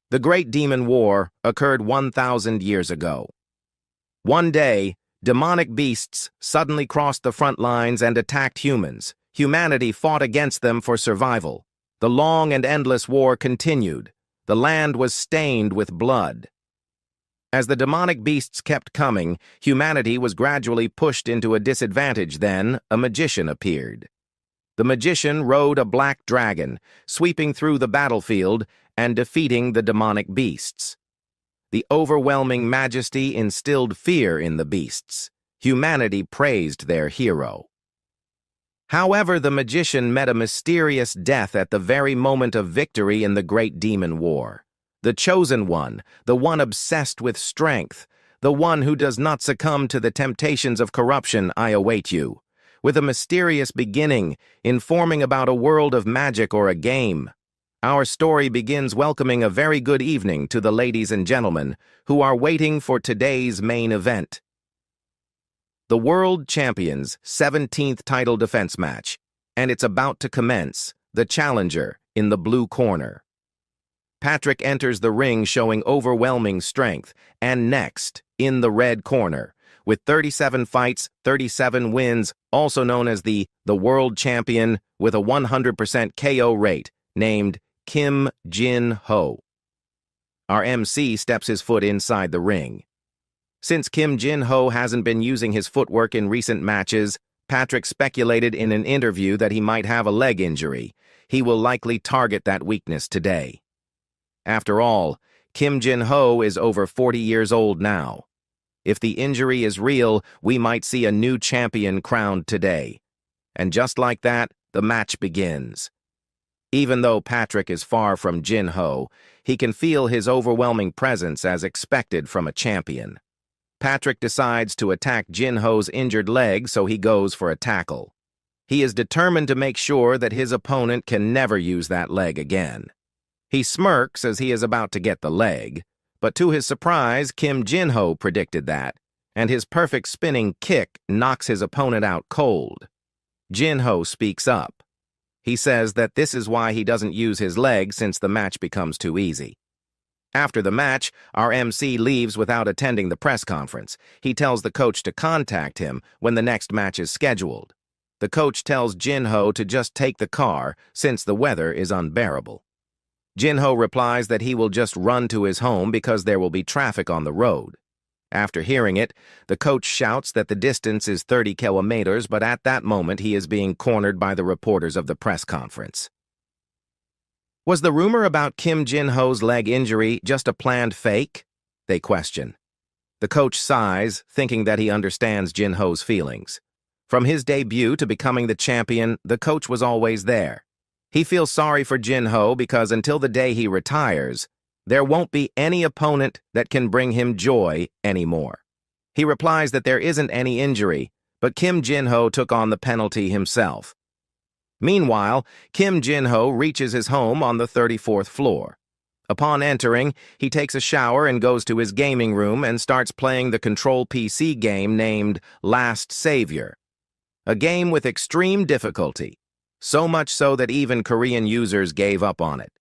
The Great Demon War occurred 1,000 years ago. One day, demonic beasts suddenly crossed the front lines and attacked humans. Humanity fought against them for survival. The long and endless war continued. The land was stained with blood. As the demonic beasts kept coming, humanity was gradually pushed into a disadvantage. Then, a magician appeared. The magician rode a black dragon, sweeping through the battlefield and defeating the demonic beasts. The overwhelming majesty instilled fear in the beasts. Humanity praised their hero. However, the magician met a mysterious death at the very moment of victory in the Great Demon War. The chosen one, the one obsessed with strength, the one who does not succumb to the temptations of corruption, I await you. With a mysterious beginning, informing about a world of magic or a game. Our story begins welcoming a very good evening to the ladies and gentlemen who are waiting for today's main event. The World Champions 17th title defense match, and it's about to commence. The challenger in the blue corner. Patrick enters the ring showing overwhelming strength, and next, in the red corner, with 37 fights, 37 wins, also known as the World Champion with a 100% KO rate, named Kim Jin-ho. Our MC steps his foot inside the ring. Since Kim Jin-ho hasn't been using his footwork in recent matches, Patrick speculated in an interview that he might have a leg injury. He will likely target that weakness today. After all, Kim Jin-ho is over 40 years old now. If the injury is real, we might see a new champion crowned today. And just like that, the match begins. Even though Patrick is far from Jin-ho, he can feel his overwhelming presence as expected from a champion. Patrick decides to attack Jin-ho's injured leg, so he goes for a tackle. He is determined to make sure that his opponent can never use that leg again. He smirks as he is about to get the leg, but to his surprise, Kim Jin-ho predicted that, and his perfect spinning kick knocks his opponent out cold. Jin-ho speaks up. He says that this is why he doesn't use his leg since the match becomes too easy. After the match, our MC leaves without attending the press conference. He tells the coach to contact him when the next match is scheduled. The coach tells Jin-ho to just take the car since the weather is unbearable. Jin-ho replies that he will just run to his home because there will be traffic on the road. After hearing it, the coach shouts that the distance is 30 kilometers, but at that moment he is being cornered by the reporters of the press conference. Was the rumor about Kim Jin-ho's leg injury just a planned fake? They question. The coach sighs, thinking that he understands Jin-ho's feelings. From his debut to becoming the champion, the coach was always there. He feels sorry for Jin-ho because until the day he retires, there won't be any opponent that can bring him joy anymore. He replies that there isn't any injury, but Kim Jin-ho took on the penalty himself. Meanwhile, Kim Jin-ho reaches his home on the 34th floor. Upon entering, he takes a shower and goes to his gaming room and starts playing the Control PC game named Last Savior, a game with extreme difficulty, so much so that even Korean users gave up on it.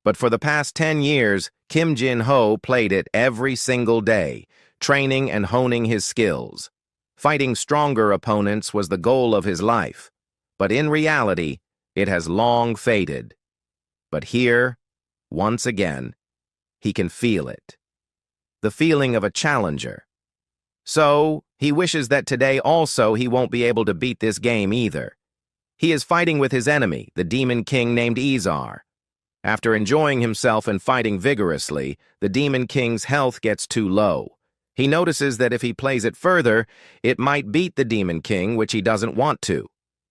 But for the past 10 years, Kim Jin-ho played it every single day, training and honing his skills. Fighting stronger opponents was the goal of his life, but in reality, it has long faded. But here, once again, he can feel it. The feeling of a challenger. So, he wishes that today also he won't be able to beat this game either. He is fighting with his enemy, the Demon King named Izar. After enjoying himself and fighting vigorously, the Demon King's health gets too low. He notices that if he plays it further, it might beat the Demon King, which he doesn't want to.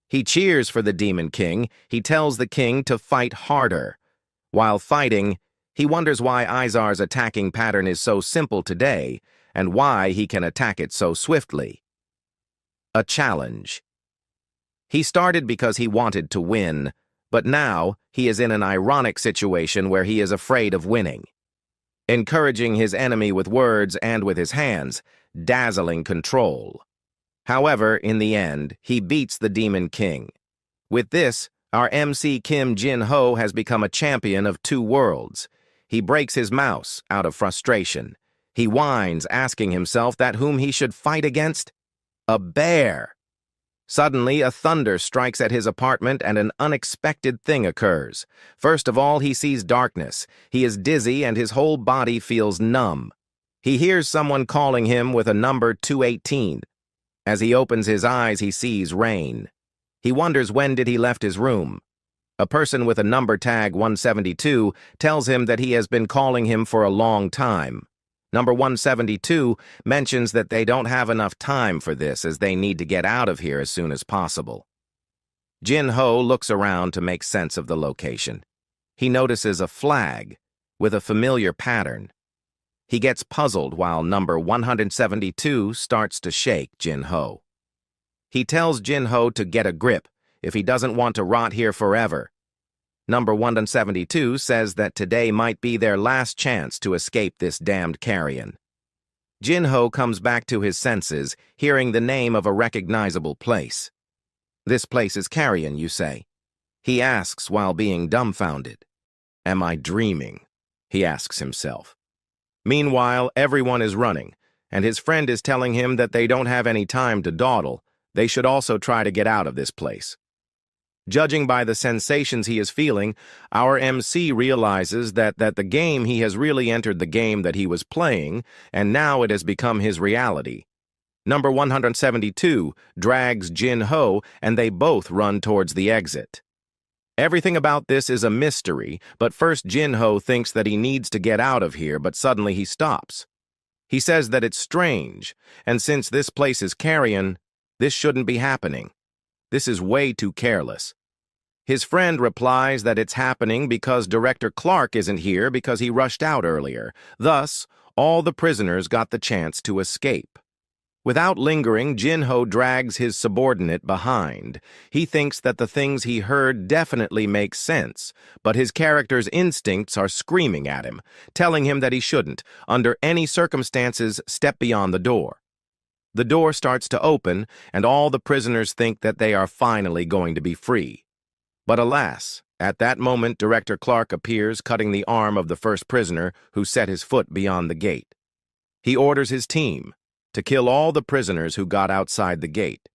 He cheers for the Demon King. He tells the king to fight harder. While fighting, he wonders why Izar's attacking pattern is so simple today, and why he can attack it so swiftly. A challenge. He started because he wanted to win, but now he is in an ironic situation where he is afraid of winning. Encouraging his enemy with words and with his hands, dazzling control. However, in the end, he beats the Demon King. With this, our MC Kim Jin-ho has become a champion of two worlds. He breaks his mouse out of frustration. He whines, asking himself that whom he should fight against? A bear. Suddenly, a thunder strikes at his apartment and an unexpected thing occurs. First of all, he sees darkness. He is dizzy and his whole body feels numb. He hears someone calling him with a number 218. As he opens his eyes, he sees rain. He wonders when did he left his room. A person with a number tag 172 tells him that he has been calling him for a long time. Number 172 mentions that they don't have enough time for this as they need to get out of here as soon as possible. Jin-ho looks around to make sense of the location. He notices a flag with a familiar pattern. He gets puzzled while number 172 starts to shake Jin-ho. He tells Jin-ho to get a grip if he doesn't want to rot here forever. Number 172 says that today might be their last chance to escape this damned carrion. Jin-ho comes back to his senses, hearing the name of a recognizable place. This place is Carrion, you say? He asks while being dumbfounded. Am I dreaming? He asks himself. Meanwhile, everyone is running, and his friend is telling him that they don't have any time to dawdle. They should also try to get out of this place. Judging by the sensations he is feeling, our MC realizes that the game he has really entered the game that he was playing, and now it has become his reality. Number 172 drags Jin-ho, and they both run towards the exit. Everything about this is a mystery, but first Jin-ho thinks that he needs to get out of here, but suddenly he stops. He says that it's strange, and since this place is carrion, this shouldn't be happening. This is way too careless. His friend replies that it's happening because Director Clark isn't here because he rushed out earlier. Thus, all the prisoners got the chance to escape. Without lingering, Jin-ho drags his subordinate behind. He thinks that the things he heard definitely make sense, but his character's instincts are screaming at him, telling him that he shouldn't, under any circumstances, step beyond the door. The door starts to open, and all the prisoners think that they are finally going to be free. But alas, at that moment Director Clark appears, cutting the arm of the first prisoner who set his foot beyond the gate. He orders his team to kill all the prisoners who got outside the gate.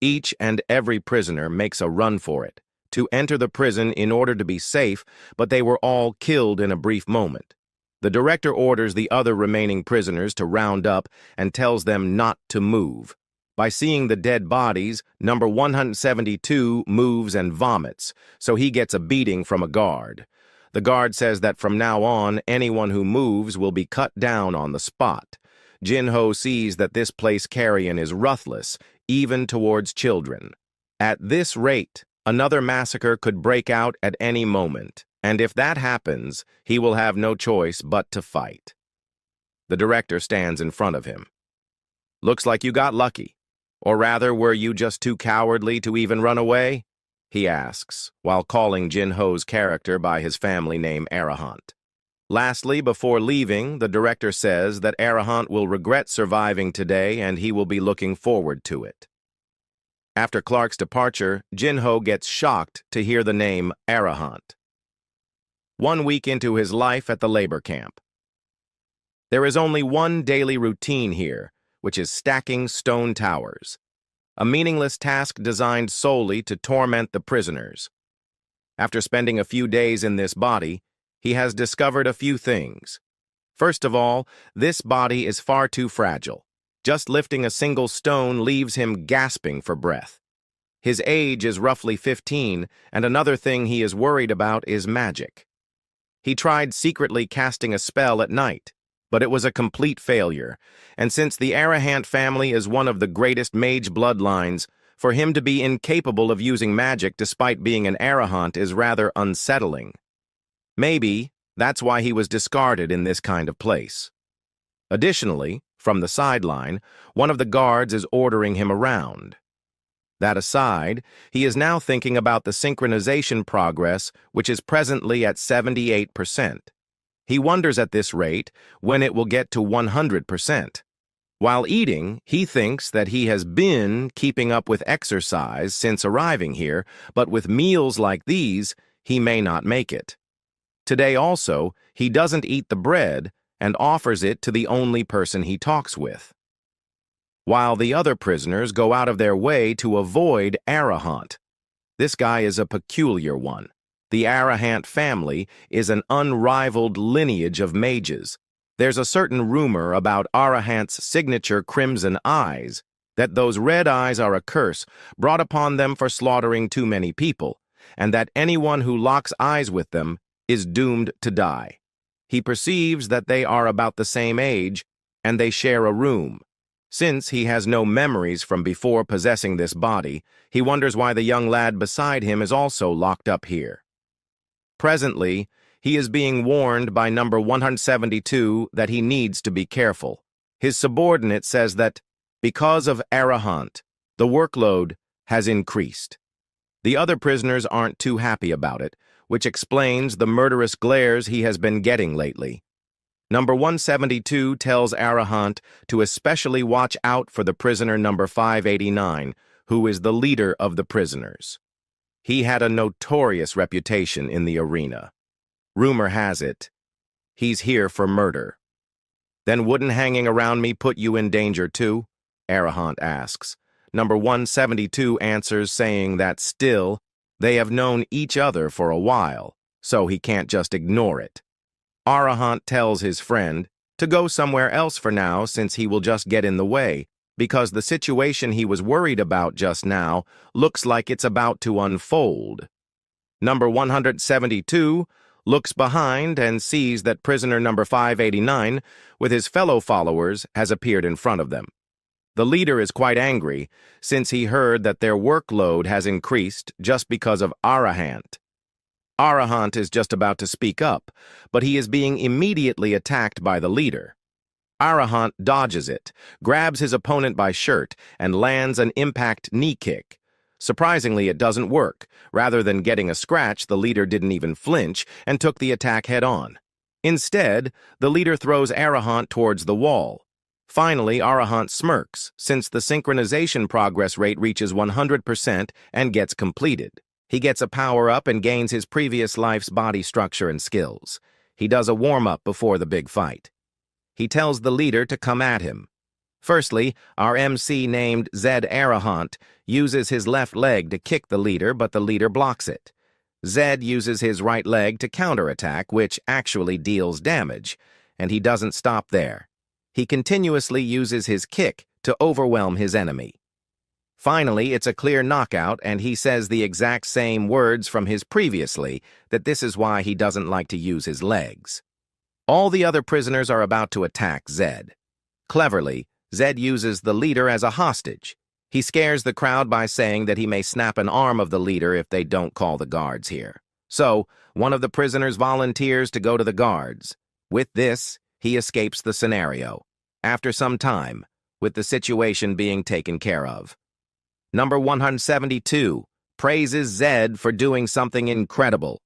Each and every prisoner makes a run for it, to enter the prison in order to be safe, but they were all killed in a brief moment. The director orders the other remaining prisoners to round up and tells them not to move. By seeing the dead bodies, number 172 moves and vomits, so he gets a beating from a guard. The guard says that from now on, anyone who moves will be cut down on the spot. Jin-ho sees that this place carrion is ruthless, even towards children. At this rate, another massacre could break out at any moment, and if that happens, he will have no choice but to fight. The director stands in front of him. Looks like you got lucky. Or rather, were you just too cowardly to even run away? He asks, while calling Jin-ho's character by his family name Arahant. Lastly, before leaving, the director says that Arahant will regret surviving today and he will be looking forward to it. After Clark's departure, Jin-ho gets shocked to hear the name Arahant. 1 week into his life at the labor camp. There is only one daily routine here, which is stacking stone towers, a meaningless task designed solely to torment the prisoners. After spending a few days in this body, he has discovered a few things. First of all, this body is far too fragile. Just lifting a single stone leaves him gasping for breath. His age is roughly 15, and another thing he is worried about is magic. He tried secretly casting a spell at night, but it was a complete failure, and since the Arahant family is one of the greatest mage bloodlines, for him to be incapable of using magic despite being an Arahant is rather unsettling. Maybe that's why he was discarded in this kind of place. Additionally, from the sideline, one of the guards is ordering him around. That aside, he is now thinking about the synchronization progress, which is presently at 78%. He wonders at this rate when it will get to 100%. While eating, he thinks that he has been keeping up with exercise since arriving here, but with meals like these, he may not make it. Today also, he doesn't eat the bread and offers it to the only person he talks with, while the other prisoners go out of their way to avoid Arahant. This guy is a peculiar one. The Arahant family is an unrivaled lineage of mages. There's a certain rumor about Arahant's signature crimson eyes, that those red eyes are a curse brought upon them for slaughtering too many people, and that anyone who locks eyes with them is doomed to die. He perceives that they are about the same age, and they share a room. Since he has no memories from before possessing this body, he wonders why the young lad beside him is also locked up here. Presently, he is being warned by number 172 that he needs to be careful. His subordinate says that, because of Arahant, the workload has increased. The other prisoners aren't too happy about it, which explains the murderous glares he has been getting lately. Number 172 tells Arahant to especially watch out for the prisoner number 589, who is the leader of the prisoners. He had a notorious reputation in the arena. Rumor has it, he's here for murder. Then wouldn't hanging around me put you in danger too? Arahant asks. Number 172 answers saying that still, they have known each other for a while, so he can't just ignore it. Arahant tells his friend to go somewhere else for now since he will just get in the way, because the situation he was worried about just now looks like it's about to unfold. Number 172 looks behind and sees that prisoner number 589, with his fellow followers, has appeared in front of them. The leader is quite angry, since he heard that their workload has increased just because of Arahant. Arahant is just about to speak up, but he is being immediately attacked by the leader. Arahant dodges it, grabs his opponent by shirt, and lands an impact knee kick. Surprisingly, it doesn't work. Rather than getting a scratch, the leader didn't even flinch and took the attack head-on. Instead, the leader throws Arahant towards the wall. Finally, Arahant smirks, since the synchronization progress rate reaches 100% and gets completed. He gets a power-up and gains his previous life's body structure and skills. He does a warm-up before the big fight. He tells the leader to come at him. Firstly, our MC named Zed Arahant uses his left leg to kick the leader, but the leader blocks it. Zed uses his right leg to counterattack, which actually deals damage, and he doesn't stop there. He continuously uses his kick to overwhelm his enemy. Finally, it's a clear knockout, and he says the exact same words from his previously, that this is why he doesn't like to use his legs. All the other prisoners are about to attack Zed. Cleverly, Zed uses the leader as a hostage. He scares the crowd by saying that he may snap an arm of the leader if they don't call the guards here. So, one of the prisoners volunteers to go to the guards. With this, he escapes the scenario, after some time, with the situation being taken care of. Number 172 praises Zed for doing something incredible.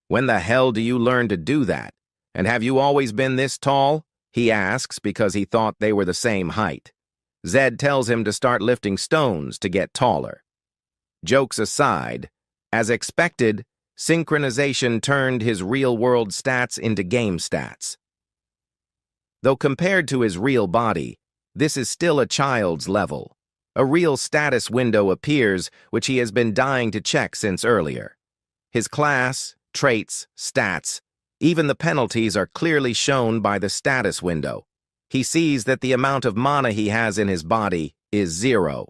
When the hell do you learn to do that? And have you always been this tall? He asks because he thought they were the same height. Zed tells him to start lifting stones to get taller. Jokes aside, as expected, synchronization turned his real-world stats into game stats. Though compared to his real body, this is still a child's level. A real status window appears, which he has been dying to check since earlier. His class, traits, stats, even the penalties are clearly shown by the status window. He sees that the amount of mana he has in his body is 0.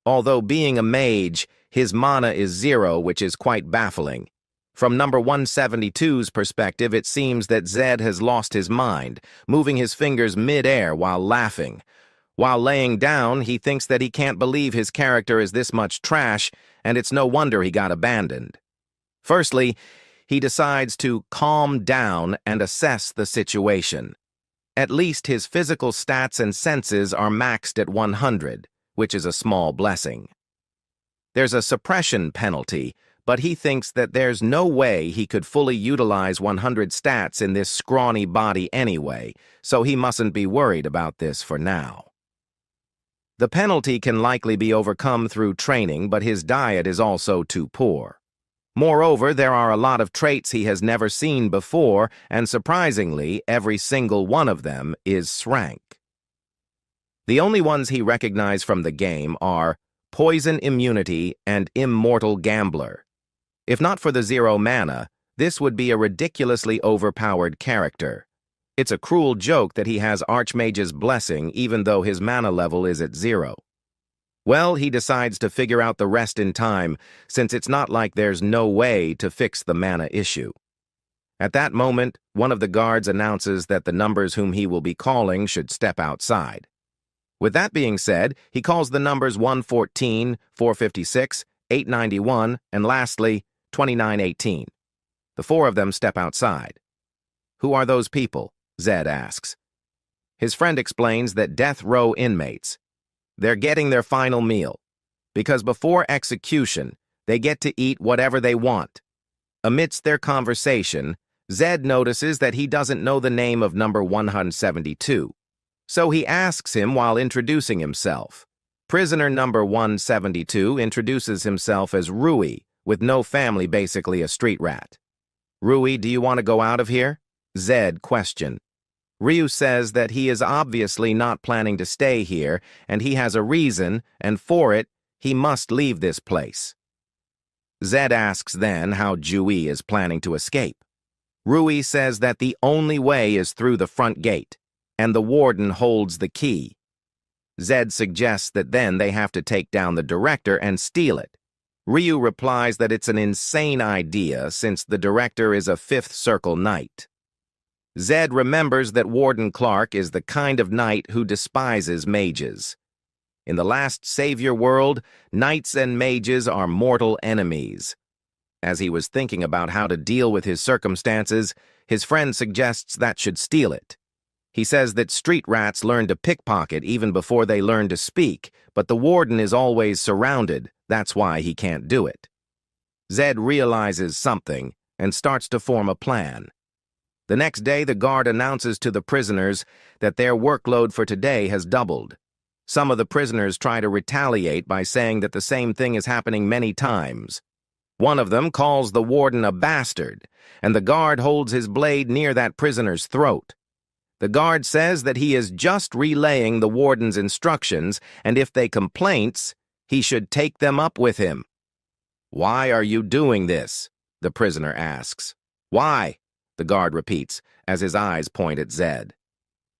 Although being a mage, his mana is 0, which is quite baffling. From number 172's perspective, it seems that Zed has lost his mind, moving his fingers mid-air while laughing. While laying down, he thinks that he can't believe his character is this much trash, and it's no wonder he got abandoned. Firstly, he decides to calm down and assess the situation. At least his physical stats and senses are maxed at 100, which is a small blessing. There's a suppression penalty, but he thinks that there's no way he could fully utilize 100 stats in this scrawny body anyway, so he mustn't be worried about this for now. The penalty can likely be overcome through training, but his diet is also too poor. Moreover, there are a lot of traits he has never seen before, and surprisingly, every single one of them is Srank. The only ones he recognized from the game are Poison Immunity and Immortal Gambler. If not for the 0 mana, this would be a ridiculously overpowered character. It's a cruel joke that he has Archmage's Blessing even though his mana level is at 0. Well, he decides to figure out the rest in time, since it's not like there's no way to fix the mana issue. At that moment, one of the guards announces that the numbers whom he will be calling should step outside. With that being said, he calls the numbers 114, 456, 891, and lastly, 2918. The 4 of them step outside. Who are those people? Zed asks. His friend explains that death row inmates. They're getting their final meal, because before execution, they get to eat whatever they want. Amidst their conversation, Zed notices that he doesn't know the name of number 172. So he asks him while introducing himself. Prisoner number 172 introduces himself as Rui, with no family, basically a street rat. Rui, do you want to go out of here? Zed questioned. Ryu says that he is obviously not planning to stay here, and he has a reason, and for it, he must leave this place. Zed asks then how Jui is planning to escape. Rui says that the only way is through the front gate, and the warden holds the key. Zed suggests that then they have to take down the director and steal it. Ryu replies that it's an insane idea since the director is a Fifth Circle knight. Zed remembers that Warden Clark is the kind of knight who despises mages. In the last Savior world, knights and mages are mortal enemies. As he was thinking about how to deal with his circumstances, his friend suggests that should steal it. He says that street rats learn to pickpocket even before they learn to speak, but the warden is always surrounded, that's why he can't do it. Zed realizes something and starts to form a plan. The next day, the guard announces to the prisoners that their workload for today has doubled. Some of the prisoners try to retaliate by saying that the same thing is happening many times. One of them calls the warden a bastard, and the guard holds his blade near that prisoner's throat. The guard says that he is just relaying the warden's instructions, and if they complaints, he should take them up with him. "Why are you doing this?" the prisoner asks. "Why?" the guard repeats, as his eyes point at Zed.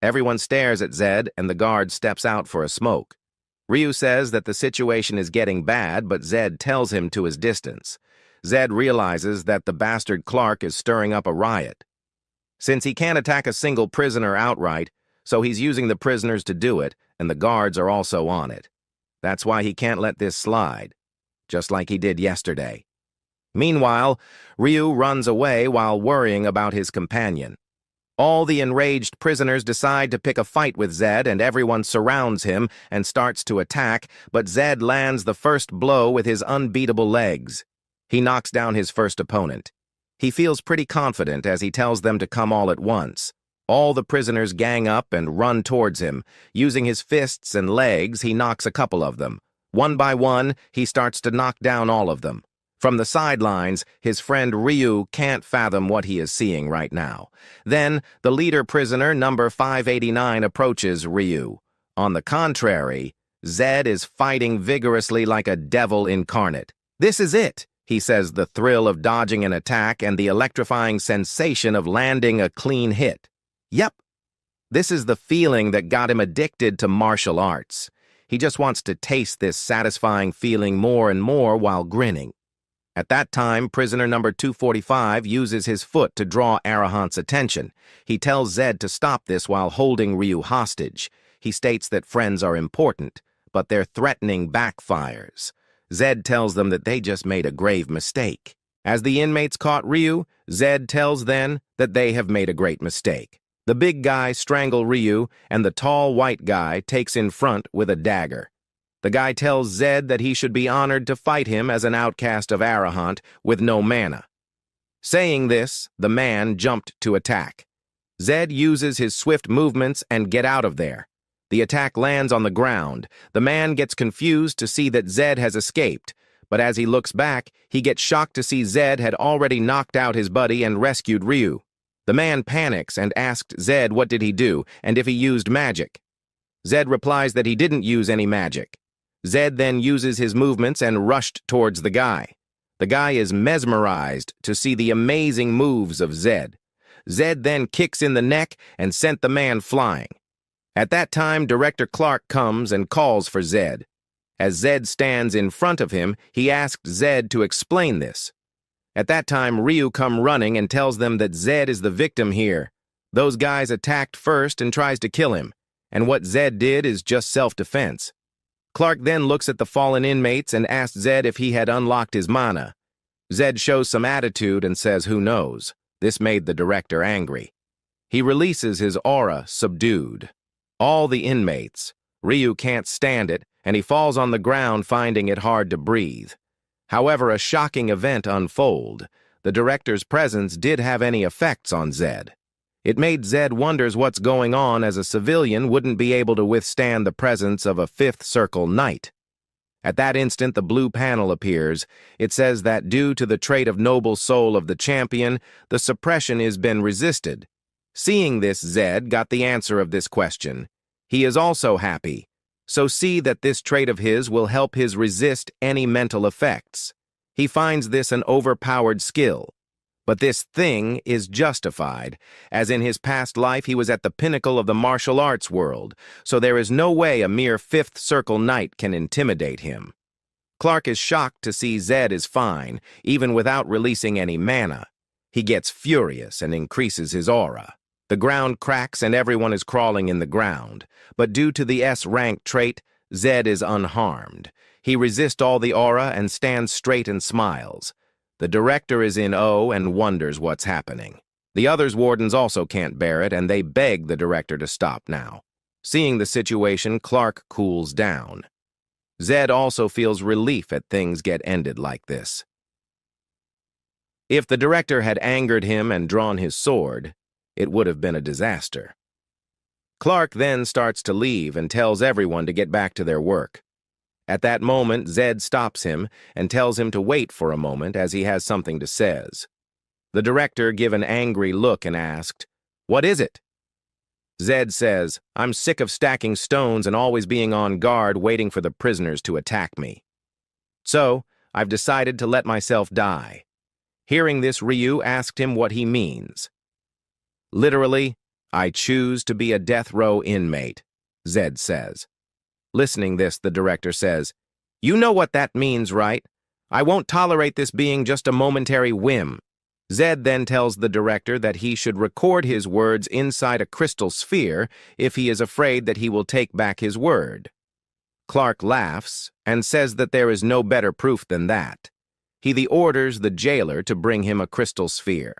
Everyone stares at Zed, and the guard steps out for a smoke. Ryu says that the situation is getting bad, but Zed tells him to his distance. Zed realizes that the bastard Clark is stirring up a riot. Since he can't attack a single prisoner outright, so he's using the prisoners to do it, and the guards are also on it. That's why he can't let this slide, just like he did yesterday. Meanwhile, Ryu runs away while worrying about his companion. All the enraged prisoners decide to pick a fight with Zed, and everyone surrounds him and starts to attack, but Zed lands the first blow with his unbeatable legs. He knocks down his first opponent. He feels pretty confident as he tells them to come all at once. All the prisoners gang up and run towards him. Using his fists and legs, he knocks a couple of them. One by one, he starts to knock down all of them. From the sidelines, his friend Ryu can't fathom what he is seeing right now. Then, the leader prisoner, number 589, approaches Ryu. On the contrary, Zed is fighting vigorously like a devil incarnate. "This is it," he says, the thrill of dodging an attack and the electrifying sensation of landing a clean hit. Yep, this is the feeling that got him addicted to martial arts. He just wants to taste this satisfying feeling more and more while grinning. At that time, prisoner number 245 uses his foot to draw Arahant's attention. He tells Zed to stop this while holding Ryu hostage. He states that friends are important, but their threatening backfires. Zed tells them that they just made a grave mistake. As the inmates caught Ryu, Zed tells them that they have made a great mistake. The big guy strangles Ryu, and the tall white guy takes in front with a dagger. The guy tells Zed that he should be honored to fight him as an outcast of Arahant with no mana. Saying this, the man jumped to attack. Zed uses his swift movements and get out of there. The attack lands on the ground. The man gets confused to see that Zed has escaped, But as he looks back, he gets shocked to see Zed had already knocked out his buddy and rescued Ryu. The man panics and asked Zed what did he do and if he used magic. Zed replies that he didn't use any magic. Zed then uses his movements and rushed towards the guy. The guy is mesmerized to see the amazing moves of Zed. Zed then kicks in the neck and sent the man flying. At that time, Director Clark comes and calls for Zed. As Zed stands in front of him, he asked Zed to explain this. At that time, Ryu comes running and tells them that Zed is the victim here. Those guys attacked first and tries to kill him, and what Zed did is just self-defense. Clark then looks at the fallen inmates and asks Zed if he had unlocked his mana. Zed shows some attitude and says who knows. This made the director angry. He releases his aura, subdued. All the inmates. Ryu can't stand it, and he falls on the ground, finding it hard to breathe. However, a shocking event unfolds. The director's presence did have any effects on Zed. It made Zed wonders what's going on, as a civilian wouldn't be able to withstand the presence of a fifth circle knight. At that instant, the blue panel appears. It says that due to the trait of noble soul of the champion, the suppression has been resisted. Seeing this, Zed got the answer of this question. He is also happy. So see that this trait of his will help his resist any mental effects. He finds this an overpowered skill. But this thing is justified, as in his past life he was at the pinnacle of the martial arts world, so there is no way a mere fifth circle knight can intimidate him. Clark is shocked to see Zed is fine, even without releasing any mana. He gets furious and increases his aura. The ground cracks and everyone is crawling in the ground, but due to the S-rank trait, Zed is unharmed. He resists all the aura and stands straight and smiles. The director is in awe and wonders what's happening. The others wardens also can't bear it, and they beg the director to stop now. Seeing the situation, Clark cools down. Zed also feels relief at things get ended like this. If the director had angered him and drawn his sword, it would have been a disaster. Clark then starts to leave and tells everyone to get back to their work. At that moment, Zed stops him and tells him to wait for a moment as he has something to say. The director gave an angry look and asked, "What is it?" Zed says, "I'm sick of stacking stones and always being on guard waiting for the prisoners to attack me. So, I've decided to let myself die." Hearing this, Ryu asked him what he means. "Literally, I choose to be a death row inmate," Zed says. Listening this, the director says, "You know what that means, right? I won't tolerate this being just a momentary whim." Zed then tells the director that he should record his words inside a crystal sphere if he is afraid that he will take back his word. Clark laughs and says that there is no better proof than that. He orders the jailer to bring him a crystal sphere.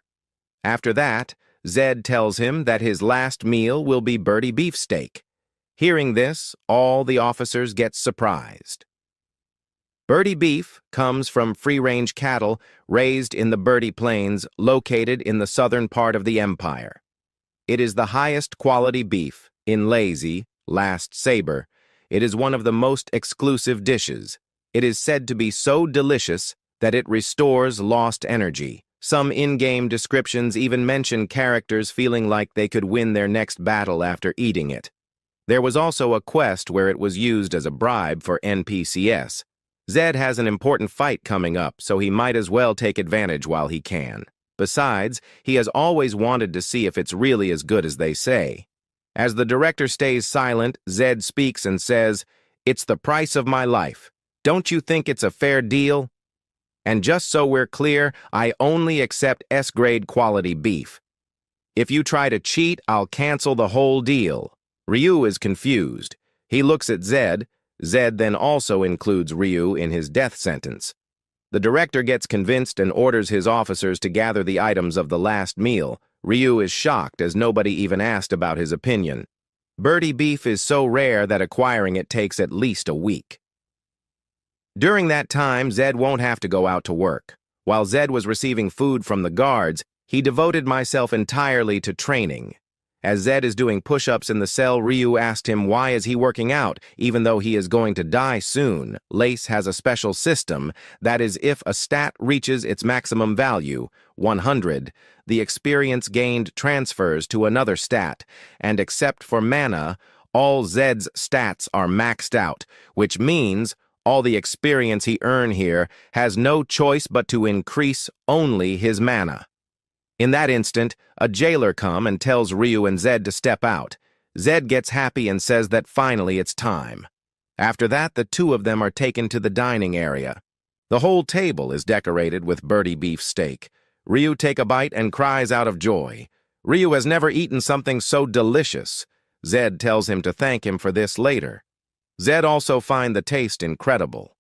After that, Zed tells him that his last meal will be birdie beefsteak. Hearing this, all the officers get surprised. Birdie beef comes from free-range cattle raised in the Birdie Plains, located in the southern part of the empire. It is the highest quality beef in Lazy, Last Saber. It is one of the most exclusive dishes. It is said to be so delicious that it restores lost energy. Some in-game descriptions even mention characters feeling like they could win their next battle after eating it. There was also a quest where it was used as a bribe for NPCs. Zed has an important fight coming up, so he might as well take advantage while he can. Besides, he has always wanted to see if it's really as good as they say. As the director stays silent, Zed speaks and says, "It's the price of my life. Don't you think it's a fair deal? And just so we're clear, I only accept S-grade quality beef. If you try to cheat, I'll cancel the whole deal." Ryu is confused. He looks at Zed. Zed then also includes Ryu in his death sentence. The director gets convinced and orders his officers to gather the items of the last meal. Ryu is shocked as nobody even asked about his opinion. Birdie beef is so rare that acquiring it takes at least a week. During that time, Zed won't have to go out to work. While Zed was receiving food from the guards, he devoted himself entirely to training. As Zed is doing push-ups in the cell, Ryu asked him why is he working out, even though he is going to die soon. Lace has a special system that is if a stat reaches its maximum value, 100, the experience gained transfers to another stat, and except for mana, all Zed's stats are maxed out, which means all the experience he earned here has no choice but to increase only his mana. In that instant, a jailer comes and tells Ryu and Zed to step out. Zed gets happy and says that finally it's time. After that, the two of them are taken to the dining area. The whole table is decorated with birdie beef steak. Ryu takes a bite and cries out of joy. Ryu has never eaten something so delicious. Zed tells him to thank him for this later. Zed also finds the taste incredible.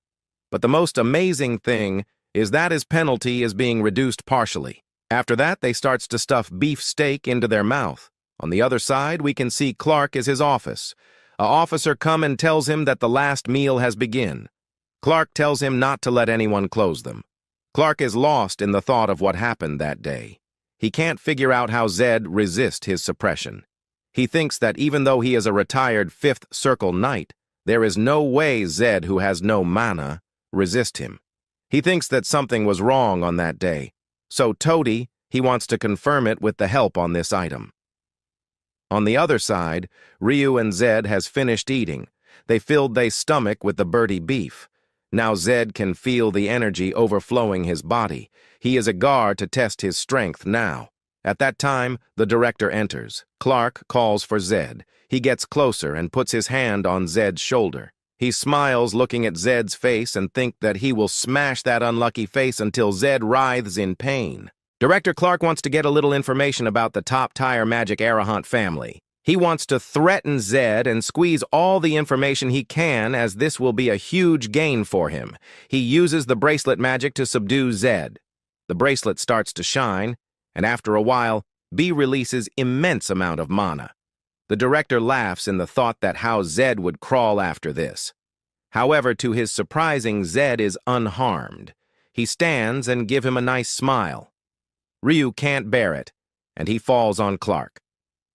But the most amazing thing is that his penalty is being reduced partially. After that, they starts to stuff beef steak into their mouth. On the other side, we can see Clark is his office. A officer come and tells him that the last meal has begun. Clark tells him not to let anyone close them. Clark is lost in the thought of what happened that day. He can't figure out how Zed resist his suppression. He thinks that even though he is a retired Fifth Circle Knight, there is no way Zed, who has no mana, resist him. He thinks that something was wrong on that day. So Toady, he wants to confirm it with the help on this item. On the other side, Ryu and Zed has finished eating. They filled their stomach with the birdie beef. Now Zed can feel the energy overflowing his body. He is eager to test his strength now. At that time, the director enters. Clark calls for Zed. He gets closer and puts his hand on Zed's shoulder. He smiles looking at Zed's face and thinks that he will smash that unlucky face until Zed writhes in pain. Director Clark wants to get a little information about the top-tier magic Arahant family. He wants to threaten Zed and squeeze all the information he can, as this will be a huge gain for him. He uses the bracelet magic to subdue Zed. The bracelet starts to shine, and after a while, B releases immense amount of mana. The director laughs in the thought that how Zed would crawl after this. However, to his surprising, Zed is unharmed. He stands and gives him a nice smile. Ryu can't bear it, and he falls on Clark.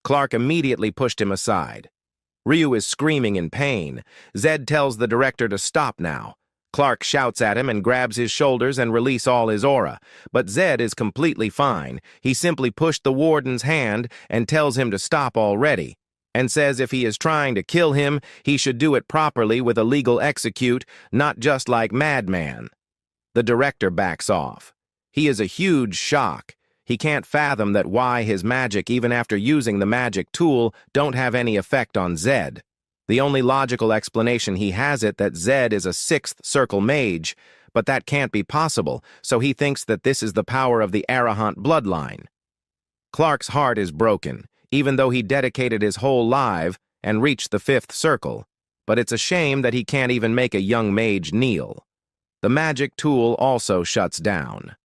Clark immediately pushed him aside. Ryu is screaming in pain. Zed tells the director to stop now. Clark shouts at him and grabs his shoulders and release all his aura. But Zed is completely fine. He simply pushed the warden's hand and tells him to stop already, and says if he is trying to kill him, he should do it properly with a legal execute, not just like Madman. The director backs off. He is a huge shock. He can't fathom that why his magic, even after using the magic tool, don't have any effect on Zed. The only logical explanation he has it that Zed is a Sixth Circle mage, but that can't be possible, so he thinks that this is the power of the Arahant bloodline. Clark's heart is broken, even though he dedicated his whole life and reached the Fifth Circle, but it's a shame that he can't even make a young mage kneel. The magic tool also shuts down.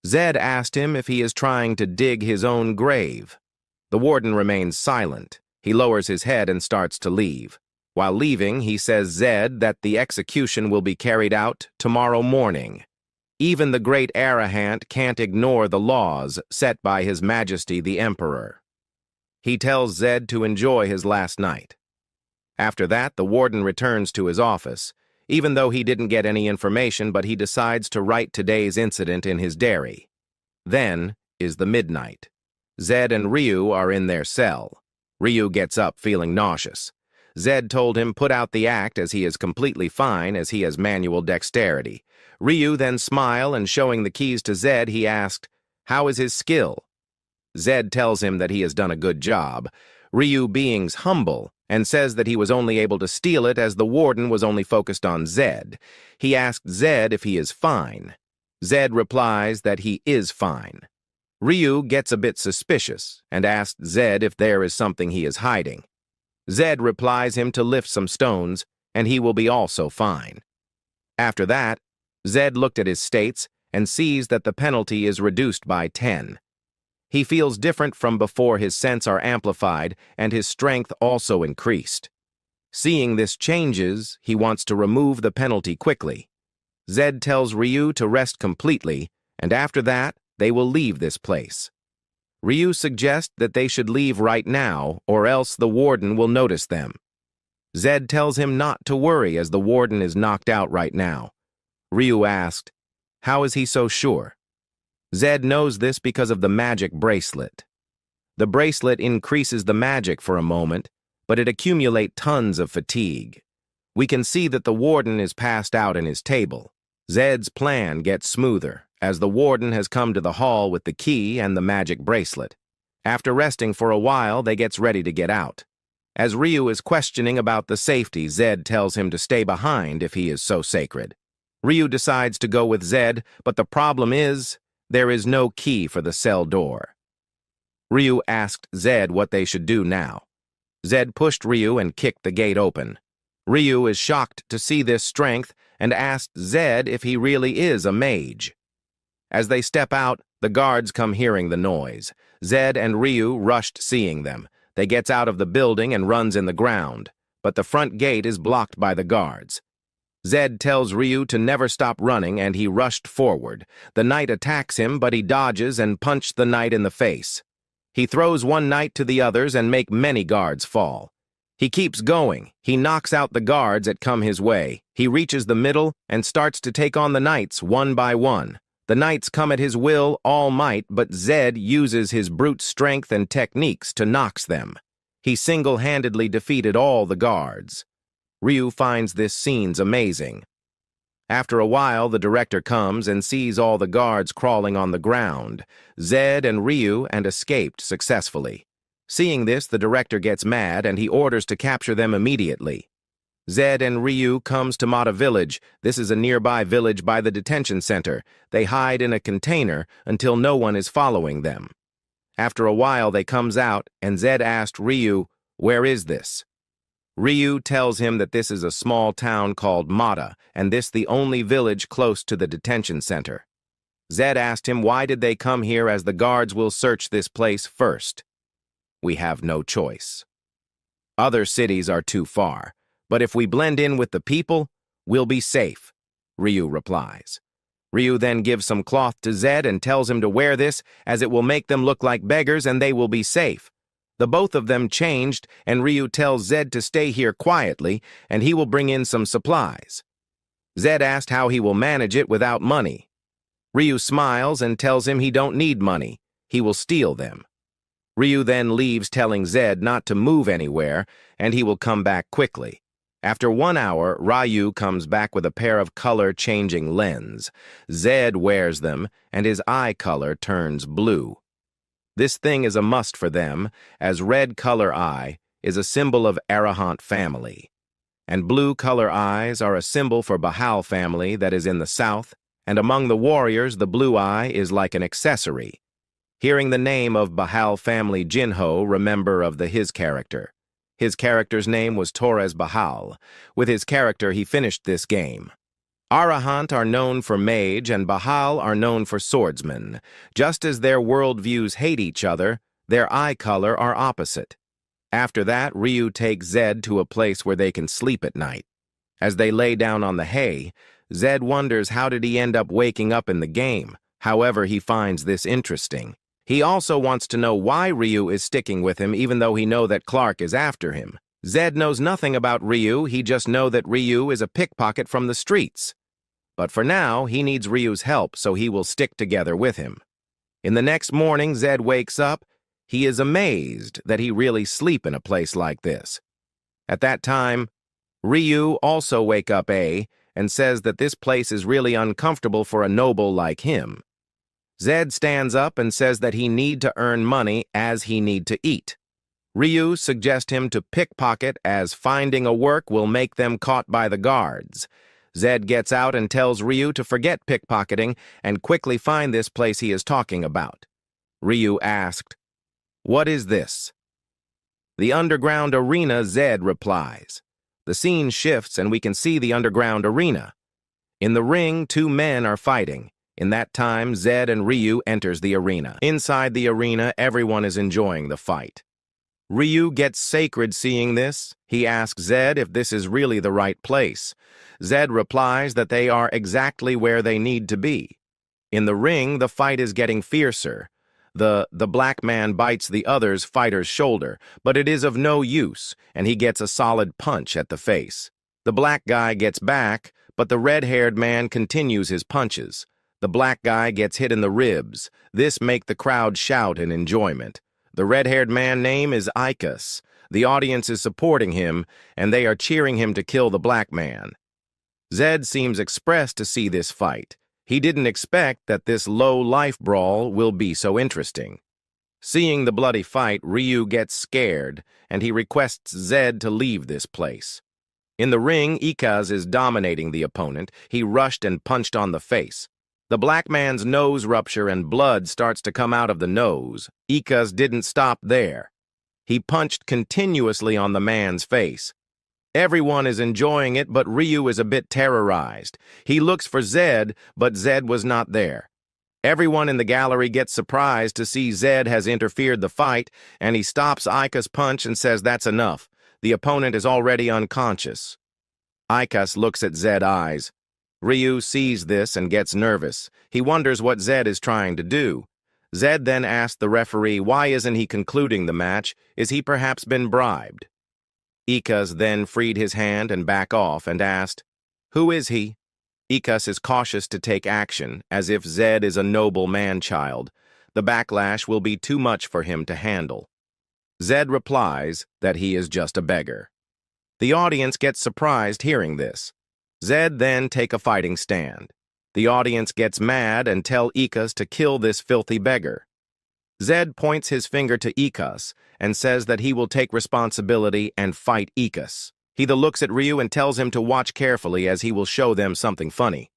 Zed asked him if he is trying to dig his own grave. The warden remains silent. He lowers his head and starts to leave. While leaving, he says Zed that the execution will be carried out tomorrow morning. Even the great Arahant can't ignore the laws set by His Majesty the Emperor. He tells Zed to enjoy his last night. After that, the warden returns to his office, even though he didn't get any information, but he decides to write today's incident in his diary. Then is the midnight. Zed and Ryu are in their cell. Ryu gets up feeling nauseous. Zed told him put out the act as he is completely fine as he has manual dexterity. Ryu then smiled and showing the keys to Zed, he asked, "How is his skill?" Zed tells him that he has done a good job. Ryu being's humble and says that he was only able to steal it as the warden was only focused on Zed. He asked Zed if he is fine. Zed replies that he is fine. Ryu gets a bit suspicious and asks Zed if there is something he is hiding. Zed replies him to lift some stones and he will be also fine. After that, Zed looked at his states and sees that the penalty is reduced by 10. He feels different from before. His senses are amplified and his strength also increased. Seeing this changes, he wants to remove the penalty quickly. Zed tells Ryu to rest completely, and after that, they will leave this place. Ryu suggests that they should leave right now, or else the warden will notice them. Zed tells him not to worry as the warden is knocked out right now. Ryu asked, "How is he so sure?" Zed knows this because of the magic bracelet. The bracelet increases the magic for a moment, but it accumulates tons of fatigue. We can see that the warden is passed out in his table. Zed's plan gets smoother, as the warden has come to the hall with the key and the magic bracelet. After resting for a while, they gets ready to get out. As Ryu is questioning about the safety, Zed tells him to stay behind if he is so sacred. Ryu decides to go with Zed, but the problem is, there is no key for the cell door. Ryu asked Zed what they should do now. Zed pushed Ryu and kicked the gate open. Ryu is shocked to see this strength and asked Zed if he really is a mage. As they step out, the guards come hearing the noise. Zed and Ryu rushed seeing them. They gets out of the building and runs in the ground, but the front gate is blocked by the guards. Zed tells Ryu to never stop running and he rushed forward. The knight attacks him, but he dodges and punched the knight in the face. He throws one knight to the others and make many guards fall. He keeps going. He knocks out the guards that come his way. He reaches the middle and starts to take on the knights one by one. The knights come at his will, all might, but Zed uses his brute strength and techniques to knocks them. He single-handedly defeated all the guards. Ryu finds this scene's amazing. After a while, the director comes and sees all the guards crawling on the ground. Zed and Ryu escaped successfully. Seeing this, the director gets mad and he orders to capture them immediately. Zed and Ryu comes to Mata Village. This is a nearby village by the detention center. They hide in a container until no one is following them. After a while, they comes out and Zed asked Ryu, "Where is this?" Ryu tells him that this is a small town called Mata, and this the only village close to the detention center. Zed asked him why did they come here as the guards will search this place first. "We have no choice. Other cities are too far, but if we blend in with the people, we'll be safe," Ryu replies. Ryu then gives some cloth to Zed and tells him to wear this as it will make them look like beggars and they will be safe. The both of them changed and Ryu tells Zed to stay here quietly and he will bring in some supplies. Zed asked how he will manage it without money. Ryu smiles and tells him he don't need money. He will steal them. Ryu then leaves telling Zed not to move anywhere and he will come back quickly. After 1 hour, Ryu comes back with a pair of color-changing lenses. Zed wears them and his eye color turns blue. This thing is a must for them, as red color eye is a symbol of Arahant family, and blue color eyes are a symbol for Bahal family that is in the south, and among the warriors the blue eye is like an accessory. Hearing the name of Bahal family Jinho, remember of his character. His character's name was Torres Bahal. With his character he finished this game. Arahant are known for mage and Bahal are known for swordsman. Just as their worldviews hate each other, their eye color are opposite. After that, Ryu takes Zed to a place where they can sleep at night. As they lay down on the hay, Zed wonders how did he end up waking up in the game. However, he finds this interesting. He also wants to know why Ryu is sticking with him even though he knows that Clark is after him. Zed knows nothing about Ryu, he just knows that Ryu is a pickpocket from the streets. But for now, he needs Ryu's help, so he will stick together with him. In the next morning, Zed wakes up. He is amazed that he really sleep in a place like this. At that time, Ryu also wake up and says that this place is really uncomfortable for a noble like him. Zed stands up and says that he need to earn money as he need to eat. Ryu suggests him to pickpocket as finding a work will make them caught by the guards. Zed gets out and tells Ryu to forget pickpocketing and quickly find this place he is talking about. Ryu asked, "What is this?" "The underground arena," Zed replies. The scene shifts and we can see the underground arena. In the ring, 2 men are fighting. In that time, Zed and Ryu enters the arena. Inside the arena, everyone is enjoying the fight. Ryu gets sacred seeing this. He asks Zed if this is really the right place. Zed replies that they are exactly where they need to be. In the ring, the fight is getting fiercer. The black man bites the other's fighter's shoulder, but it is of no use, and he gets a solid punch at the face. The black guy gets back, but the red-haired man continues his punches. The black guy gets hit in the ribs. This make the crowd shout in enjoyment. The red-haired man name is Ikas. The audience is supporting him, and they are cheering him to kill the black man. Zed seems expressed to see this fight. He didn't expect that this low-life brawl will be so interesting. Seeing the bloody fight, Ryu gets scared, and he requests Zed to leave this place. In the ring, Ikaz is dominating the opponent. He rushed and punched on the face. The black man's nose rupture and blood starts to come out of the nose. Ikaz didn't stop there. He punched continuously on the man's face. Everyone is enjoying it, but Ryu is a bit terrorized. He looks for Zed, but Zed was not there. Everyone in the gallery gets surprised to see Zed has interfered the fight, and he stops Ika's punch and says that's enough. The opponent is already unconscious. Ikas looks at Zed's eyes. Ryu sees this and gets nervous. He wonders what Zed is trying to do. Zed then asks the referee why isn't he concluding the match. Is he perhaps been bribed? Ikas then freed his hand and back off and asked, "Who is he?" Ikas is cautious to take action, as if Zed is a noble man-child. The backlash will be too much for him to handle. Zed replies that he is just a beggar. The audience gets surprised hearing this. Zed then take a fighting stand. The audience gets mad and tell Ikas to kill this filthy beggar. Zed points his finger to Ikas and says that he will take responsibility and fight Ikas. He then looks at Ryu and tells him to watch carefully as he will show them something funny.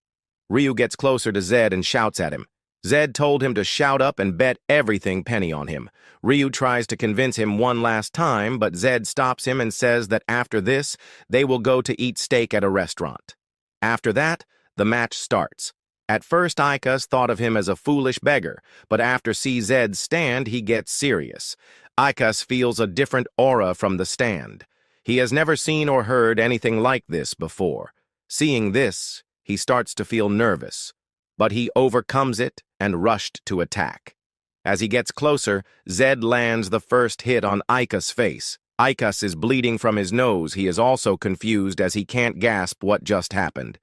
Ryu gets closer to Zed and shouts at him. Zed told him to shout up and bet everything penny on him. Ryu tries to convince him one last time, but Zed stops him and says that after this, they will go to eat steak at a restaurant. After that, the match starts. At first, Ikas thought of him as a foolish beggar, but after see Zed's stand, he gets serious. Ikas feels a different aura from the stand. He has never seen or heard anything like this before. Seeing this, he starts to feel nervous, but he overcomes it and rushed to attack. As he gets closer, Zed lands the first hit on Ikas' face. Ikas is bleeding from his nose. He is also confused as he can't grasp what just happened.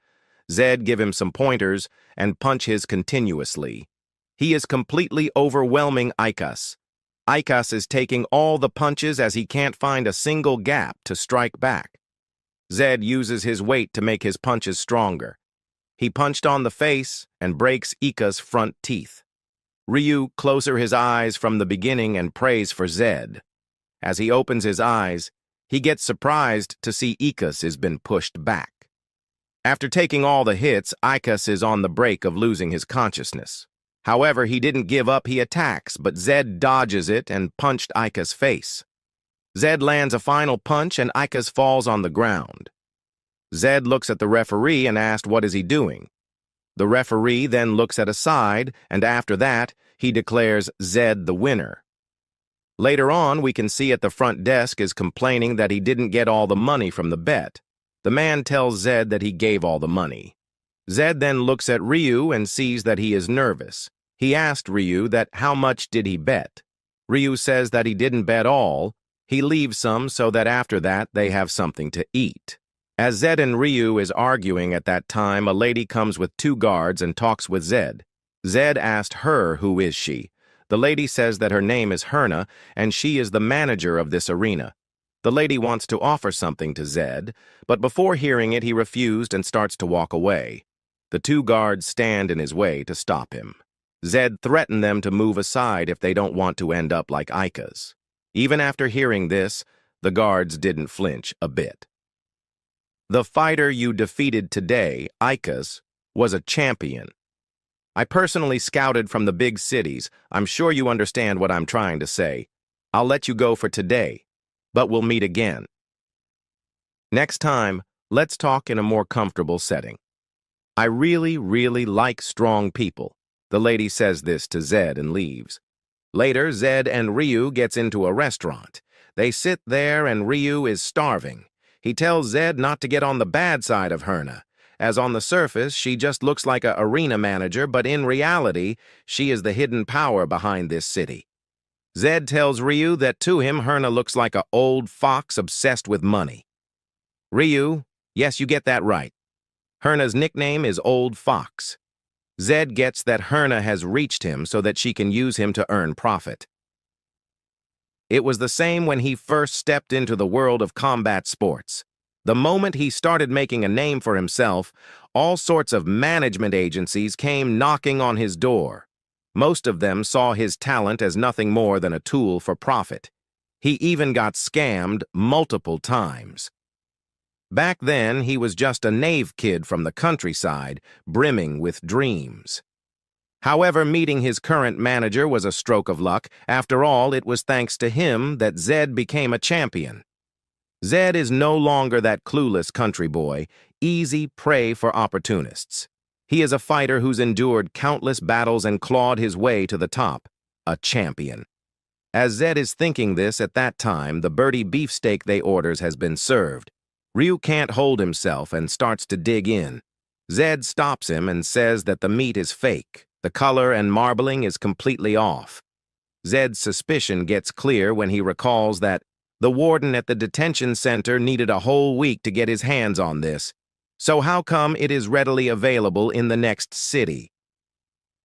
Zed give him some pointers and punch his continuously. He is completely overwhelming Ikas. Ikas is taking all the punches as he can't find a single gap to strike back. Zed uses his weight to make his punches stronger. He punched on the face and breaks Ika's front teeth. Ryu closes his eyes from the beginning and prays for Zed. As he opens his eyes, he gets surprised to see Ikas has been pushed back. After taking all the hits, Ikas is on the brink of losing his consciousness. However, he didn't give up, he attacks, but Zed dodges it and punched Ikas' face. Zed lands a final punch and Ikas falls on the ground. Zed looks at the referee and asks what is he doing. The referee then looks at a side, and after that, he declares Zed the winner. Later on, we can see at the front desk is complaining that he didn't get all the money from the bet. The man tells Zed that he gave all the money. Zed then looks at Ryu and sees that he is nervous. He asked Ryu that how much did he bet. Ryu says that he didn't bet all. He leaves some so that after that they have something to eat. As Zed and Ryu is arguing at that time, a lady comes with 2 guards and talks with Zed. Zed asked her who is she. The lady says that her name is Herna and she is the manager of this arena. The lady wants to offer something to Zed, but before hearing it he refused and starts to walk away. The 2 guards stand in his way to stop him. Zed threatened them to move aside if they don't want to end up like Ikas. Even after hearing this, the guards didn't flinch a bit. The fighter you defeated today, Ikas, was a champion. I personally scouted from the big cities. I'm sure you understand what I'm trying to say. I'll let you go for today, but we'll meet again. Next time, let's talk in a more comfortable setting. I really like strong people. The lady says this to Zed and leaves. Later, Zed and Ryu gets into a restaurant. They sit there and Ryu is starving. He tells Zed not to get on the bad side of Herna. as on the surface she just looks like a arena manager, but in reality, she is the hidden power behind this city. Zed tells Ryu that to him, Herna looks like a old fox obsessed with money. Ryu, yes, you get that right. Herna's nickname is Old Fox. Zed gets that Herna has reached him so that she can use him to earn profit. It was the same when he first stepped into the world of combat sports. The moment he started making a name for himself, all sorts of management agencies came knocking on his door. Most of them saw his talent as nothing more than a tool for profit. He even got scammed multiple times. Back then, he was just a knave kid from the countryside, brimming with dreams. However, meeting his current manager was a stroke of luck. After all, it was thanks to him that Zed became a champion. Zed is no longer that clueless country boy, easy prey for opportunists. He is a fighter who's endured countless battles and clawed his way to the top, a champion. As Zed is thinking this at that time, the birdie beefsteak they orders has been served. Ryu can't hold himself and starts to dig in. Zed stops him and says that the meat is fake. The color and marbling is completely off. Zed's suspicion gets clear when he recalls that the warden at the detention center needed a whole week to get his hands on this. So how come it is readily available in the next city?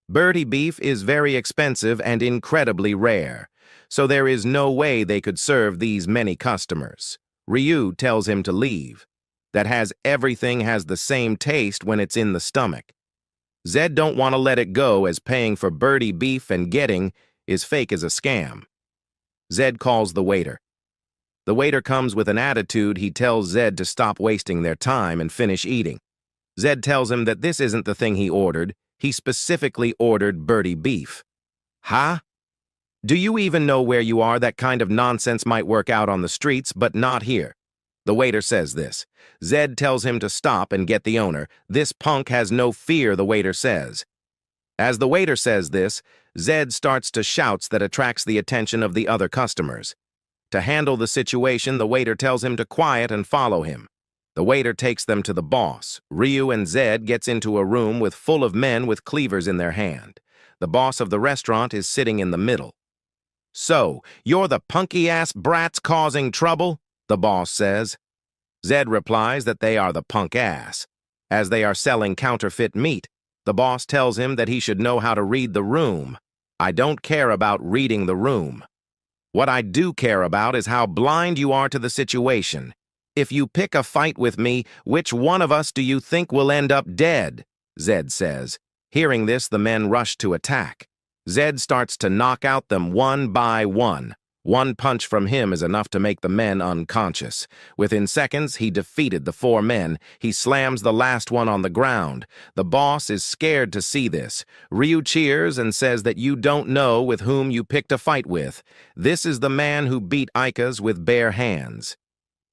Birdie beef is very expensive and incredibly rare, so there is no way they could serve these many customers. Ryu tells him to leave. Everything has the same taste when it's in the stomach. Zed don't want to let it go, as paying for birdie beef and getting is fake as a scam. Zed calls the waiter. The waiter comes with an attitude. He tells Zed to stop wasting their time and finish eating. Zed tells him that this isn't the thing he ordered. He specifically ordered birdie beef. Huh? Do you even know where you are? That kind of nonsense might work out on the streets, but not here. The waiter says this. Zed tells him to stop and get the owner. This punk has no fear, the waiter says. As the waiter says this, Zed starts to shouts that attracts the attention of the other customers. To handle the situation, the waiter tells him to quiet and follow him. The waiter takes them to the boss. Ryu and Zed gets into a room full of men with cleavers in their hand. The boss of the restaurant is sitting in the middle. So, you're the punky-ass brats causing trouble? The boss says. Zed replies that they are the punk ass. As they are selling counterfeit meat, the boss tells him that he should know how to read the room. I don't care about reading the room. What I do care about is how blind you are to the situation. If you pick a fight with me, which one of us do you think will end up dead? Zed says. Hearing this, the men rush to attack. Zed starts to knock out them one by one. One punch from him is enough to make the men unconscious. Within seconds, he defeated the 4 men. He slams the last one on the ground. The boss is scared to see this. Ryu cheers and says that you don't know with whom you picked a fight with. This is the man who beat Ikas with bare hands.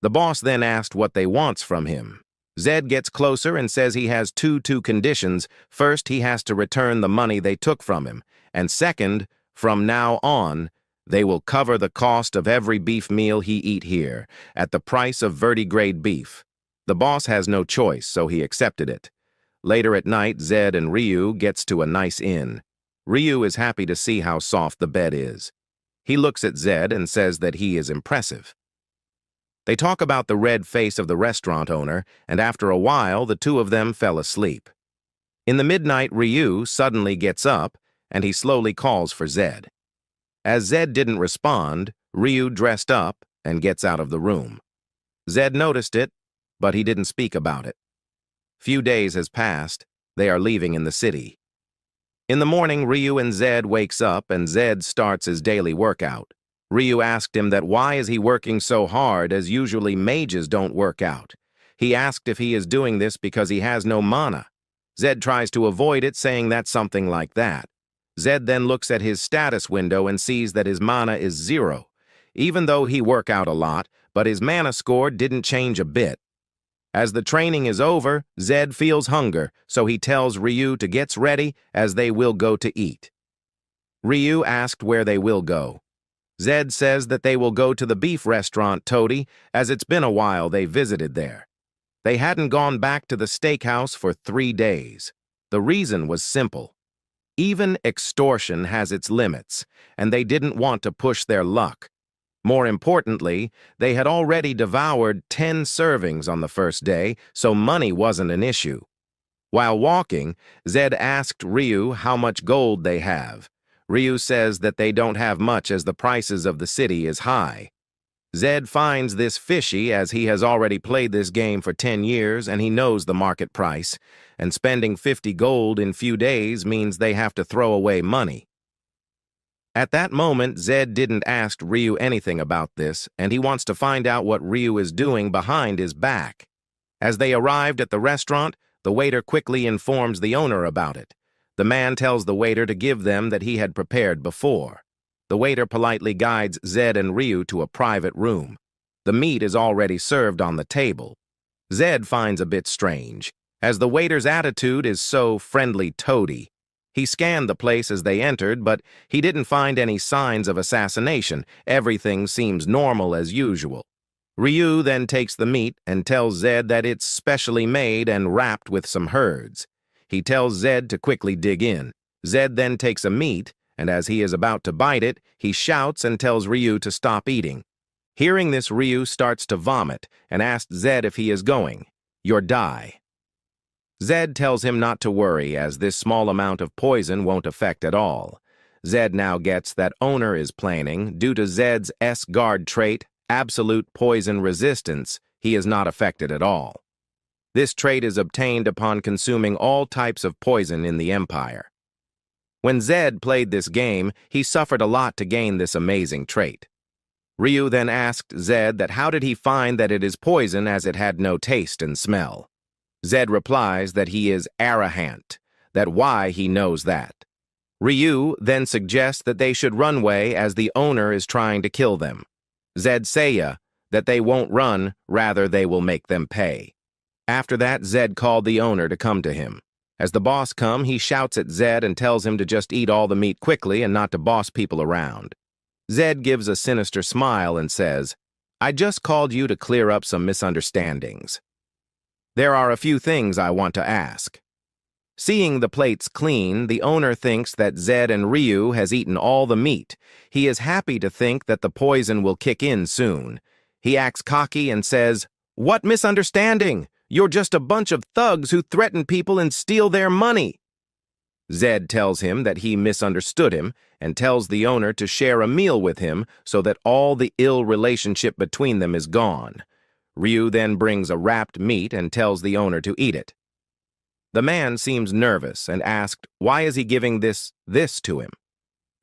The boss then asked what they wants from him. Zed gets closer and says he has two conditions. First, he has to return the money they took from him. And second, from now on, they will cover the cost of every beef meal he eat here, at the price of vertigrade beef. The boss has no choice, so he accepted it. Later at night, Zed and Ryu gets to a nice inn. Ryu is happy to see how soft the bed is. He looks at Zed and says that he is impressive. They talk about the red face of the restaurant owner, and after a while, the two of them fell asleep. In the midnight, Ryu suddenly gets up, and he slowly calls for Zed. As Zed didn't respond, Ryu dressed up and gets out of the room. Zed noticed it, but he didn't speak about it. Few days has passed. They are leaving in the city. In the morning, Ryu and Zed wakes up and Zed starts his daily workout. Ryu asked him that why is he working so hard, as usually mages don't work out. He asked if he is doing this because he has no mana. Zed tries to avoid it, saying that's something like that. Zed then looks at his status window and sees that his mana is 0. Even though he work out a lot, but his mana score didn't change a bit. As the training is over, Zed feels hunger, so he tells Ryu to get ready as they will go to eat. Ryu asked where they will go. Zed says that they will go to the beef restaurant Todi, as it's been a while they visited there. They hadn't gone back to the steakhouse for 3 days. The reason was simple. Even extortion has its limits, and they didn't want to push their luck. More importantly, they had already devoured 10 servings on the first day, so money wasn't an issue. While walking, Zed asked Ryu how much gold they have. Ryu says that they don't have much as the prices of the city is high. Zed finds this fishy as he has already played this game for 10 years and he knows the market price, and spending 50 gold in few days means they have to throw away money. At that moment, Zed didn't ask Ryu anything about this, and he wants to find out what Ryu is doing behind his back. As they arrived at the restaurant, the waiter quickly informs the owner about it. The man tells the waiter to give them that he had prepared before. The waiter politely guides Zed and Ryu to a private room. The meat is already served on the table. Zed finds a bit strange, as the waiter's attitude is so friendly-toady. He scanned the place as they entered, but he didn't find any signs of assassination. Everything seems normal as usual. Ryu then takes the meat and tells Zed that it's specially made and wrapped with some herbs. He tells Zed to quickly dig in. Zed then takes a meat, and as he is about to bite it, he shouts and tells Ryu to stop eating. Hearing this, Ryu starts to vomit and asks Zed if he is going. "You'll die." Zed tells him not to worry, as this small amount of poison won't affect at all. Zed now gets that owner is planning. Due to Zed's S-guard trait, absolute poison resistance, he is not affected at all. This trait is obtained upon consuming all types of poison in the Empire. When Zed played this game, he suffered a lot to gain this amazing trait. Ryu then asked Zed that how did he find that it is poison as it had no taste and smell. Zed replies that he is arahant, that why he knows that. Ryu then suggests that they should run away as the owner is trying to kill them. Zed says that they won't run, rather they will make them pay. After that, Zed called the owner to come to him. As the boss comes, he shouts at Zed and tells him to just eat all the meat quickly and not to boss people around. Zed gives a sinister smile and says, "I just called you to clear up some misunderstandings. There are a few things I want to ask." Seeing the plates clean, the owner thinks that Zed and Ryu has eaten all the meat. He is happy to think that the poison will kick in soon. He acts cocky and says, "What misunderstanding? You're just a bunch of thugs who threaten people and steal their money." Zed tells him that he misunderstood him and tells the owner to share a meal with him so that all the ill relationship between them is gone. Ryu then brings a wrapped meat and tells the owner to eat it. The man seems nervous and asked why is he giving this to him.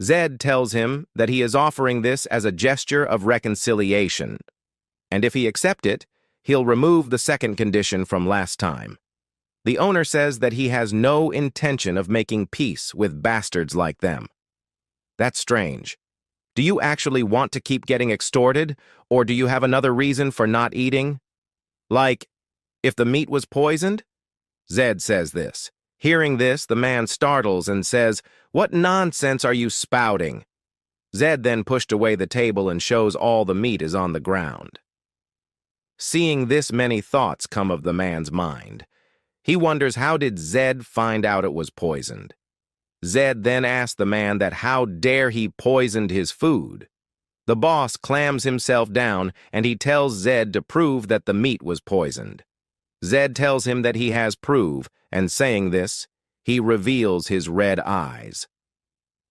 Zed tells him that he is offering this as a gesture of reconciliation, and if he accepts it, he'll remove the second condition from last time. The owner says that he has no intention of making peace with bastards like them. That's strange. Do you actually want to keep getting extorted, or do you have another reason for not eating? Like, if the meat was poisoned? Zed says this. Hearing this, the man startles and says, "What nonsense are you spouting?" Zed then pushed away the table and shows all the meat is on the ground. Seeing this, many thoughts come of the man's mind. He wonders how did Zed find out it was poisoned. Zed then asks the man that how dare he poisoned his food. The boss clams himself down and he tells Zed to prove that the meat was poisoned. Zed tells him that he has proof, and saying this, he reveals his red eyes.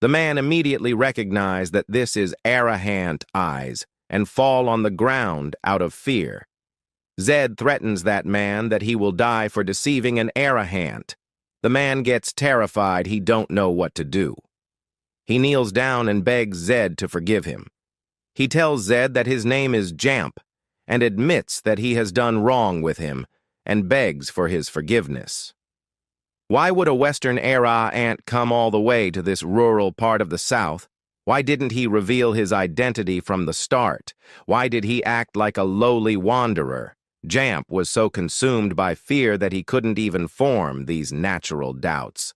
The man immediately recognizes that this is arahant eyes and fall on the ground out of fear. Zed threatens that man that he will die for deceiving an arahant. The man gets terrified, he don't know what to do. He kneels down and begs Zed to forgive him. He tells Zed that his name is Jamp and admits that he has done wrong with him and begs for his forgiveness. Why would a Western-era ant come all the way to this rural part of the South? Why didn't he reveal his identity from the start? Why did he act like a lowly wanderer? Jamp was so consumed by fear that he couldn't even form these natural doubts.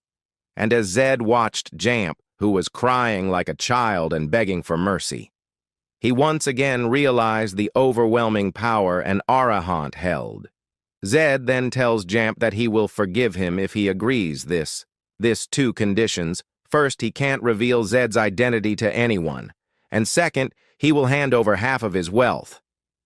And as Zed watched Jamp, who was crying like a child and begging for mercy, he once again realized the overwhelming power an Arahant held. Zed then tells Jamp that he will forgive him if he agrees this two conditions. First, he can't reveal Zed's identity to anyone, and second, he will hand over half of his wealth.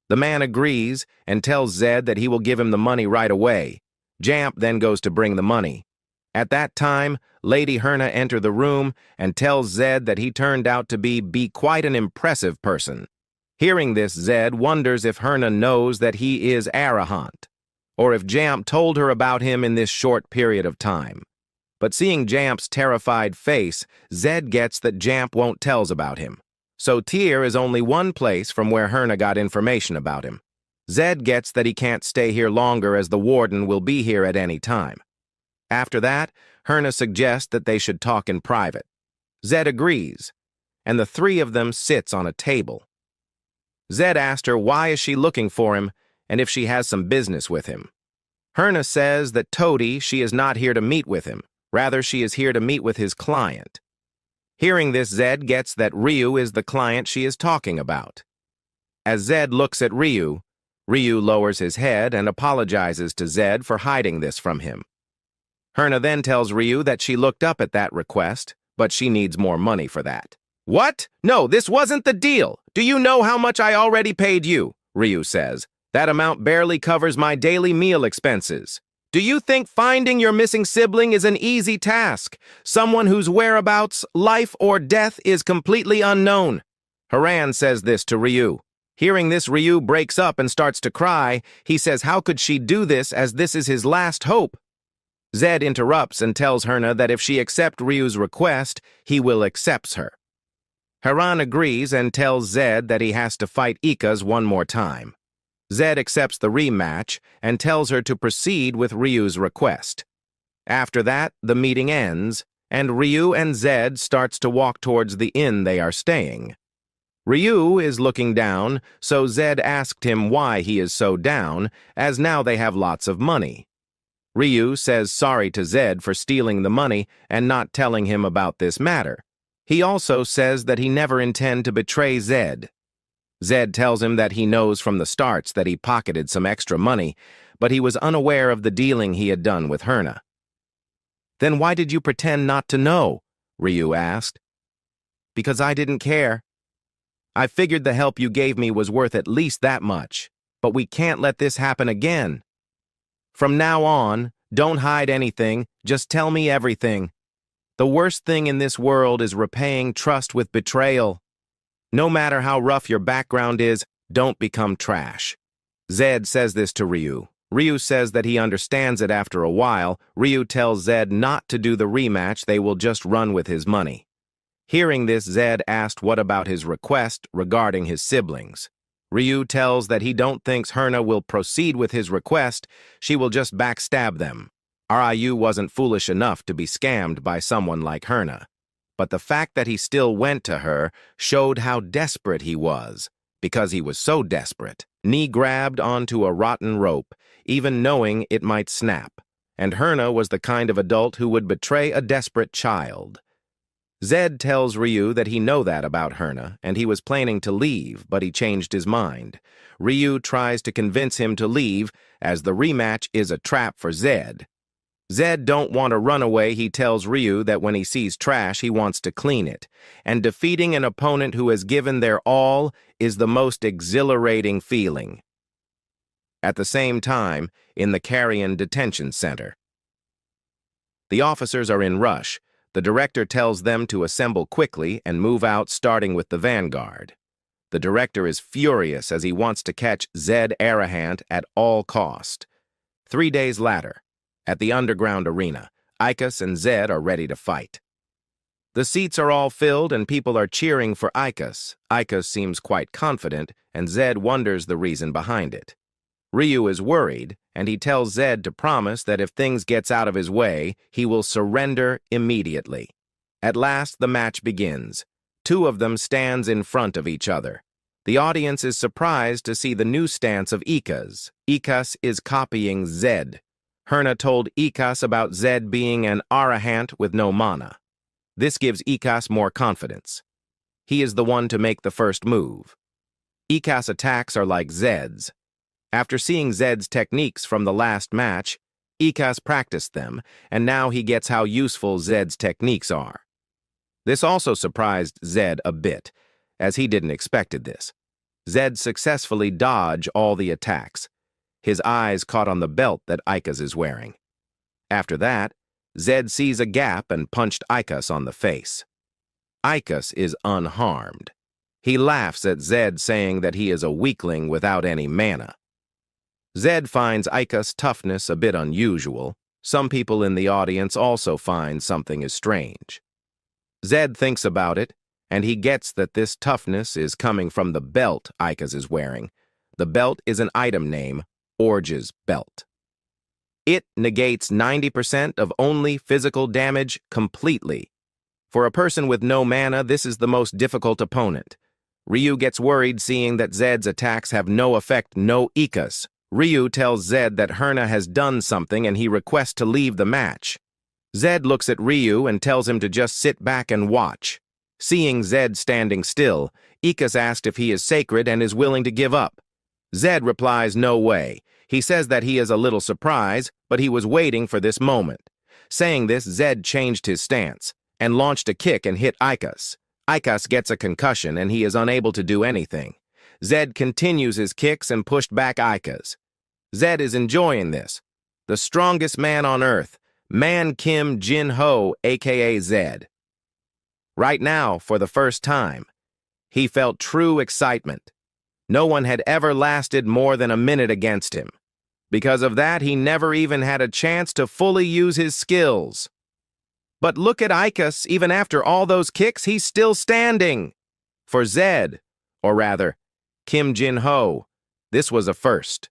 The man agrees and tells Zed that he will give him the money right away. Jamp then goes to bring the money. At that time, Lady Herna enters the room and tells Zed that he turned out to be quite an impressive person. Hearing this, Zed wonders if Herna knows that he is Arahant, or if Jamp told her about him in this short period of time. But seeing Jamp's terrified face, Zed gets that Jamp won't tells about him. So Tyr is only one place from where Herna got information about him. Zed gets that he can't stay here longer as the warden will be here at any time. After that, Herna suggests that they should talk in private. Zed agrees, and the three of them sits on a table. Zed asked her why is she looking for him and if she has some business with him. Herna says that she is not here to meet with him. Rather, she is here to meet with his client. Hearing this, Zed gets that Ryu is the client she is talking about. As Zed looks at Ryu lowers his head and apologizes to Zed for hiding this from him. Herna then tells Ryu that she looked up at that request, but she needs more money for that. What? No, this wasn't the deal. Do you know how much I already paid you? Ryu says. That amount barely covers my daily meal expenses. Do you think finding your missing sibling is an easy task? Someone whose whereabouts, life or death is completely unknown. Haran says this to Ryu. Hearing this, Ryu breaks up and starts to cry. He says how could she do this as this is his last hope? Zed interrupts and tells Herna that if she accepts Ryu's request, he will accept her. Haran agrees and tells Zed that he has to fight Ikas one more time. Zed accepts the rematch and tells her to proceed with Ryu's request. After that, the meeting ends, and Ryu and Zed starts to walk towards the inn they are staying. Ryu is looking down, so Zed asked him why he is so down, as now they have lots of money. Ryu says sorry to Zed for stealing the money and not telling him about this matter. He also says that he never intends to betray Zed. Zed tells him that he knows from the starts that he pocketed some extra money, but he was unaware of the dealing he had done with Herna. Then why did you pretend not to know? Ryu asked. Because I didn't care. I figured the help you gave me was worth at least that much, but we can't let this happen again. From now on, don't hide anything, just tell me everything. The worst thing in this world is repaying trust with betrayal. No matter how rough your background is, don't become trash. Zed says this to Ryu. Ryu says that he understands it after a while. Ryu tells Zed not to do the rematch, they will just run with his money. Hearing this, Zed asked what about his request regarding his siblings. Ryu tells that he don't think Herna will proceed with his request, she will just backstab them. Ryu wasn't foolish enough to be scammed by someone like Herna. But the fact that he still went to her showed how desperate he was. Because he was so desperate, he grabbed onto a rotten rope, even knowing it might snap. And Herna was the kind of adult who would betray a desperate child. Zed tells Ryu that he knows that about Herna, and he was planning to leave, but he changed his mind. Ryu tries to convince him to leave, as the rematch is a trap for Zed. Zed don't want to run away. He tells Ryu that when he sees trash, he wants to clean it. And defeating an opponent who has given their all is the most exhilarating feeling. At the same time, in the Carrion Detention Center. The officers are in rush. The director tells them to assemble quickly and move out, starting with the vanguard. The director is furious as he wants to catch Zed Arahant at all cost. 3 days later, at the underground arena, Ikas and Zed are ready to fight. The seats are all filled and people are cheering for Ikas. Ikas seems quite confident, and Zed wonders the reason behind it. Ryu is worried, and he tells Zed to promise that if things gets out of his way, he will surrender immediately. At last, the match begins. 2 of them stands in front of each other. The audience is surprised to see the new stance of Ikas. Ikas is copying Zed. Herna told Ikas about Zed being an Arahant with no mana. This gives Ikas more confidence. He is the one to make the first move. Ikas' attacks are like Zed's. After seeing Zed's techniques from the last match, Ikas practiced them, and now he gets how useful Zed's techniques are. This also surprised Zed a bit, as he didn't expected this. Zed successfully dodged all the attacks. His eyes caught on the belt that Ikas is wearing. After that, Zed sees a gap and punched Ikas on the face. Ikas is unharmed. He laughs at Zed, saying that he is a weakling without any mana. Zed finds Ikas' toughness a bit unusual. Some people in the audience also find something is strange. Zed thinks about it, and he gets that this toughness is coming from the belt Ikas is wearing. The belt is an item name, Orge's belt. It negates 90% of only physical damage completely. For a person with no mana, this is the most difficult opponent. Ryu gets worried seeing that Zed's attacks have no effect, no Ikas. Ryu tells Zed that Herna has done something and he requests to leave the match. Zed looks at Ryu and tells him to just sit back and watch. Seeing Zed standing still, Ikas asked if he is sacred and is willing to give up. Zed replies no way. He says that he is a little surprised, but he was waiting for this moment. Saying this, Zed changed his stance and launched a kick and hit Ikas. Ikas gets a concussion and he is unable to do anything. Zed continues his kicks and pushed back Ikas. Zed is enjoying this. The strongest man on earth, Man Kim Jin Ho, aka Zed. Right now, for the first time, he felt true excitement. No one had ever lasted more than a minute against him. Because of that, he never even had a chance to fully use his skills. But look at Ikas, even after all those kicks, he's still standing. For Zed, or rather, Kim Jin Ho, this was a first.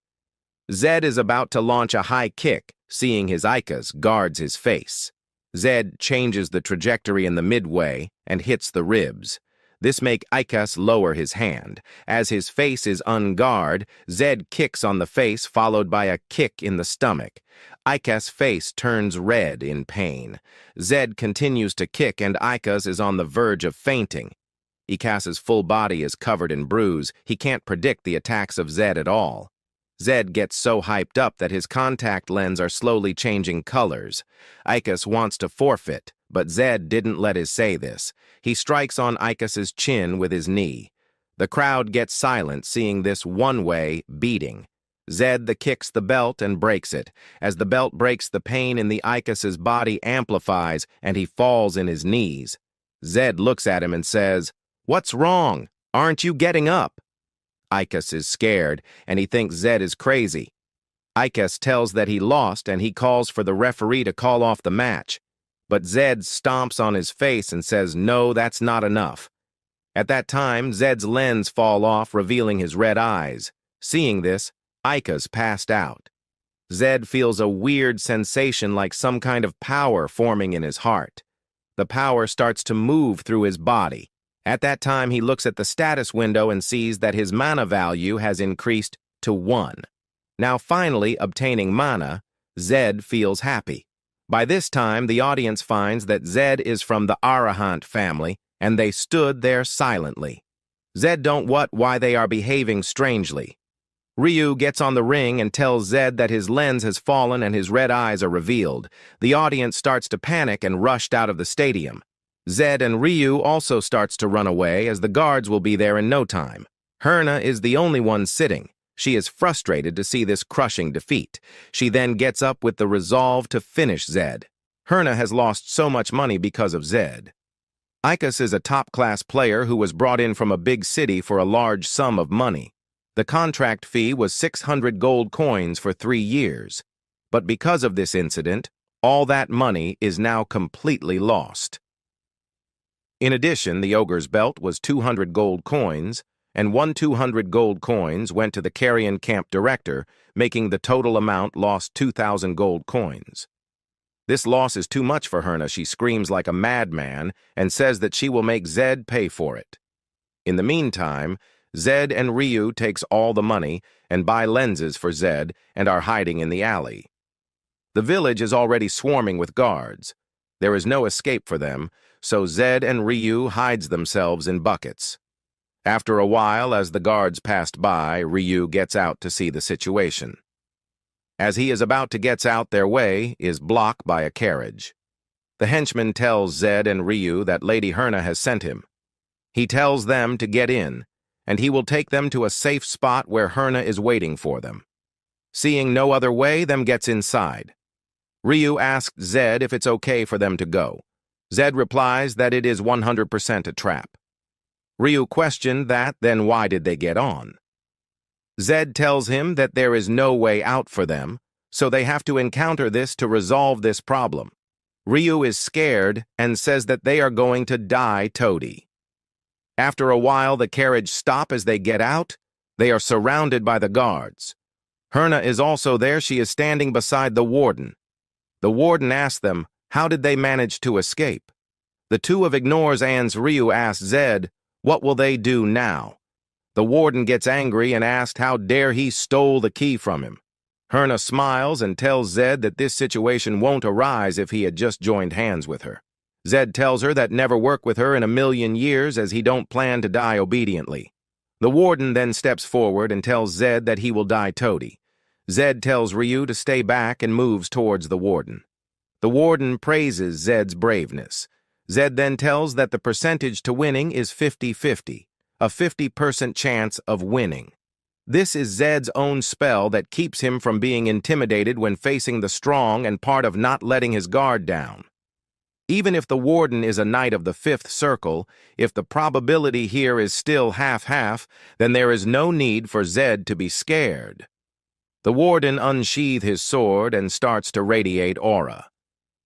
Zed is about to launch a high kick, seeing his Ikas guards his face. Zed changes the trajectory in the midway and hits the ribs. This makes Ikas lower his hand. As his face is unguarded, Zed kicks on the face, followed by a kick in the stomach. Ikas' face turns red in pain. Zed continues to kick and Ikas is on the verge of fainting. Ikas' full body is covered in bruise. He can't predict the attacks of Zed at all. Zed gets so hyped up that his contact lens are slowly changing colors. Ikas wants to forfeit, but Zed didn't let his say this. He strikes on Ikas' chin with his knee. The crowd gets silent, seeing this one-way beating. Zed kicks the belt and breaks it. As the belt breaks, the pain in the Ikas' body amplifies, and he falls in his knees. Zed looks at him and says, "What's wrong? Aren't you getting up?" Ikas is scared, and he thinks Zed is crazy. Ikas tells that he lost, and he calls for the referee to call off the match. But Zed stomps on his face and says, "No, that's not enough." At that time, Zed's lens fall off, revealing his red eyes. Seeing this, Ikas passed out. Zed feels a weird sensation like some kind of power forming in his heart. The power starts to move through his body. At that time, he looks at the status window and sees that his mana value has increased to 1. Now finally obtaining mana, Zed feels happy. By this time, the audience finds that Zed is from the Arahant family, and they stood there silently. Zed don't what why they are behaving strangely. Ryu gets on the ring and tells Zed that his lens has fallen and his red eyes are revealed. The audience starts to panic and rushed out of the stadium. Zed and Ryu also starts to run away as the guards will be there in no time. Herna is the only one sitting. She is frustrated to see this crushing defeat. She then gets up with the resolve to finish Zed. Herna has lost so much money because of Zed. Ikas is a top-class player who was brought in from a big city for a large sum of money. The contract fee was 600 gold coins for 3 years. But because of this incident, all that money is now completely lost. In addition, the ogre's belt was 200 gold coins, and 200 gold coins went to the Carrion Camp director, making the total amount lost 2,000 gold coins. This loss is too much for Herna. She screams like a madman and says that she will make Zed pay for it. In the meantime, Zed and Ryu takes all the money and buy lenses for Zed and are hiding in the alley. The village is already swarming with guards. There is no escape for them, so Zed and Ryu hides themselves in buckets. After a while, as the guards passed by, Ryu gets out to see the situation. As he is about to get out, their way is blocked by a carriage. The henchman tells Zed and Ryu that Lady Herna has sent him. He tells them to get in, and he will take them to a safe spot where Herna is waiting for them. Seeing no other way, them gets inside. Ryu asks Zed if it's okay for them to go. Zed replies that it is 100% a trap. Ryu questioned that, then why did they get on? Zed tells him that there is no way out for them, so they have to encounter this to resolve this problem. Ryu is scared and says that they are going to die toady. After a while, the carriage stops as they get out. They are surrounded by the guards. Herna is also there. She is standing beside the warden. The warden asks them, how did they manage to escape? The two of ignores and Ryu asks Zed, what will they do now? The warden gets angry and asks how dare he stole the key from him. Herna smiles and tells Zed that this situation won't arise if he had just joined hands with her. Zed tells her that never work with her in a million years as he don't plan to die obediently. The warden then steps forward and tells Zed that he will die toady. Zed tells Ryu to stay back and moves towards the warden. The warden praises Zed's braveness. Zed then tells that the percentage to winning is 50-50, a 50% chance of winning. This is Zed's own spell that keeps him from being intimidated when facing the strong and part of not letting his guard down. Even if the warden is a knight of the fifth circle, if the probability here is still half-half, then there is no need for Zed to be scared. The warden unsheathes his sword and starts to radiate aura.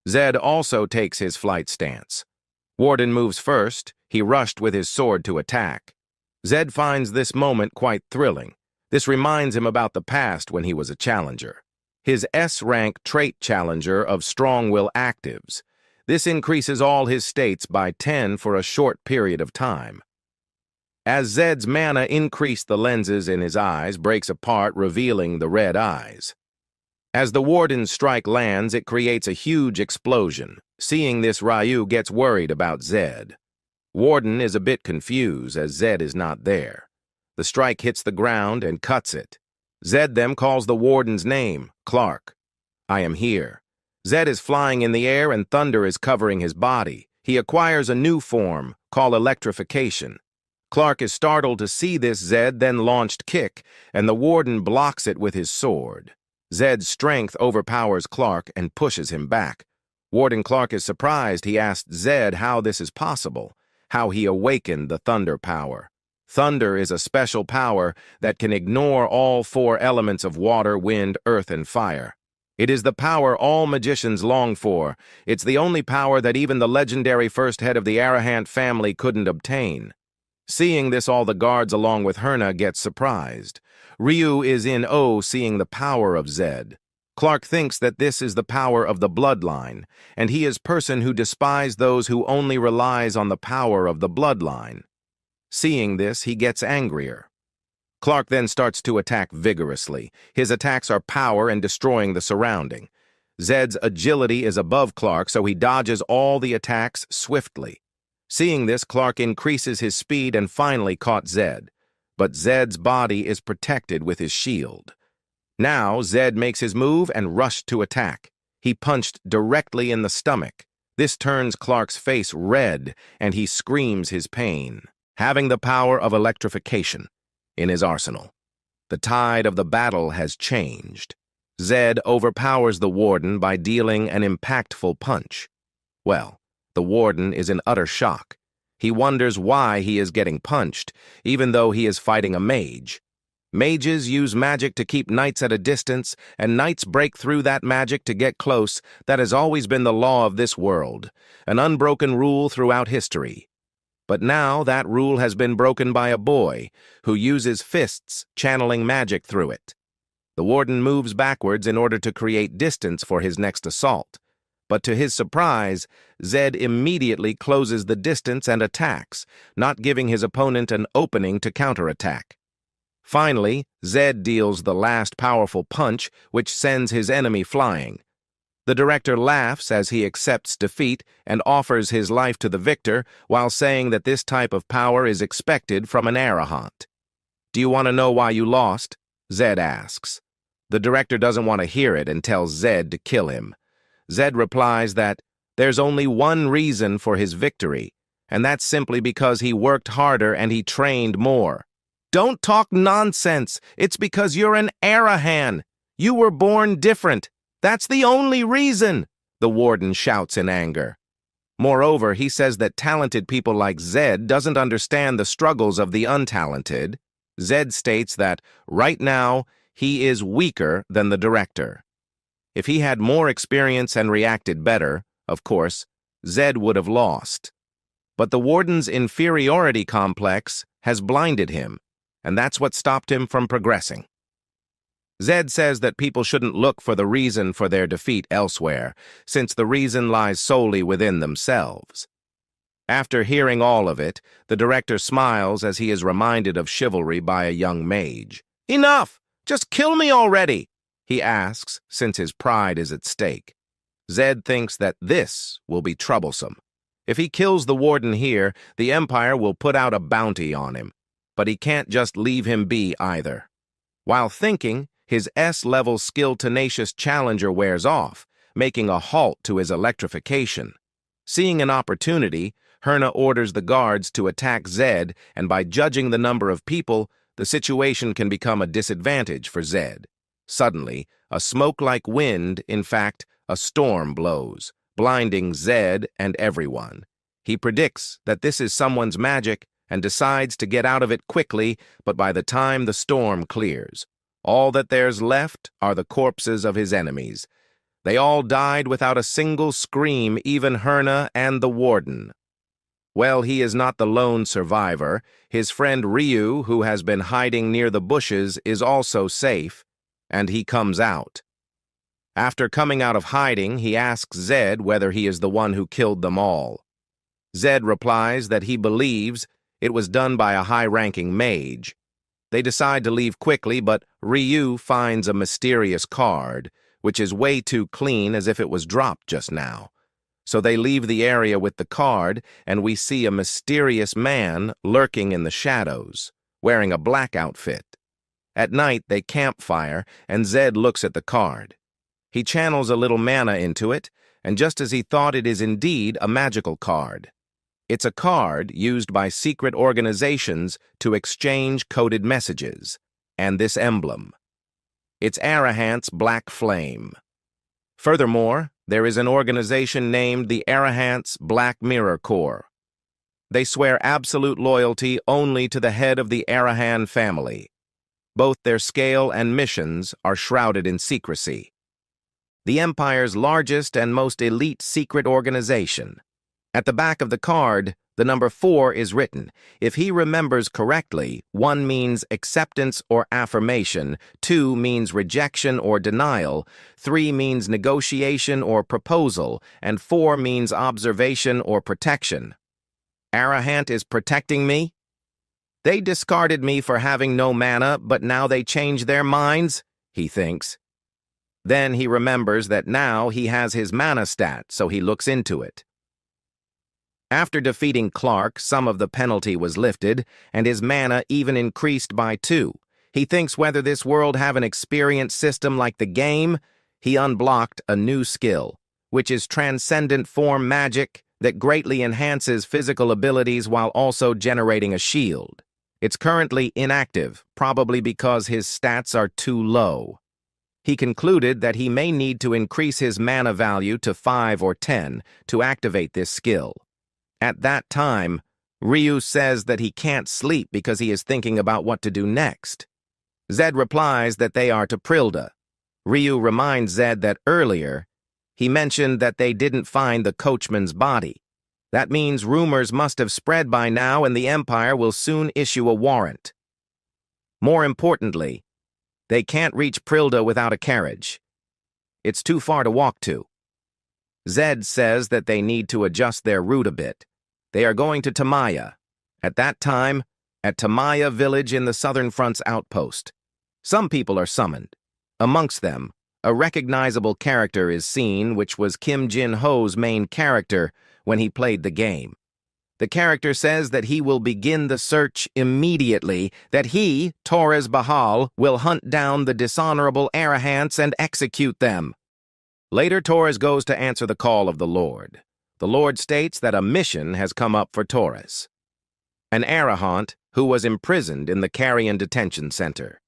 Zed also takes his flight stance. Warden moves first. He rushed with his sword to attack. Zed finds this moment quite thrilling. This reminds him about the past when he was a challenger. His S-rank trait challenger of strong will actives. This increases all his states by 10 for a short period of time. As Zed's mana increased, the lenses in his eyes breaks apart, revealing the red eyes. As the warden's strike lands, it creates a huge explosion. Seeing this, Ryu gets worried about Zed. Warden is a bit confused as Zed is not there. The strike hits the ground and cuts it. Zed then calls the warden's name, Clark. I am here. Zed is flying in the air and thunder is covering his body. He acquires a new form, called electrification. Clark is startled to see this. Zed then launched kick, and the warden blocks it with his sword. Zed's strength overpowers Clark and pushes him back. Warden Clark is surprised. He asks Zed how this is possible, how he awakened the thunder power. Thunder is a special power that can ignore all four elements of water, wind, earth, and fire. It is the power all magicians long for. It's the only power that even the legendary first head of the Arahant family couldn't obtain. Seeing this, all the guards along with Herna get surprised. Ryu is in awe seeing the power of Zed. Clark thinks that this is the power of the bloodline, and he is person who despise those who only relies on the power of the bloodline. Seeing this, he gets angrier. Clark then starts to attack vigorously. His attacks are power and destroying the surrounding. Zed's agility is above Clark, so he dodges all the attacks swiftly. Seeing this, Clark increases his speed and finally caught Zed. But Zed's body is protected with his shield. Now, Zed makes his move and rushed to attack. He punched directly in the stomach. This turns Clark's face red, and he screams his pain. Having the power of electrification in his arsenal, the tide of the battle has changed. Zed overpowers the warden by dealing an impactful punch. Well, the warden is in utter shock. He wonders why he is getting punched, even though he is fighting a mage. Mages use magic to keep knights at a distance, and knights break through that magic to get close. That has always been the law of this world, an unbroken rule throughout history. But now that rule has been broken by a boy who uses fists, channeling magic through it. The warden moves backwards in order to create distance for his next assault. But to his surprise, Zed immediately closes the distance and attacks, not giving his opponent an opening to counterattack. Finally, Zed deals the last powerful punch, which sends his enemy flying. The director laughs as he accepts defeat and offers his life to the victor while saying that this type of power is expected from an Arahant. "Do you want to know why you lost?" Zed asks. The director doesn't want to hear it and tells Zed to kill him. Zed replies that there's only one reason for his victory, and that's simply because he worked harder and he trained more. "Don't talk nonsense. It's because you're an Arahan. You were born different. That's the only reason," the warden shouts in anger. Moreover, he says that talented people like Zed doesn't understand the struggles of the untalented. Zed states that, right now, he is weaker than the director. If he had more experience and reacted better, of course, Zed would have lost. But the warden's inferiority complex has blinded him, and that's what stopped him from progressing. Zed says that people shouldn't look for the reason for their defeat elsewhere, since the reason lies solely within themselves. After hearing all of it, the director smiles as he is reminded of chivalry by a young mage. "Enough! Just kill me already!" he asks, since his pride is at stake. Zed thinks that this will be troublesome. If he kills the warden here, the Empire will put out a bounty on him, but he can't just leave him be either. While thinking, his S-level skill-tenacious challenger wears off, making a halt to his electrification. Seeing an opportunity, Herna orders the guards to attack Zed, and by judging the number of people, the situation can become a disadvantage for Zed. Suddenly, a smoke-like wind, in fact, a storm blows, blinding Zed and everyone. He predicts that this is someone's magic and decides to get out of it quickly, but by the time the storm clears, all that there's left are the corpses of his enemies. They all died without a single scream, even Herna and the warden. Well, he is not the lone survivor. His friend Ryu, who has been hiding near the bushes, is also safe, and he comes out. After coming out of hiding, he asks Zed whether he is the one who killed them all. Zed replies that he believes it was done by a high-ranking mage. They decide to leave quickly, but Ryu finds a mysterious card, which is way too clean as if it was dropped just now. So they leave the area with the card, and we see a mysterious man lurking in the shadows, wearing a black outfit. At night, they campfire, and Zed looks at the card. He channels a little mana into it, and just as he thought, it is indeed a magical card. It's a card used by secret organizations to exchange coded messages, and this emblem. It's Arahant's Black Flame. Furthermore, there is an organization named the Arahant's Black Mirror Corps. They swear absolute loyalty only to the head of the Arahan family. Both their scale and missions are shrouded in secrecy. The Empire's largest and most elite secret organization. At the back of the card, the number 4 is written. If he remembers correctly, 1 means acceptance or affirmation, 2 means rejection or denial, 3 means negotiation or proposal, and 4 means observation or protection. Arahant is protecting me? They discarded me for having no mana, but now they change their minds, he thinks. Then he remembers that now he has his mana stat, so he looks into it. After defeating Clark, some of the penalty was lifted, and his mana even increased by 2. He thinks whether this world have an experience system like the game. He unblocked a new skill, which is Transcendent Form Magic that greatly enhances physical abilities while also generating a shield. It's currently inactive, probably because his stats are too low. He concluded that he may need to increase his mana value to 5 or 10 to activate this skill. At that time, Ryu says that he can't sleep because he is thinking about what to do next. Zed replies that they are to Prilda. Ryu reminds Zed that earlier, he mentioned that they didn't find the coachman's body. That means rumors must have spread by now and the Empire will soon issue a warrant. More importantly, they can't reach Prilda without a carriage. It's too far to walk to. Zed says that they need to adjust their route a bit. They are going to Tamaya. At that time, at Tamaya village in the Southern Front's outpost. Some people are summoned. Amongst them, a recognizable character is seen, which was Kim Jin-ho's main character when he played the game. The character says that he will begin the search immediately, that he, Torres Bahal, will hunt down the dishonorable Arahants and execute them. Later, Torres goes to answer the call of the Lord. The Lord states that a mission has come up for Torres. An Arahant who was imprisoned in the Carrion Detention Center.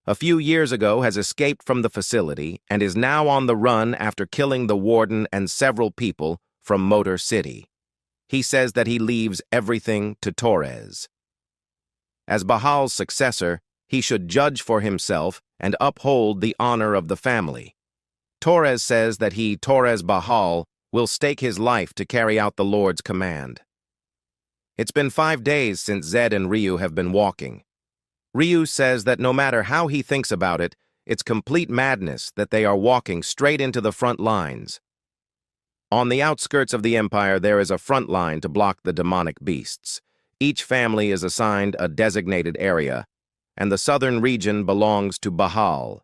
A few years ago has escaped from the facility and is now on the run after killing the warden and several people from Motor City. He says that he leaves everything to Torres. As Bahal's successor, he should judge for himself and uphold the honor of the family. Torres says that he, Torres Bahal, will stake his life to carry out the Lord's command. It's been 5 days since Zed and Ryu have been walking. Ryu says that no matter how he thinks about it, it's complete madness that they are walking straight into the front lines. On the outskirts of the Empire, there is a front line to block the demonic beasts. Each family is assigned a designated area, and the southern region belongs to Bahal.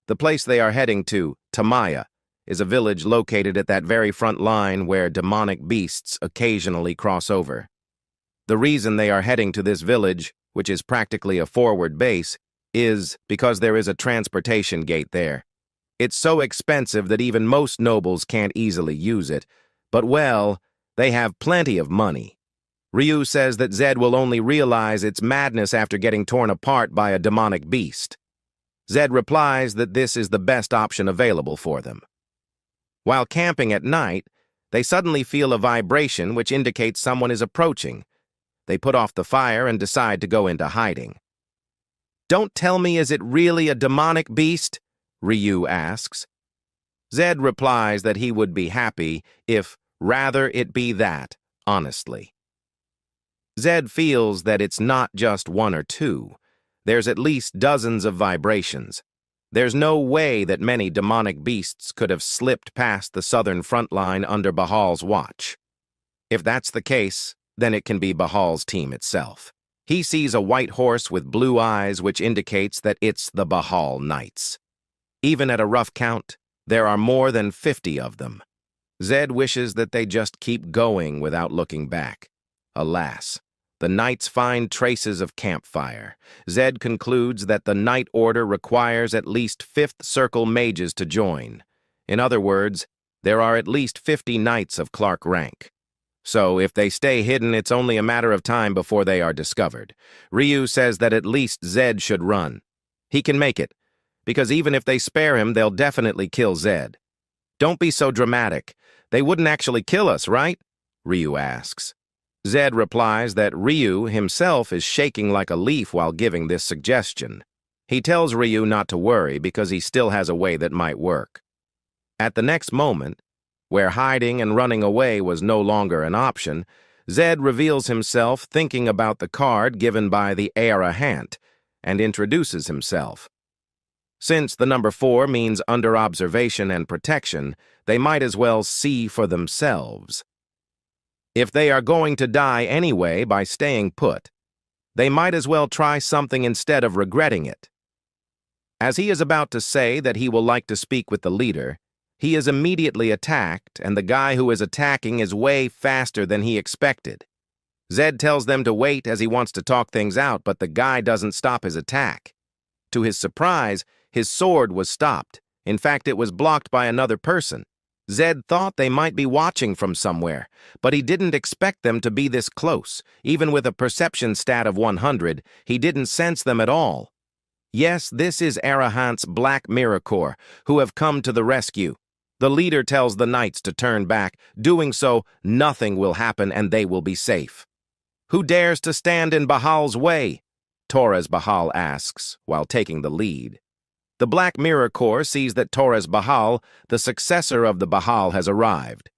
The place they are heading to, Tamaya, is a village located at that very front line where demonic beasts occasionally cross over. The reason they are heading to this village, which is practically a forward base, is because there is a transportation gate there. It's so expensive that even most nobles can't easily use it, but well, they have plenty of money. Ryu says that Zed will only realize its madness after getting torn apart by a demonic beast. Zed replies that this is the best option available for them. While camping at night, they suddenly feel a vibration which indicates someone is approaching. They put off the fire and decide to go into hiding. "Don't tell me, is it really a demonic beast?" Ryu asks. Zed replies that he would be happy if rather it be that, honestly. Zed feels that it's not just one or two. There's at least dozens of vibrations. There's no way that many demonic beasts could have slipped past the southern front line under Bahal's watch. If that's the case, then it can be Bahal's team itself. He sees a white horse with blue eyes, which indicates that it's the Bahal Knights. Even at a rough count, there are more than 50 of them. Zed wishes that they just keep going without looking back. Alas, the Knights find traces of campfire. Zed concludes that the Knight Order requires at least 5th Circle mages to join. In other words, there are at least 50 Knights of Clark rank. So if they stay hidden, it's only a matter of time before they are discovered. Ryu says that at least Zed should run. He can make it, because even if they spare him, they'll definitely kill Zed. "Don't be so dramatic. They wouldn't actually kill us, right?" Ryu asks. Zed replies that Ryu himself is shaking like a leaf while giving this suggestion. He tells Ryu not to worry because he still has a way that might work. At the next moment, where hiding and running away was no longer an option, Zed reveals himself thinking about the card given by the Arahant and introduces himself. Since the number 4 means under observation and protection, they might as well see for themselves. If they are going to die anyway by staying put, they might as well try something instead of regretting it. As he is about to say that he will like to speak with the leader, he is immediately attacked, and the guy who is attacking is way faster than he expected. Zed tells them to wait as he wants to talk things out, but the guy doesn't stop his attack. To his surprise, his sword was stopped. In fact, it was blocked by another person. Zed thought they might be watching from somewhere, but he didn't expect them to be this close. Even with a perception stat of 100, he didn't sense them at all. Yes, this is Arahant's Black Mirror Corps, who have come to the rescue. The leader tells the knights to turn back. Doing so, nothing will happen and they will be safe. "Who dares to stand in Bahal's way?" Torres Bahal asks, while taking the lead. The Black Mirror Corps sees that Torres Bahal, the successor of the Bahal, has arrived.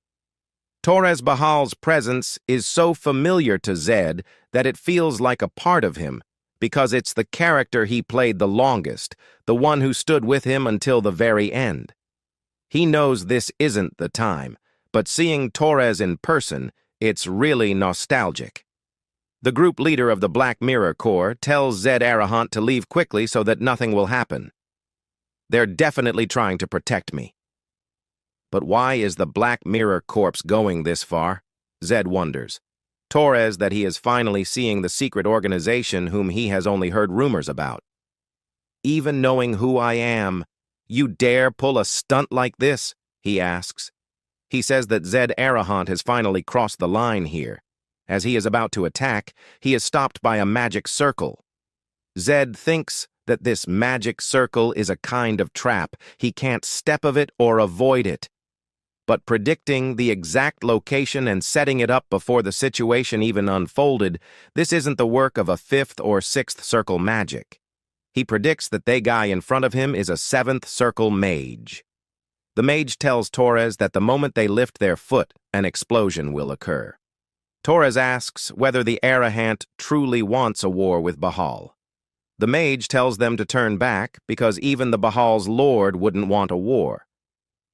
Torres Bahal's presence is so familiar to Zed that it feels like a part of him, because it's the character he played the longest, the one who stood with him until the very end. He knows this isn't the time, but seeing Torres in person, it's really nostalgic. The group leader of the Black Mirror Corps tells Zed Arahant to leave quickly so that nothing will happen. They're definitely trying to protect me. But why is the Black Mirror corpse going this far? Zed wonders. Torres that he is finally seeing the secret organization whom he has only heard rumors about. Even knowing who I am, you dare pull a stunt like this? He asks. He says that Zed Arahant has finally crossed the line here. As he is about to attack, he is stopped by a magic circle. Zed thinks that this magic circle is a kind of trap. He can't step of it or avoid it. But predicting the exact location and setting it up before the situation even unfolded, this isn't the work of a 5th or 6th circle magic. He predicts that the guy in front of him is a 7th circle mage. The mage tells Torres that the moment they lift their foot, an explosion will occur. Torres asks whether the Arahant truly wants a war with Bahal. The mage tells them to turn back because even the Bahal's lord wouldn't want a war.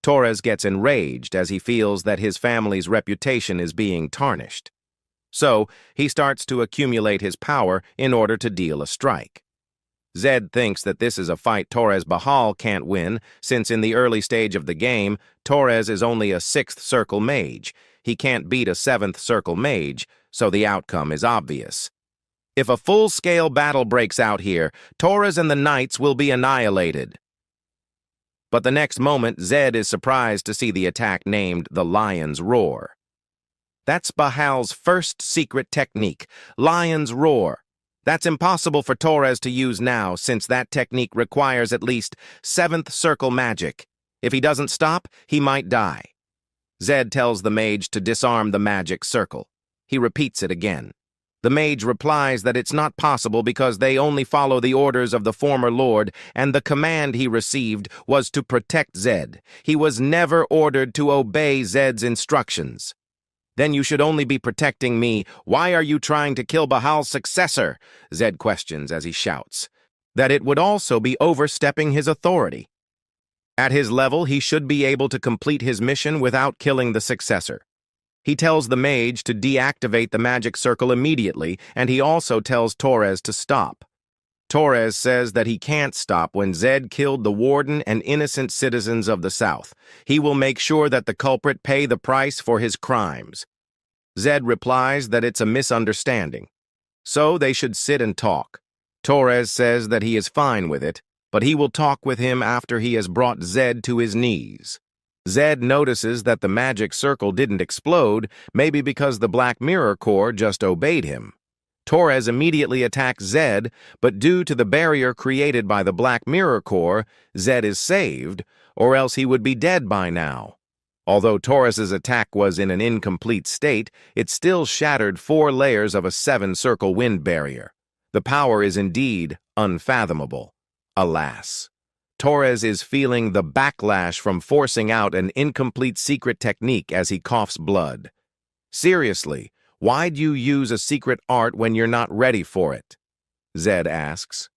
Torres gets enraged as he feels that his family's reputation is being tarnished. So, he starts to accumulate his power in order to deal a strike. Zed thinks that this is a fight Torres Bahal can't win, since in the early stage of the game, Torres is only a 6th circle mage. He can't beat a 7th circle mage, so the outcome is obvious. If a full-scale battle breaks out here, Torres and the Knights will be annihilated. But the next moment, Zed is surprised to see the attack named the Lion's Roar. That's Bahal's first secret technique, Lion's Roar. That's impossible for Torres to use now, since that technique requires at least 7th circle magic. If he doesn't stop, he might die. Zed tells the mage to disarm the magic circle. He repeats it again. The mage replies that it's not possible because they only follow the orders of the former lord, and the command he received was to protect Zed. He was never ordered to obey Zed's instructions. Then you should only be protecting me. Why are you trying to kill Bahal's successor? Zed questions as he shouts. That it would also be overstepping his authority. At his level, he should be able to complete his mission without killing the successor. He tells the mage to deactivate the magic circle immediately, and he also tells Torres to stop. Torres says that he can't stop when Zed killed the warden and innocent citizens of the South. He will make sure that the culprit pay the price for his crimes. Zed replies that it's a misunderstanding. So they should sit and talk. Torres says that he is fine with it, but he will talk with him after he has brought Zed to his knees. Zed notices that the magic circle didn't explode, maybe because the Black Mirror Corps just obeyed him. Torres immediately attacks Zed, but due to the barrier created by the Black Mirror Corps, Zed is saved, or else he would be dead by now. Although Torres's attack was in an incomplete state, it still shattered 4 layers of a 7-circle wind barrier. The power is indeed unfathomable. Alas. Torres is feeling the backlash from forcing out an incomplete secret technique as he coughs blood. Seriously, why'd you use a secret art when you're not ready for it? Zed asks.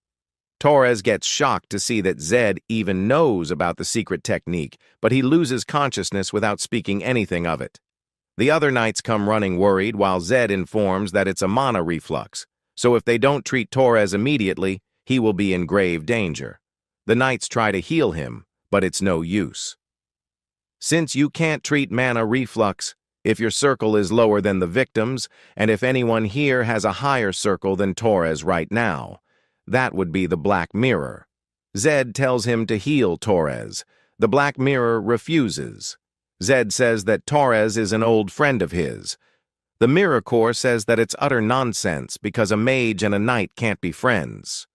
Torres gets shocked to see that Zed even knows about the secret technique, but he loses consciousness without speaking anything of it. The other knights come running worried while Zed informs that it's a mana reflux, so if they don't treat Torres immediately, he will be in grave danger. The knights try to heal him, but it's no use. Since you can't treat mana reflux, if your circle is lower than the victim's, and if anyone here has a higher circle than Torres right now, that would be the Black Mirror. Zed tells him to heal Torres. The Black Mirror refuses. Zed says that Torres is an old friend of his. The Mirror Corps says that it's utter nonsense because a mage and a knight can't be friends.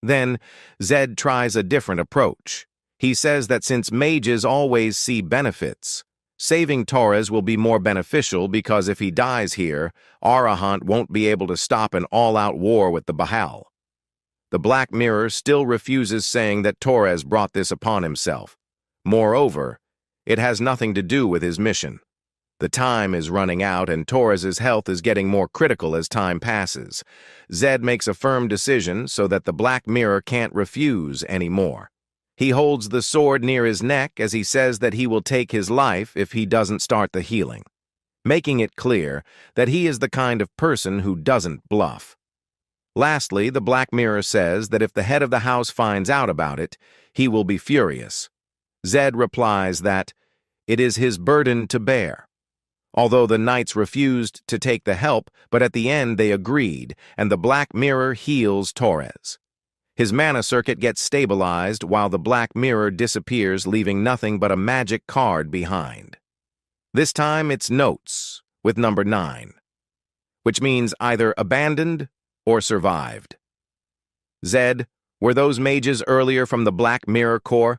Then, Zed tries a different approach. He says that since mages always see benefits, saving Torres will be more beneficial because if he dies here, Arahant won't be able to stop an all-out war with the Bahal. The Black Mirror still refuses, saying that Torres brought this upon himself. Moreover, it has nothing to do with his mission. The time is running out and Torres's health is getting more critical as time passes. Zed makes a firm decision so that the Black Mirror can't refuse anymore. He holds the sword near his neck as he says that he will take his life if he doesn't start the healing, making it clear that he is the kind of person who doesn't bluff. Lastly, the Black Mirror says that if the head of the house finds out about it, he will be furious. Zed replies that it is his burden to bear. Although the knights refused to take the help, but at the end they agreed, and the Black Mirror heals Torres. His mana circuit gets stabilized while the Black Mirror disappears, leaving nothing but a magic card behind. This time it's notes, with number 9, which means either abandoned or survived. Zed, were those mages earlier from the Black Mirror Corps?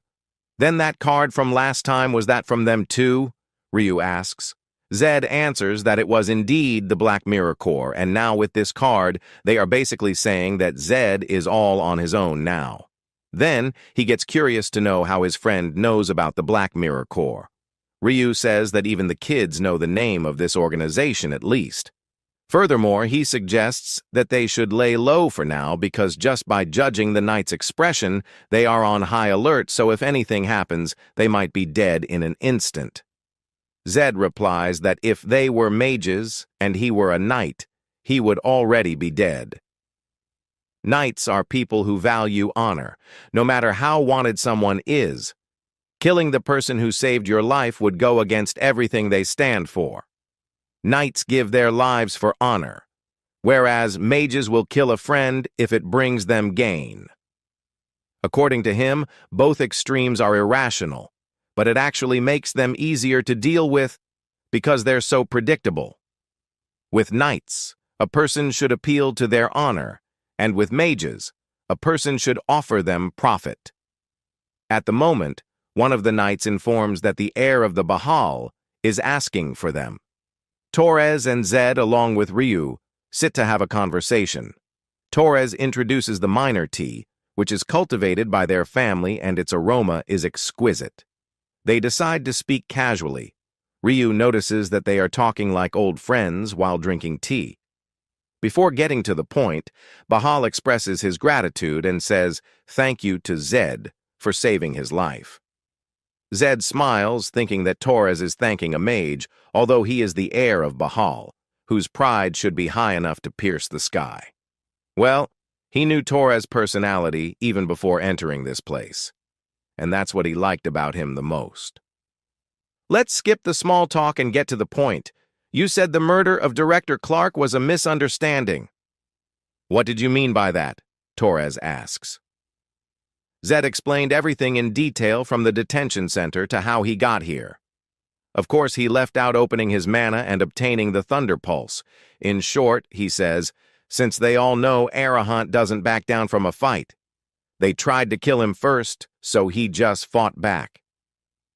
Then that card from last time, was that from them too? Ryu asks. Zed answers that it was indeed the Black Mirror Corps, and now with this card, they are basically saying that Zed is all on his own now. Then, he gets curious to know how his friend knows about the Black Mirror Corps. Ryu says that even the kids know the name of this organization at least. Furthermore, he suggests that they should lay low for now because just by judging the knight's expression, they are on high alert, so if anything happens, they might be dead in an instant. Zed replies that if they were mages and he were a knight, he would already be dead. Knights are people who value honor, no matter how wanted someone is. Killing the person who saved your life would go against everything they stand for. Knights give their lives for honor, whereas mages will kill a friend if it brings them gain. According to him, both extremes are irrational, but it actually makes them easier to deal with because they're so predictable. With knights, a person should appeal to their honor, and with mages, a person should offer them profit. At the moment, one of the knights informs that the heir of the Bahal is asking for them. Torres and Zed, along with Ryu, sit to have a conversation. Torres introduces the minor tea, which is cultivated by their family and its aroma is exquisite. They decide to speak casually. Ryu notices that they are talking like old friends while drinking tea. Before getting to the point, Bahal expresses his gratitude and says thank you to Zed for saving his life. Zed smiles, thinking that Torres is thanking a mage, although he is the heir of Bahal, whose pride should be high enough to pierce the sky. Well, he knew Torres' personality even before entering this place, and that's what he liked about him the most. Let's skip the small talk and get to the point. You said the murder of Director Clark was a misunderstanding. What did you mean by that? Torres asks. Zed explained everything in detail from the detention center to how he got here. Of course, he left out opening his mana and obtaining the Thunder Pulse. In short, he says, since they all know Arahant doesn't back down from a fight. They tried to kill him first, so he just fought back.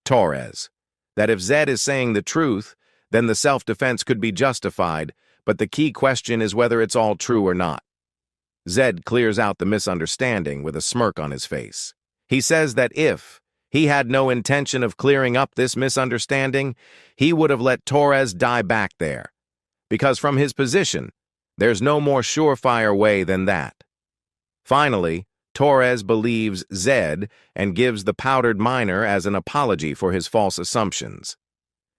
Torres, that if Zed is saying the truth, then the self-defense could be justified, but the key question is whether it's all true or not. Zed clears out the misunderstanding with a smirk on his face. He says that if he had no intention of clearing up this misunderstanding, he would have let Torres die back there, because from his position, there's no more surefire way than that. Finally, Torres believes Zed and gives the powdered miner as an apology for his false assumptions.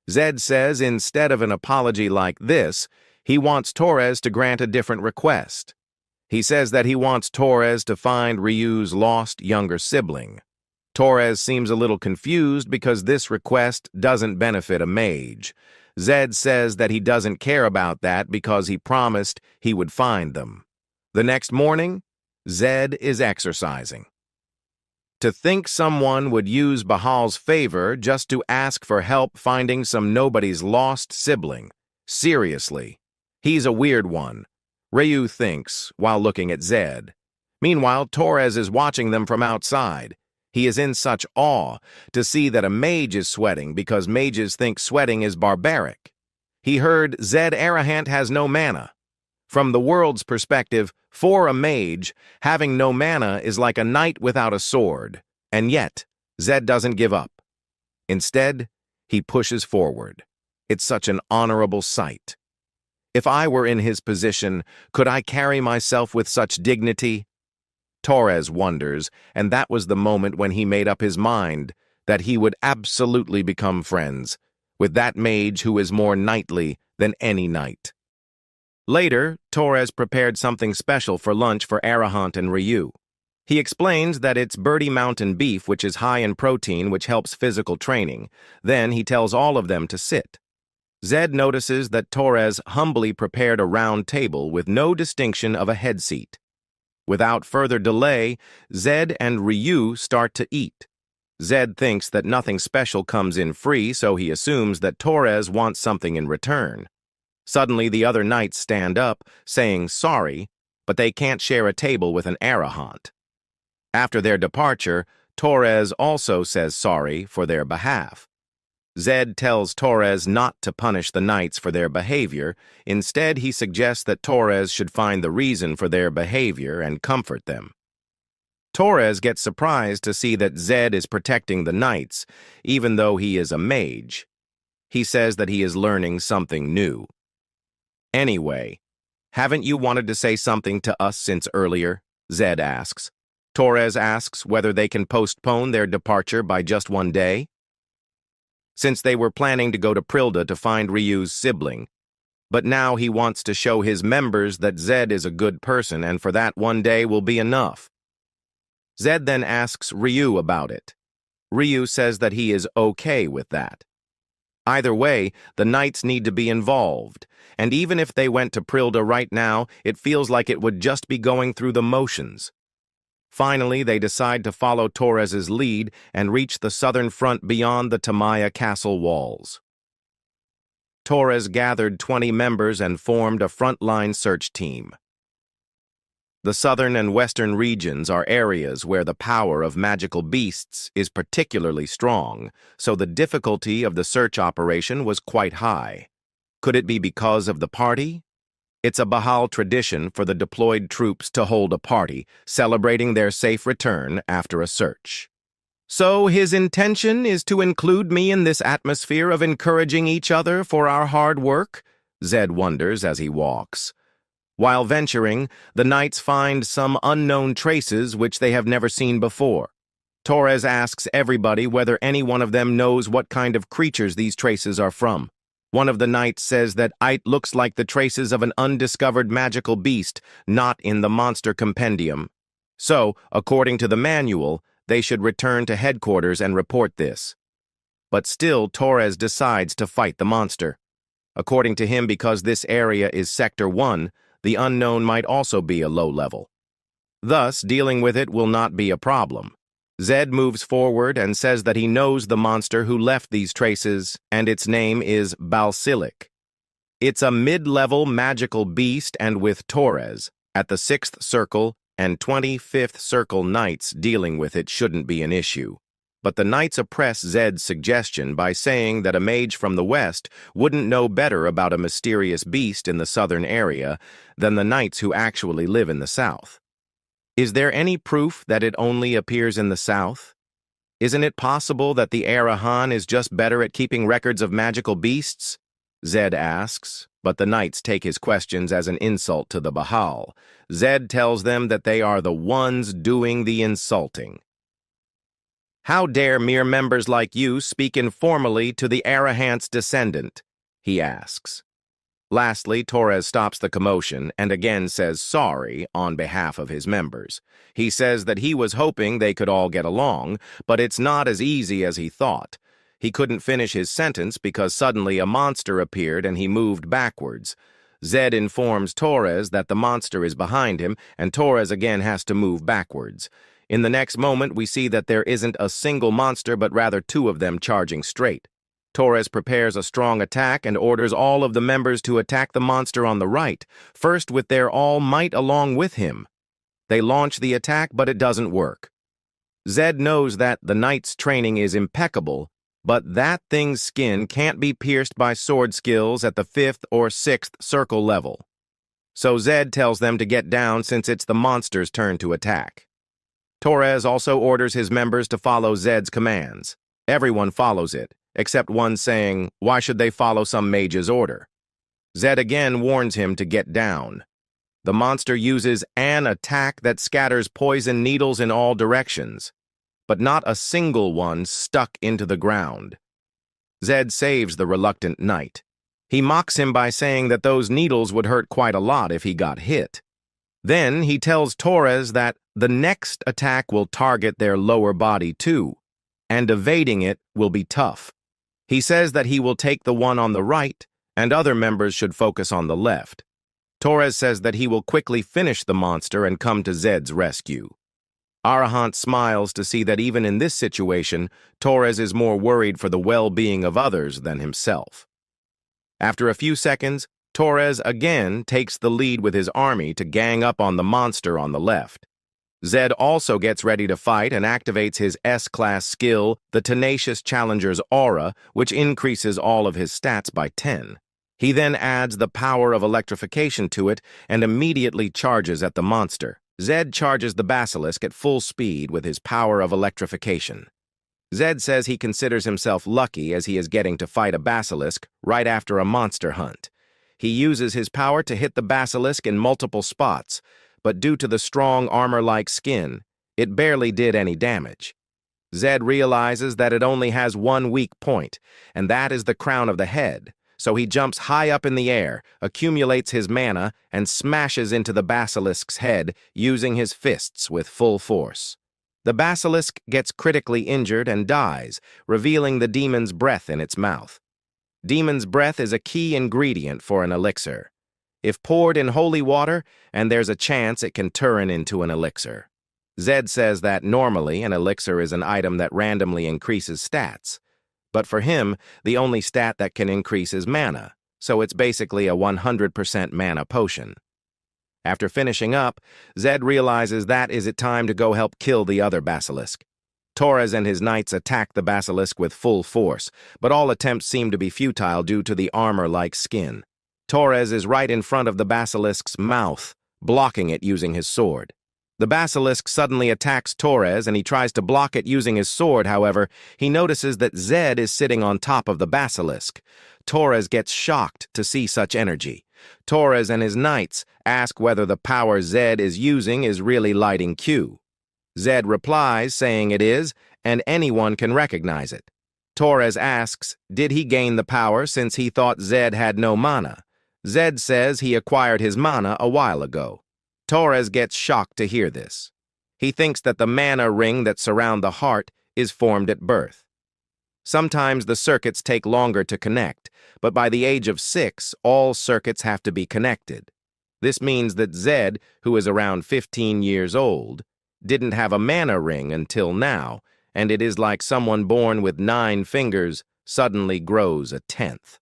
Zed says instead of an apology like this, he wants Torres to grant a different request. He says that he wants Torres to find Ryu's lost younger sibling. Torres seems a little confused because this request doesn't benefit a mage. Zed says that he doesn't care about that because he promised he would find them. The next morning, Zed is exercising. To think someone would use Bahal's favor just to ask for help finding some nobody's lost sibling. Seriously, he's a weird one. Ryu thinks, while looking at Zed. Meanwhile, Torres is watching them from outside. He is in such awe to see that a mage is sweating because mages think sweating is barbaric. He heard Zed Arahant has no mana. From the world's perspective, for a mage, having no mana is like a knight without a sword. And yet, Zed doesn't give up. Instead, he pushes forward. It's such an honorable sight. If I were in his position, could I carry myself with such dignity? Torres wonders, and that was the moment when he made up his mind that he would absolutely become friends with that mage who is more knightly than any knight. Later, Torres prepared something special for lunch for Arahant and Ryu. He explains that it's Birdie Mountain beef, which is high in protein, which helps physical training. Then he tells all of them to sit. Zed notices that Torres humbly prepared a round table with no distinction of a head seat. Without further delay, Zed and Ryu start to eat. Zed thinks that nothing special comes in free, so he assumes that Torres wants something in return. Suddenly, the other knights stand up, saying sorry, but they can't share a table with an Arahant. After their departure, Torres also says sorry for their behalf. Zed tells Torres not to punish the knights for their behavior. Instead, he suggests that Torres should find the reason for their behavior and comfort them. Torres gets surprised to see that Zed is protecting the knights, even though he is a mage. He says that he is learning something new. Anyway, haven't you wanted to say something to us since earlier? Zed asks. Torres asks whether they can postpone their departure by just one day. Since they were planning to go to Prilda to find Ryu's sibling. But now he wants to show his members that Zed is a good person, and for that one day will be enough. Zed then asks Ryu about it. Ryu says that he is okay with that. Either way, the knights need to be involved, and even if they went to Prilda right now, it feels like it would just be going through the motions. Finally, they decide to follow Torres's lead and reach the southern front beyond the Tamaya castle walls. Torres gathered 20 members and formed a frontline search team. The southern and western regions are areas where the power of magical beasts is particularly strong, so the difficulty of the search operation was quite high. Could it be because of the party? It's a Bahal tradition for the deployed troops to hold a party, celebrating their safe return after a search. So his intention is to include me in this atmosphere of encouraging each other for our hard work? Zed wonders as he walks. While venturing, the knights find some unknown traces which they have never seen before. Torres asks everybody whether any one of them knows what kind of creatures these traces are from. One of the knights says that it looks like the traces of an undiscovered magical beast, not in the monster compendium. So, according to the manual, they should return to headquarters and report this. But still, Torres decides to fight the monster. According to him, because this area is Sector 1, the unknown might also be a low level. Thus, dealing with it will not be a problem. Zed moves forward and says that he knows the monster who left these traces, and its name is Balsilic. It's a mid-level magical beast, and with Torres at the 6th Circle and 25th Circle knights dealing with it shouldn't be an issue. But the knights oppress Zed's suggestion by saying that a mage from the west wouldn't know better about a mysterious beast in the southern area than the knights who actually live in the south. Is there any proof that it only appears in the south? Isn't it possible that the Arahan is just better at keeping records of magical beasts? Zed asks, but the knights take his questions as an insult to the Bahal. Zed tells them that they are the ones doing the insulting. How dare mere members like you speak informally to the Arahant's descendant? He asks. Lastly, Torres stops the commotion and again says sorry on behalf of his members. He says that he was hoping they could all get along, but it's not as easy as he thought. He couldn't finish his sentence because suddenly a monster appeared and he moved backwards. Zed informs Torres that the monster is behind him, and Torres again has to move backwards. In the next moment, we see that there isn't a single monster, but rather two of them charging straight. Torres prepares a strong attack and orders all of the members to attack the monster on the right, first with their all might along with him. They launch the attack, but it doesn't work. Zed knows that the knight's training is impeccable, but that thing's skin can't be pierced by sword skills at the 5th or 6th circle level. So Zed tells them to get down since it's the monster's turn to attack. Torres also orders his members to follow Zed's commands. Everyone follows it, except one saying, why should they follow some mage's order? Zed again warns him to get down. The monster uses an attack that scatters poison needles in all directions, but not a single one stuck into the ground. Zed saves the reluctant knight. He mocks him by saying that those needles would hurt quite a lot if he got hit. Then he tells Torres that the next attack will target their lower body too, and evading it will be tough. He says that he will take the one on the right, and other members should focus on the left. Torres says that he will quickly finish the monster and come to Zed's rescue. Arahant smiles to see that even in this situation, Torres is more worried for the well-being of others than himself. After a few seconds, Torres again takes the lead with his army to gang up on the monster on the left. Zed also gets ready to fight and activates his S-class skill, the Tenacious Challenger's Aura, which increases all of his stats by 10. He then adds the power of electrification to it and immediately charges at the monster. Zed charges the basilisk at full speed with his power of electrification. Zed says he considers himself lucky as he is getting to fight a basilisk right after a monster hunt. He uses his power to hit the basilisk in multiple spots, but due to the strong armor-like skin, it barely did any damage. Zed realizes that it only has one weak point, and that is the crown of the head, so he jumps high up in the air, accumulates his mana, and smashes into the basilisk's head using his fists with full force. The basilisk gets critically injured and dies, revealing the demon's breath in its mouth. Demon's breath is a key ingredient for an elixir. If poured in holy water, and there's a chance it can turn into an elixir. Zed says that normally an elixir is an item that randomly increases stats. But for him, the only stat that can increase is mana, so it's basically a 100% mana potion. After finishing up, Zed realizes that is it time to go help kill the other basilisk. Torres and his knights attack the basilisk with full force, but all attempts seem to be futile due to the armor-like skin. Torres is right in front of the basilisk's mouth, blocking it using his sword. The basilisk suddenly attacks Torres and he tries to block it using his sword. However, he notices that Zed is sitting on top of the basilisk. Torres gets shocked to see such energy. Torres and his knights ask whether the power Zed is using is really lighting Q. Zed replies saying it is, and anyone can recognize it. Torres asks, did he gain the power since he thought Zed had no mana? Zed says he acquired his mana a while ago. Torres gets shocked to hear this. He thinks that the mana ring that surround the heart is formed at birth. Sometimes the circuits take longer to connect, but by the age of 6, all circuits have to be connected. This means that Zed, who is around 15 years old, didn't have a mana ring until now, and it is like someone born with 9 fingers suddenly grows a 10th.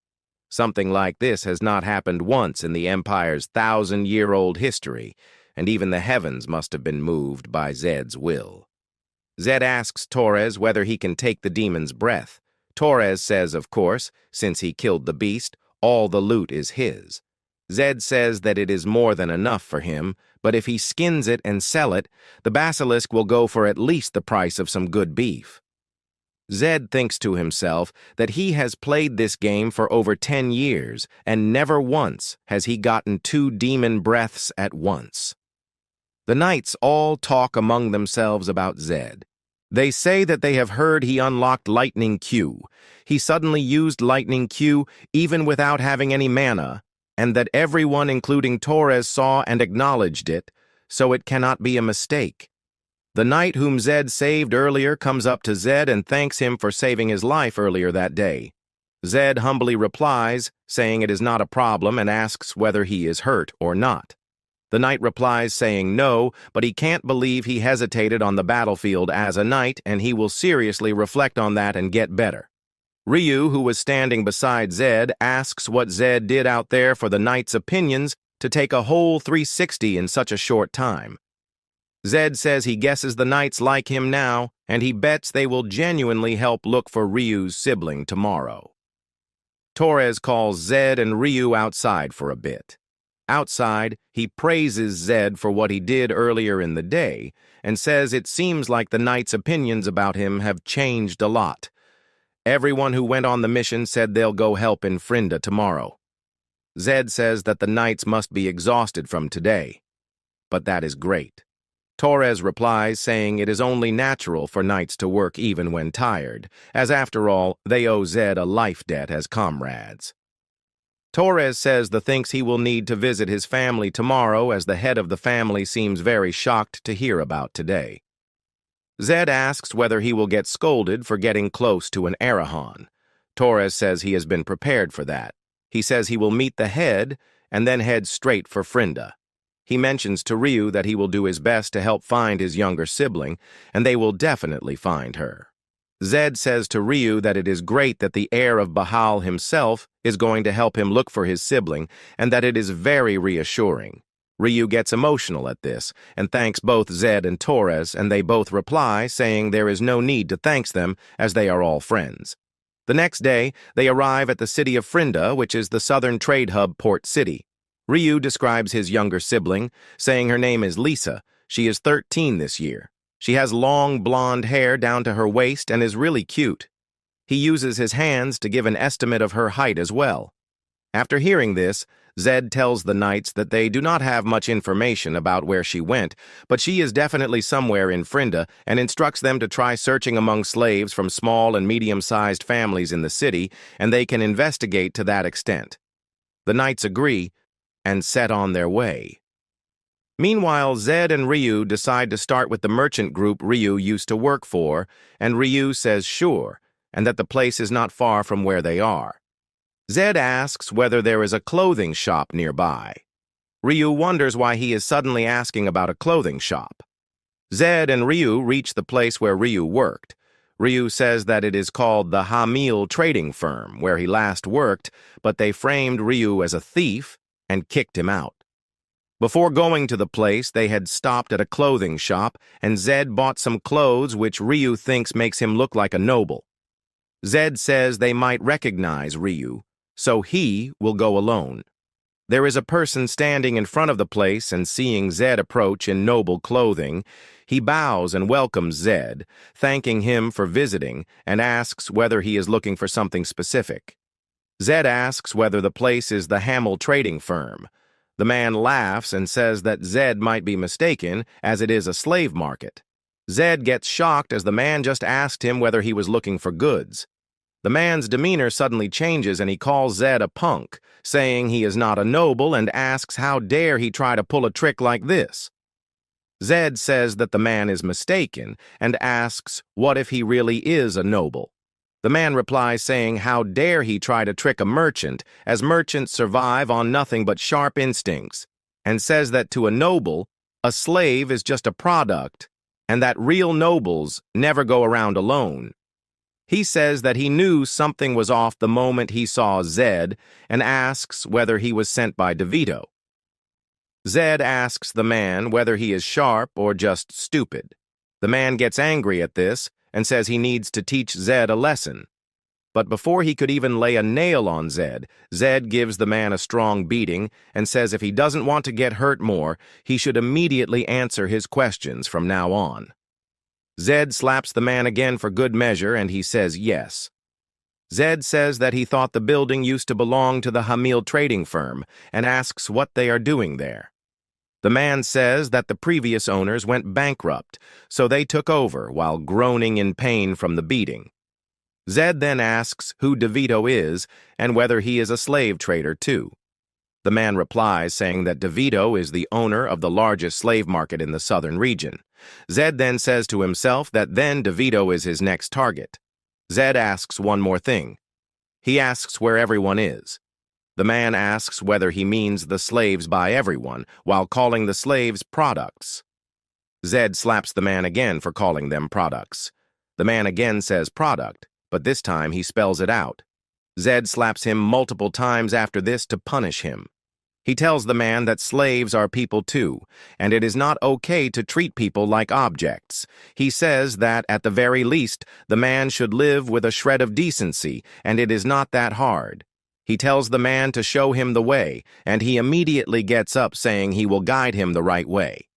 Something like this has not happened once in the Empire's 1,000-year-old history, and even the heavens must have been moved by Zed's will. Zed asks Torres whether he can take the demon's breath. Torres says, of course, since he killed the beast, all the loot is his. Zed says that it is more than enough for him, but if he skins it and sell it, the basilisk will go for at least the price of some good beef. Zed thinks to himself that he has played this game for over 10 years, and never once has he gotten 2 demon breaths at once. The knights all talk among themselves about Zed. They say that they have heard he unlocked Lightning Q. He suddenly used Lightning Q even without having any mana, and that everyone, including Torres, saw and acknowledged it, so it cannot be a mistake. The knight whom Zed saved earlier comes up to Zed and thanks him for saving his life earlier that day. Zed humbly replies, saying it is not a problem, and asks whether he is hurt or not. The knight replies saying no, but he can't believe he hesitated on the battlefield as a knight, and he will seriously reflect on that and get better. Ryu, who was standing beside Zed, asks what Zed did out there for the knight's opinions to take a whole 360 in such a short time. Zed says he guesses the knights like him now, and he bets they will genuinely help look for Ryu's sibling tomorrow. Torres calls Zed and Ryu outside for a bit. Outside, he praises Zed for what he did earlier in the day and says it seems like the knight's opinions about him have changed a lot. Everyone who went on the mission said they'll go help in Frinda tomorrow. Zed says that the knights must be exhausted from today, but that is great. Torres replies saying it is only natural for knights to work even when tired, as after all, they owe Zed a life debt as comrades. Torres says thinks he will need to visit his family tomorrow, as the head of the family seems very shocked to hear about today. Zed asks whether he will get scolded for getting close to an Arahan. Torres says he has been prepared for that. He says he will meet the head and then head straight for Frinda. He mentions to Ryu that he will do his best to help find his younger sibling, and they will definitely find her. Zed says to Ryu that it is great that the heir of Bahal himself is going to help him look for his sibling, and that it is very reassuring. Ryu gets emotional at this and thanks both Zed and Torres, and they both reply saying there is no need to thank them as they are all friends. The next day, they arrive at the city of Frinda, which is the southern trade hub port city. Ryu describes his younger sibling, saying her name is Lisa. She is 13 this year. She has long blonde hair down to her waist and is really cute. He uses his hands to give an estimate of her height as well. After hearing this, Zed tells the knights that they do not have much information about where she went, but she is definitely somewhere in Frinda, and instructs them to try searching among slaves from small and medium-sized families in the city, and they can investigate to that extent. The knights agree and set on their way. Meanwhile, Zed and Ryu decide to start with the merchant group Ryu used to work for, and Ryu says sure, and that the place is not far from where they are. Zed asks whether there is a clothing shop nearby. Ryu wonders why he is suddenly asking about a clothing shop. Zed and Ryu reach the place where Ryu worked. Ryu says that it is called the Hamil trading firm, where he last worked, but they framed Ryu as a thief and kicked him out. Before going to the place, they had stopped at a clothing shop, and Zed bought some clothes which Ryu thinks makes him look like a noble. Zed says they might recognize Ryu, so he will go alone. There is a person standing in front of the place, and seeing Zed approach in noble clothing, he bows and welcomes Zed, thanking him for visiting, and asks whether he is looking for something specific. Zed asks whether the place is the Hamil trading firm. The man laughs and says that Zed might be mistaken, as it is a slave market. Zed gets shocked as the man just asked him whether he was looking for goods. The man's demeanor suddenly changes and he calls Zed a punk, saying he is not a noble, and asks how dare he try to pull a trick like this. Zed says that the man is mistaken and asks what if he really is a noble. The man replies saying how dare he try to trick a merchant, as merchants survive on nothing but sharp instincts, and says that to a noble, a slave is just a product, and that real nobles never go around alone. He says that he knew something was off the moment he saw Zed, and asks whether he was sent by DeVito. Zed asks the man whether he is sharp or just stupid. The man gets angry at this and says he needs to teach Zed a lesson. But before he could even lay a nail on Zed, Zed gives the man a strong beating and says if he doesn't want to get hurt more, he should immediately answer his questions from now on. Zed slaps the man again for good measure, and he says yes. Zed says that he thought the building used to belong to the Hamil trading firm, and asks what they are doing there. The man says that the previous owners went bankrupt, so they took over while groaning in pain from the beating. Zed then asks who DeVito is and whether he is a slave trader too. The man replies saying that DeVito is the owner of the largest slave market in the southern region. Zed then says to himself that then DeVito is his next target. Zed asks one more thing. He asks where everyone is. The man asks whether he means the slaves buy everyone, while calling the slaves products. Zed slaps the man again for calling them products. The man again says product, but this time he spells it out. Zed slaps him multiple times after this to punish him. He tells the man that slaves are people too, and it is not okay to treat people like objects. He says that, at the very least, the man should live with a shred of decency, and it is not that hard. He tells the man to show him the way, and he immediately gets up saying he will guide him the right way.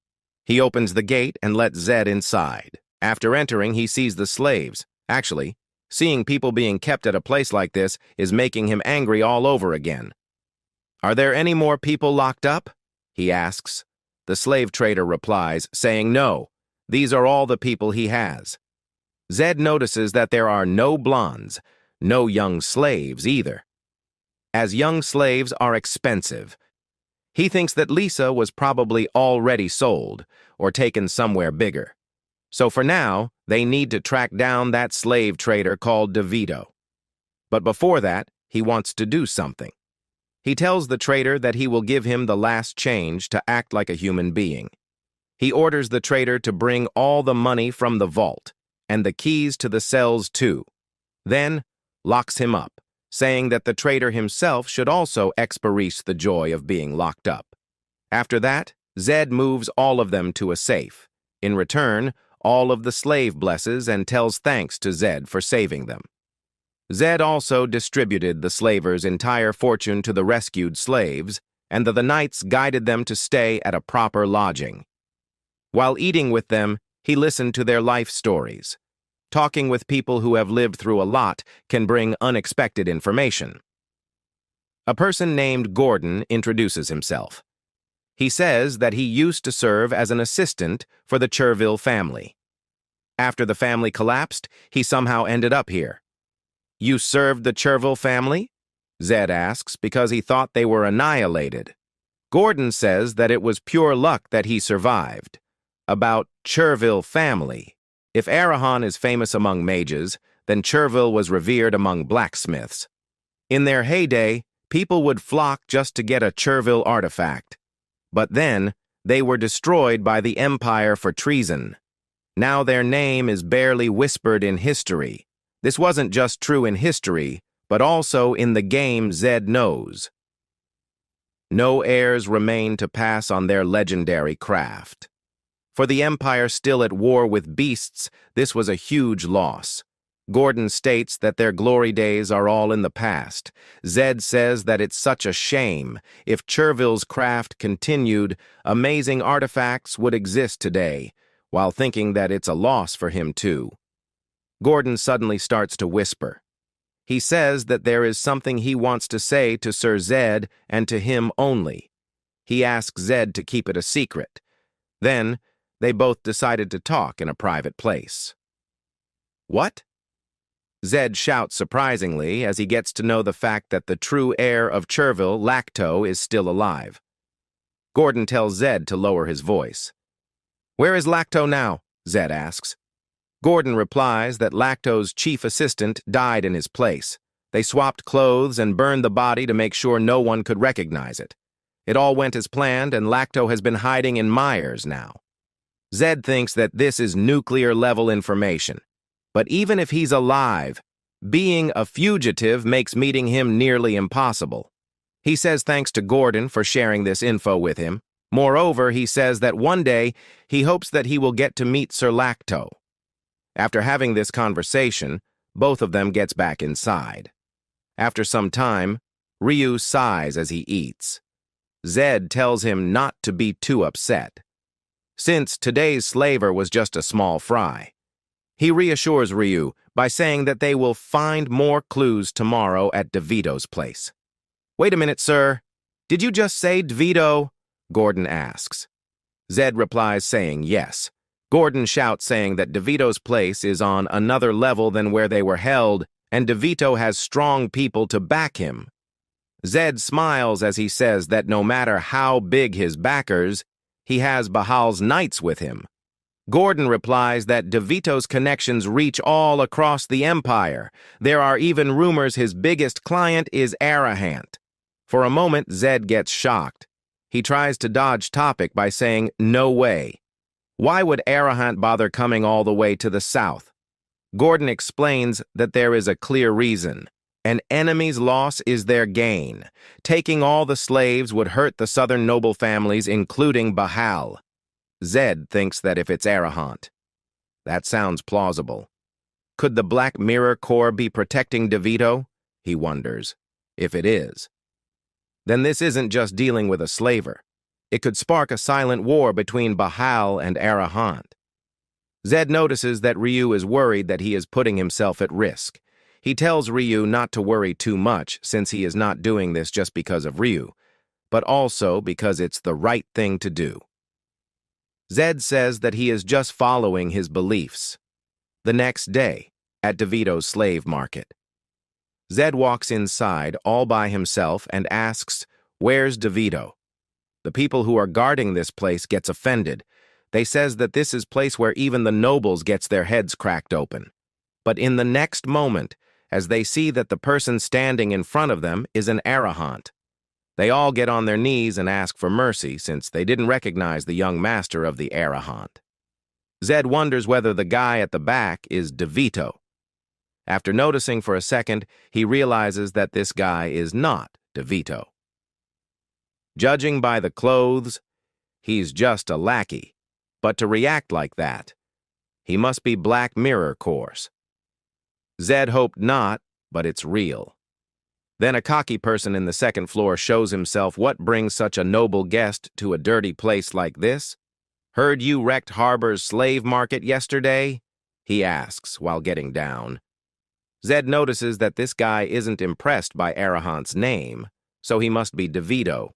He opens the gate and lets Zed inside. After entering, he sees the slaves. Actually, seeing people being kept at a place like this is making him angry all over again. "Are there any more people locked up?" he asks. The slave trader replies, saying no, these are all the people he has. Zed notices that there are no blondes, no young slaves either. as young slaves are expensive. He thinks that Lisa was probably already sold or taken somewhere bigger. So for now, they need to track down that slave trader called DeVito. But before that, he wants to do something. He tells the trader that he will give him the last change to act like a human being. He orders the trader to bring all the money from the vault, and the keys to the cells too. Then, locks him up, saying that the trader himself should also experience the joy of being locked up. After that, Zed moves all of them to a safe. In return, all of the slave blesses and tells thanks to Zed for saving them. Zed also distributed the slavers' entire fortune to the rescued slaves, and the knights guided them to stay at a proper lodging. While eating with them, he listened to their life stories. Talking with people who have lived through a lot can bring unexpected information. A person named Gordon introduces himself. He says that he used to serve as an assistant for the Cherville family. After the family collapsed, he somehow ended up here. "You served the Cherville family?" Zed asks, because he thought they were annihilated. Gordon says that it was pure luck that he survived. About Cherville family. If Arahan is famous among mages, then Cherville was revered among blacksmiths. In their heyday, people would flock just to get a Cherville artifact. But then, they were destroyed by the Empire for treason. Now their name is barely whispered in history. This wasn't just true in history, but also in the game Zed knows. No heirs remain to pass on their legendary craft. For the Empire still at war with beasts, this was a huge loss. Gordon states that their glory days are all in the past. Zed says that it's such a shame. If Cherville's craft continued, amazing artifacts would exist today, while thinking that it's a loss for him too. Gordon suddenly starts to whisper. He says that there is something he wants to say to Sir Zed and to him only. He asks Zed to keep it a secret. Then, they both decided to talk in a private place. "What?" Zed shouts surprisingly as he gets to know the fact that the true heir of Cherville, Lacto, is still alive. Gordon tells Zed to lower his voice. "Where is Lacto now?" Zed asks. Gordon replies that Lacto's chief assistant died in his place. They swapped clothes and burned the body to make sure no one could recognize it. It all went as planned, and Lacto has been hiding in Myers now. Zed thinks that this is nuclear-level information. But even if he's alive, being a fugitive makes meeting him nearly impossible. He says thanks to Gordon for sharing this info with him. Moreover, he says that one day he hopes that he will get to meet Sir Lacto. After having this conversation, both of them gets back inside. After some time, Ryu sighs as he eats. Zed tells him not to be too upset, since today's slaver was just a small fry. He reassures Ryu by saying that they will find more clues tomorrow at DeVito's place. "Wait a minute, sir. Did you just say DeVito?" Gordon asks. Zed replies saying yes. Gordon shouts saying that DeVito's place is on another level than where they were held, and DeVito has strong people to back him. Zed smiles as he says that no matter how big his backers, he has Bahal's knights with him. Gordon replies that DeVito's connections reach all across the Empire. There are even rumors his biggest client is Arahant. For a moment, Zed gets shocked. He tries to dodge topic by saying, "No way." Why would Arahant bother coming all the way to the south? Gordon explains that there is a clear reason. An enemy's loss is their gain. Taking all the slaves would hurt the southern noble families, including Bahal. Zed thinks that if it's Arahant. That sounds plausible. Could the Black Mirror Corps be protecting DeVito? He wonders. If it is, then this isn't just dealing with a slaver. It could spark a silent war between Bahal and Arahant. Zed notices that Ryu is worried that he is putting himself at risk. He tells Ryu not to worry too much, since he is not doing this just because of Ryu, but also because it's the right thing to do. Zed says that he is just following his beliefs. The next day, at DeVito's slave market, Zed walks inside all by himself and asks, "Where's DeVito?" The people who are guarding this place gets offended. They says that this is place where even the nobles gets their heads cracked open. But in the next moment, as they see that the person standing in front of them is an Arahant, they all get on their knees and ask for mercy since they didn't recognize the young master of the Arahant. Zed wonders whether the guy at the back is DeVito. After noticing for a second, he realizes that this guy is not DeVito. Judging by the clothes, he's just a lackey. But to react like that, he must be Black Mirror course. Zed hoped not, but it's real. Then a cocky person in the second floor shows himself what brings such a noble guest to a dirty place like this. "Heard you wrecked Harbor's slave market yesterday?" he asks while getting down. Zed notices that this guy isn't impressed by Arahant's name, so he must be DeVito.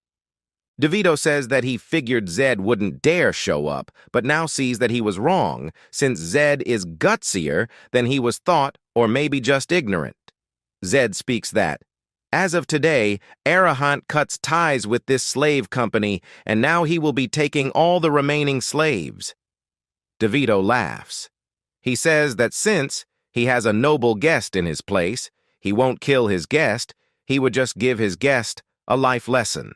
DeVito says that he figured Zed wouldn't dare show up, but now sees that he was wrong, since Zed is gutsier than he was thought, or maybe just ignorant. Zed speaks that, as of today, Arahant cuts ties with this slave company, and now he will be taking all the remaining slaves. DeVito laughs. He says that since he has a noble guest in his place, he won't kill his guest, he would just give his guest a life lesson.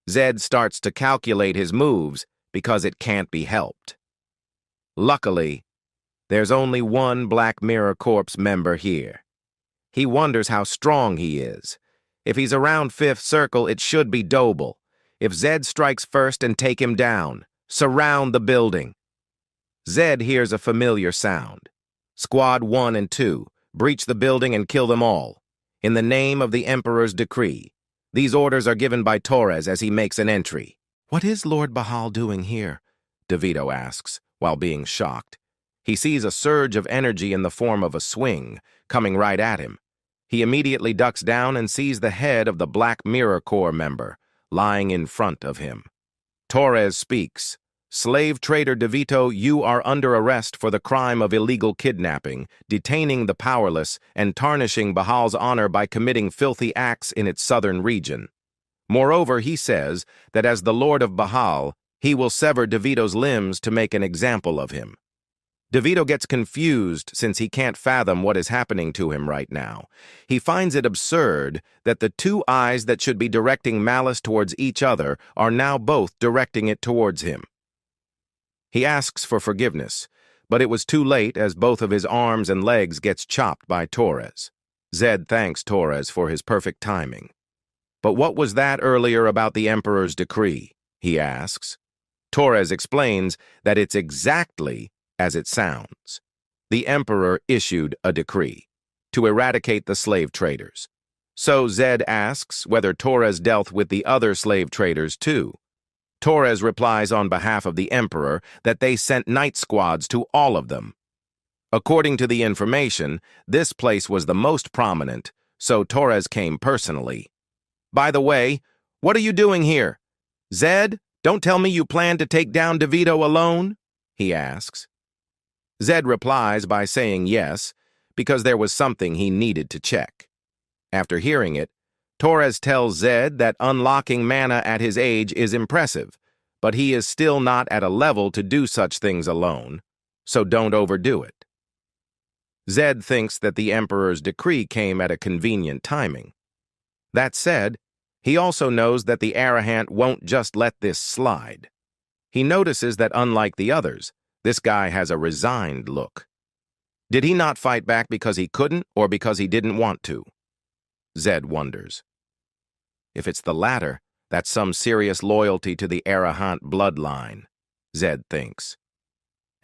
Zed starts to calculate his moves because it can't be helped. Luckily, there's only one Black Mirror Corps member here. He wonders how strong he is. If he's around Fifth Circle, it should be Doble. If Zed strikes first and take him down, surround the building. Zed hears a familiar sound. Squad 1 and 2, breach the building and kill them all. In the name of the Emperor's decree. These orders are given by Torres as he makes an entry. "What is Lord Bahal doing here?" DeVito asks, while being shocked. He sees a surge of energy in the form of a swing, coming right at him. He immediately ducks down and sees the head of the Black Mirror Corps member, lying in front of him. Torres speaks. "Slave trader DeVito, you are under arrest for the crime of illegal kidnapping, detaining the powerless, and tarnishing Bahal's honor by committing filthy acts in its southern region. Moreover, he says that as the Lord of Bahal, he will sever DeVito's limbs to make an example of him." DeVito gets confused since he can't fathom what is happening to him right now. He finds it absurd that the two eyes that should be directing malice towards each other are now both directing it towards him. He asks for forgiveness, but it was too late as both of his arms and legs gets chopped by Torres. Zed thanks Torres for his perfect timing. "But what was that earlier about the Emperor's decree?" he asks. Torres explains that it's exactly as it sounds. The Emperor issued a decree to eradicate the slave traders. So Zed asks whether Torres dealt with the other slave traders too. Torres replies on behalf of the Emperor that they sent night squads to all of them. According to the information, this place was the most prominent, so Torres came personally. "By the way, what are you doing here? Zed, don't tell me you plan to take down DeVito alone?" he asks. Zed replies by saying yes, because there was something he needed to check. After hearing it, Torres tells Zed that unlocking mana at his age is impressive, but he is still not at a level to do such things alone, so don't overdo it. Zed thinks that the Emperor's decree came at a convenient timing. That said, he also knows that the Arahant won't just let this slide. He notices that unlike the others, this guy has a resigned look. Did he not fight back because he couldn't or because he didn't want to? Zed wonders. If it's the latter, that's some serious loyalty to the Arahant bloodline, Zed thinks.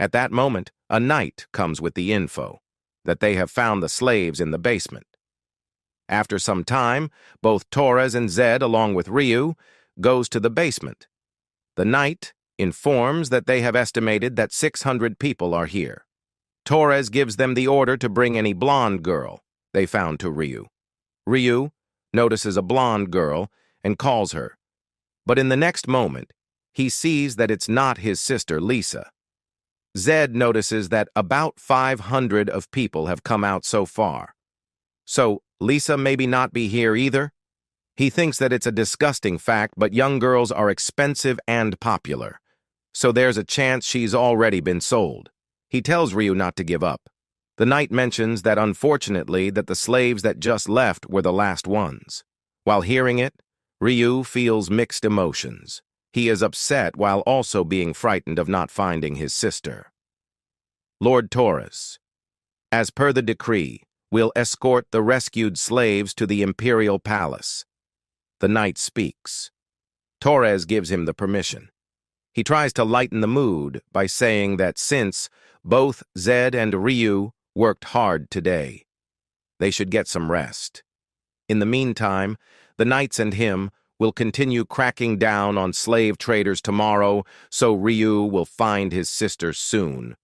At that moment, a knight comes with the info that they have found the slaves in the basement. After some time, both Torres and Zed, along with Ryu, goes to the basement. The knight informs that they have estimated that 600 people are here. Torres gives them the order to bring any blonde girl they found to Ryu. Ryu notices a blonde girl and calls her, but in the next moment, he sees that it's not his sister Lisa. Zed notices that about 500 of people have come out so far. So Lisa maybe not be here either? He thinks that it's a disgusting fact, but young girls are expensive and popular. So there's a chance she's already been sold. He tells Ryu not to give up. The knight mentions that unfortunately that the slaves that just left were the last ones. While hearing it, Ryu feels mixed emotions. He is upset while also being frightened of not finding his sister. Lord Taurus, as per the decree, will escort the rescued slaves to the imperial palace. The knight speaks. Torres gives him the permission. He tries to lighten the mood by saying that since both Zed and Ryu worked hard today, they should get some rest. In the meantime, the knights and him will continue cracking down on slave traders tomorrow, so Ryu will find his sister soon.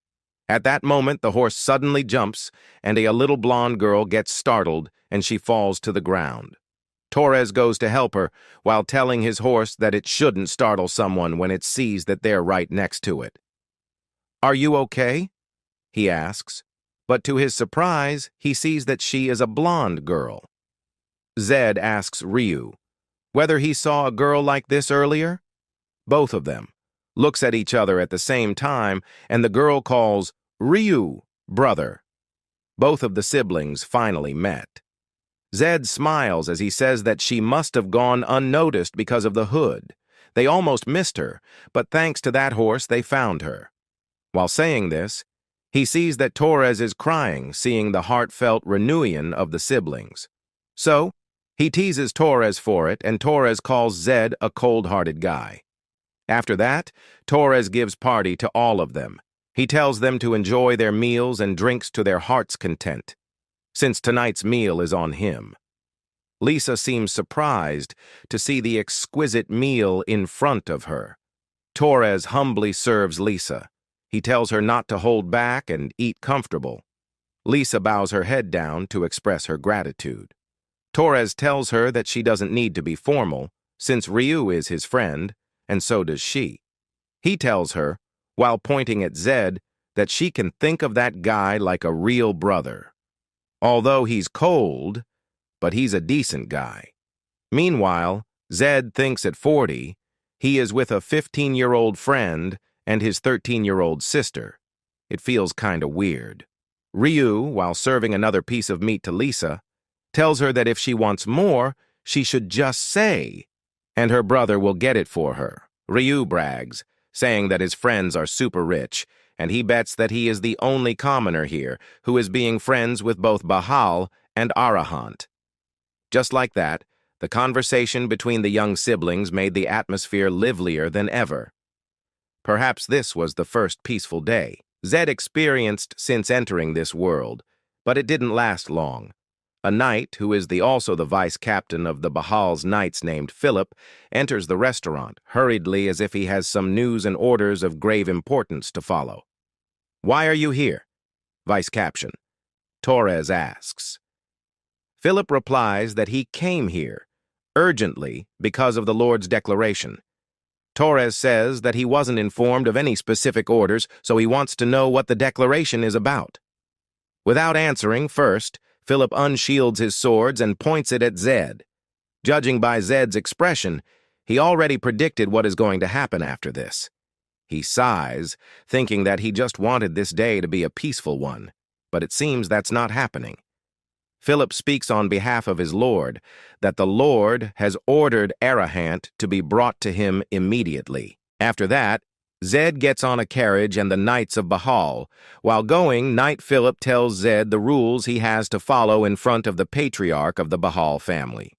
At that moment, the horse suddenly jumps, and a little blonde girl gets startled, and she falls to the ground. Torres goes to help her, while telling his horse that it shouldn't startle someone when it sees that they're right next to it. "Are you okay?" he asks, but to his surprise, he sees that she is a blonde girl. Zed asks Ryu whether he saw a girl like this earlier. Both of them looks at each other at the same time, and the girl calls Ryu brother. Both of the siblings finally met. Zed smiles as he says that she must have gone unnoticed because of the hood. They almost missed her, but thanks to that horse they found her. While saying this, he sees that Torres is crying, seeing the heartfelt reunion of the siblings. So, he teases Torres for it, and Torres calls Zed a cold-hearted guy. After that, Torres gives party to all of them. He tells them to enjoy their meals and drinks to their heart's content, since tonight's meal is on him. Lisa seems surprised to see the exquisite meal in front of her. Torres humbly serves Lisa. He tells her not to hold back and eat comfortable. Lisa bows her head down to express her gratitude. Torres tells her that she doesn't need to be formal, since Ryu is his friend, and so does she. He tells her, while pointing at Zed, that she can think of that guy like a real brother. Although he's cold, but he's a decent guy. Meanwhile, Zed thinks at 40, he is with a 15-year-old friend and his 13-year-old sister. It feels kinda weird. Ryu, while serving another piece of meat to Lisa, tells her that if she wants more, she should just say, and her brother will get it for her. Ryu brags, saying that his friends are super rich, and he bets that he is the only commoner here who is being friends with both Bahal and Arahant. Just like that, the conversation between the young siblings made the atmosphere livelier than ever. Perhaps this was the first peaceful day Zed experienced since entering this world, but it didn't last long. A knight, who is also the vice captain of the Bahal's knights named Philip, enters the restaurant, hurriedly as if he has some news and orders of grave importance to follow. "Why are you here?" Vice caption. Torres asks. Philip replies that he came here, urgently, because of the Lord's declaration. Torres says that he wasn't informed of any specific orders, so he wants to know what the declaration is about. Without answering, first, Philip unshields his swords and points it at Zed. Judging by Zed's expression, he already predicted what is going to happen after this. He sighs, thinking that he just wanted this day to be a peaceful one, but it seems that's not happening. Philip speaks on behalf of his lord, that the Lord has ordered Arahant to be brought to him immediately. After that, Zed gets on a carriage and the Knights of Bahal. While going, Knight Philip tells Zed the rules he has to follow in front of the patriarch of the Bahal family.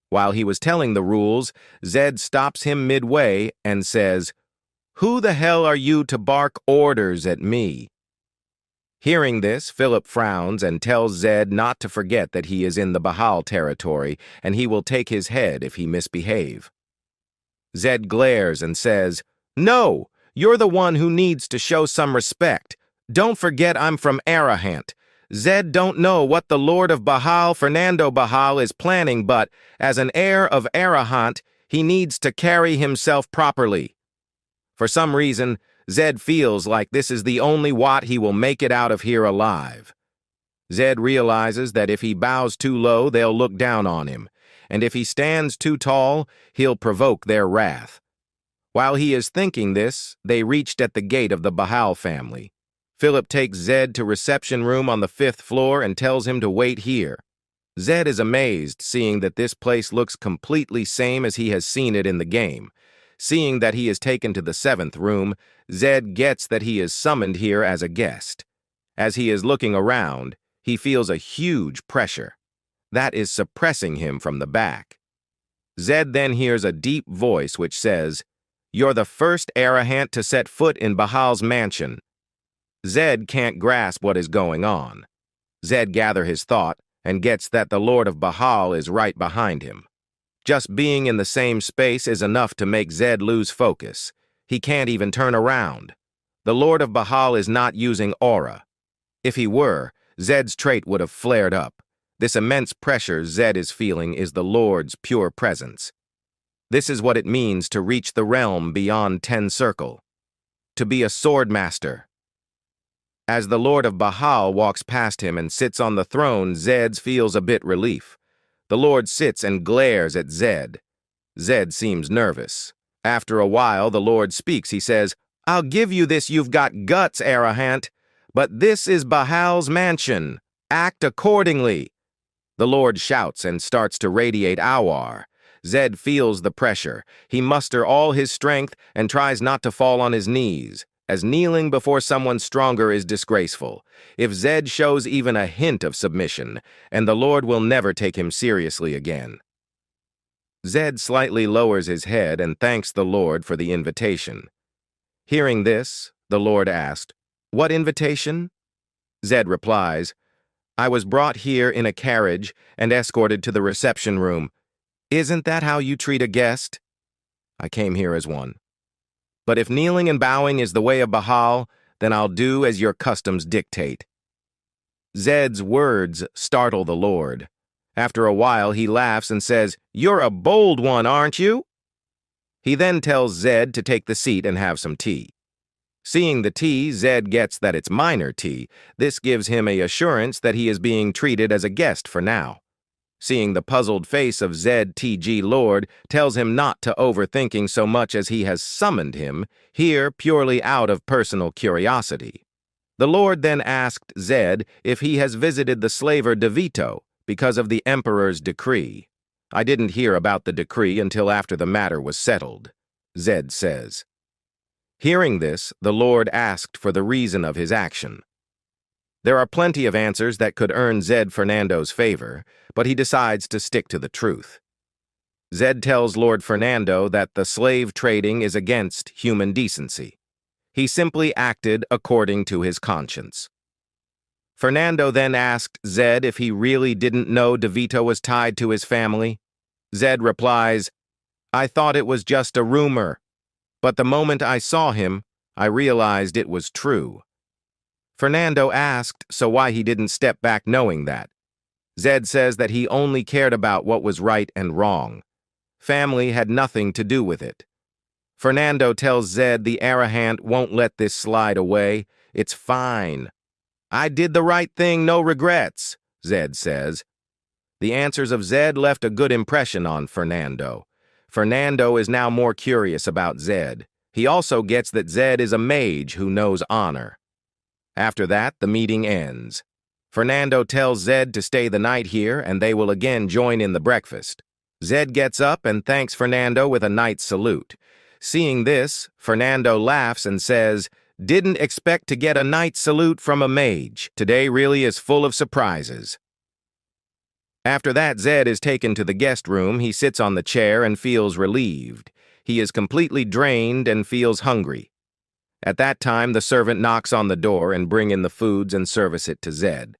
While he was telling the rules, Zed stops him midway and says, "Who the hell are you to bark orders at me?" Hearing this, Philip frowns and tells Zed not to forget that he is in the Bahal territory and he will take his head if he misbehave. Zed glares and says, "No! You're the one who needs to show some respect. Don't forget I'm from Arahant. Zed don't know what the Lord of Bahal, Fernando Bahal, is planning, but as an heir of Arahant, he needs to carry himself properly." For some reason, Zed feels like this is the only Wat he will make it out of here alive. Zed realizes that if he bows too low, they'll look down on him, and if he stands too tall, he'll provoke their wrath. While he is thinking this, they reached at the gate of the Bahal family. Philip takes Zed to reception room on the 5th floor and tells him to wait here. Zed is amazed, seeing that this place looks completely same as he has seen it in the game. Seeing that he is taken to the 7th room, Zed gets that he is summoned here as a guest. As he is looking around, he feels a huge pressure. That is suppressing him from the back. Zed then hears a deep voice which says, "You're the first Arahant to set foot in Bahal's mansion." Zed can't grasp what is going on. Zed gathers his thought and gets that the Lord of Bahal is right behind him. Just being in the same space is enough to make Zed lose focus. He can't even turn around. The Lord of Bahal is not using aura. If he were, Zed's trait would have flared up. This immense pressure Zed is feeling is the Lord's pure presence. This is what it means to reach the realm beyond 10 Circle. To be a sword master. As the Lord of Bahal walks past him and sits on the throne, Zed feels a bit relief. The Lord sits and glares at Zed. Zed seems nervous. After a while, the Lord speaks. He says, "I'll give you this, you've got guts, Arahant, but this is Bahal's mansion. Act accordingly." The Lord shouts and starts to radiate Awar. Zed feels the pressure. He musters all his strength and tries not to fall on his knees, as kneeling before someone stronger is disgraceful. If Zed shows even a hint of submission, and the Lord will never take him seriously again. Zed slightly lowers his head and thanks the Lord for the invitation. Hearing this, the Lord asked, "What invitation?" Zed replies, "I was brought here in a carriage and escorted to the reception room. Isn't that how you treat a guest?" "I came here as one. But if kneeling and bowing is the way of Bahal, then I'll do as your customs dictate." Zed's words startle the Lord. After a while, he laughs and says, "You're a bold one, aren't you?" He then tells Zed to take the seat and have some tea. Seeing the tea, Zed gets that it's minor tea. This gives him a assurance that he is being treated as a guest for now. Seeing the puzzled face of Zed TG Lord tells him not to overthinking so much as he has summoned him, here purely out of personal curiosity. The Lord then asked Zed if he has visited the slaver DeVito because of the Emperor's decree. "I didn't hear about the decree until after the matter was settled," Zed says. Hearing this, the Lord asked for the reason of his action. There are plenty of answers that could earn Zed Fernando's favor, but he decides to stick to the truth. Zed tells Lord Fernando that the slave trading is against human decency. He simply acted according to his conscience. Fernando then asked Zed if he really didn't know DeVito was tied to his family. Zed replies, "I thought it was just a rumor, but the moment I saw him, I realized it was true." Fernando asked so why he didn't step back knowing that. Zed says that he only cared about what was right and wrong. Family had nothing to do with it. Fernando tells Zed the Arahant won't let this slide away. "It's fine. I did the right thing, no regrets," Zed says. The answers of Zed left a good impression on Fernando. Fernando is now more curious about Zed. He also gets that Zed is a mage who knows honor. After that, the meeting ends. Fernando tells Zed to stay the night here, and they will again join in the breakfast. Zed gets up and thanks Fernando with a knight's salute. Seeing this, Fernando laughs and says, "Didn't expect to get a knight's salute from a mage. Today really is full of surprises." After that, Zed is taken to the guest room. He sits on the chair and feels relieved. He is completely drained and feels hungry. At that time, the servant knocks on the door and brings in the foods and service it to Zed.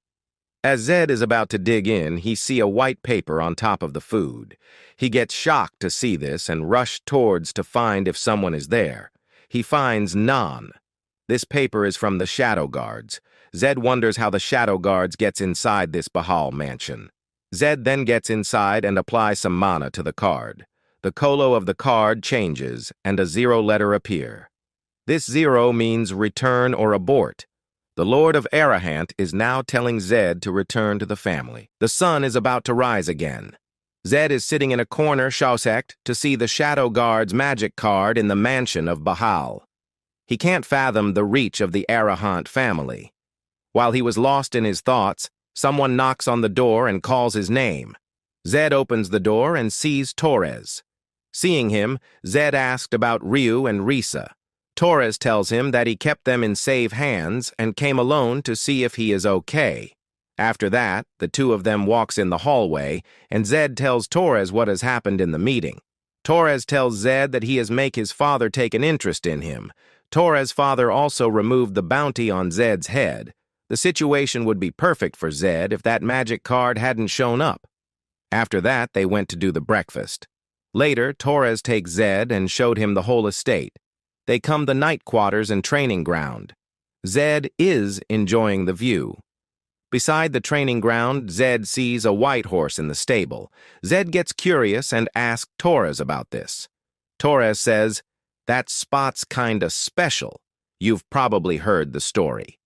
As Zed is about to dig in, he sees a white paper on top of the food. He gets shocked to see this and rushes towards to find if someone is there. He finds none. This paper is from the Shadow Guards. Zed wonders how the Shadow Guards gets inside this Bahal mansion. Zed then gets inside and applies some mana to the card. The colo of the card changes and a 0 letter appears. This 0 means return or abort. The Lord of Arahant is now telling Zed to return to the family. The sun is about to rise again. Zed is sitting in a corner shaussect to see the Shadow Guard's magic card in the mansion of Bahal. He can't fathom the reach of the Arahant family. While he was lost in his thoughts, someone knocks on the door and calls his name. Zed opens the door and sees Torres. Seeing him, Zed asked about Ryu and Risa. Torres tells him that he kept them in safe hands and came alone to see if he is okay. After that, the two of them walks in the hallway, and Zed tells Torres what has happened in the meeting. Torres tells Zed that he has made his father take an interest in him. Torres' father also removed the bounty on Zed's head. The situation would be perfect for Zed if that magic card hadn't shown up. After that, they went to do the breakfast. Later, Torres takes Zed and showed him the whole estate. They come the night quarters and training ground. Zed is enjoying the view. Beside the training ground, Zed sees a white horse in the stable. Zed gets curious and asks Torres about this. Torres says, "That spot's kinda special. You've probably heard the story."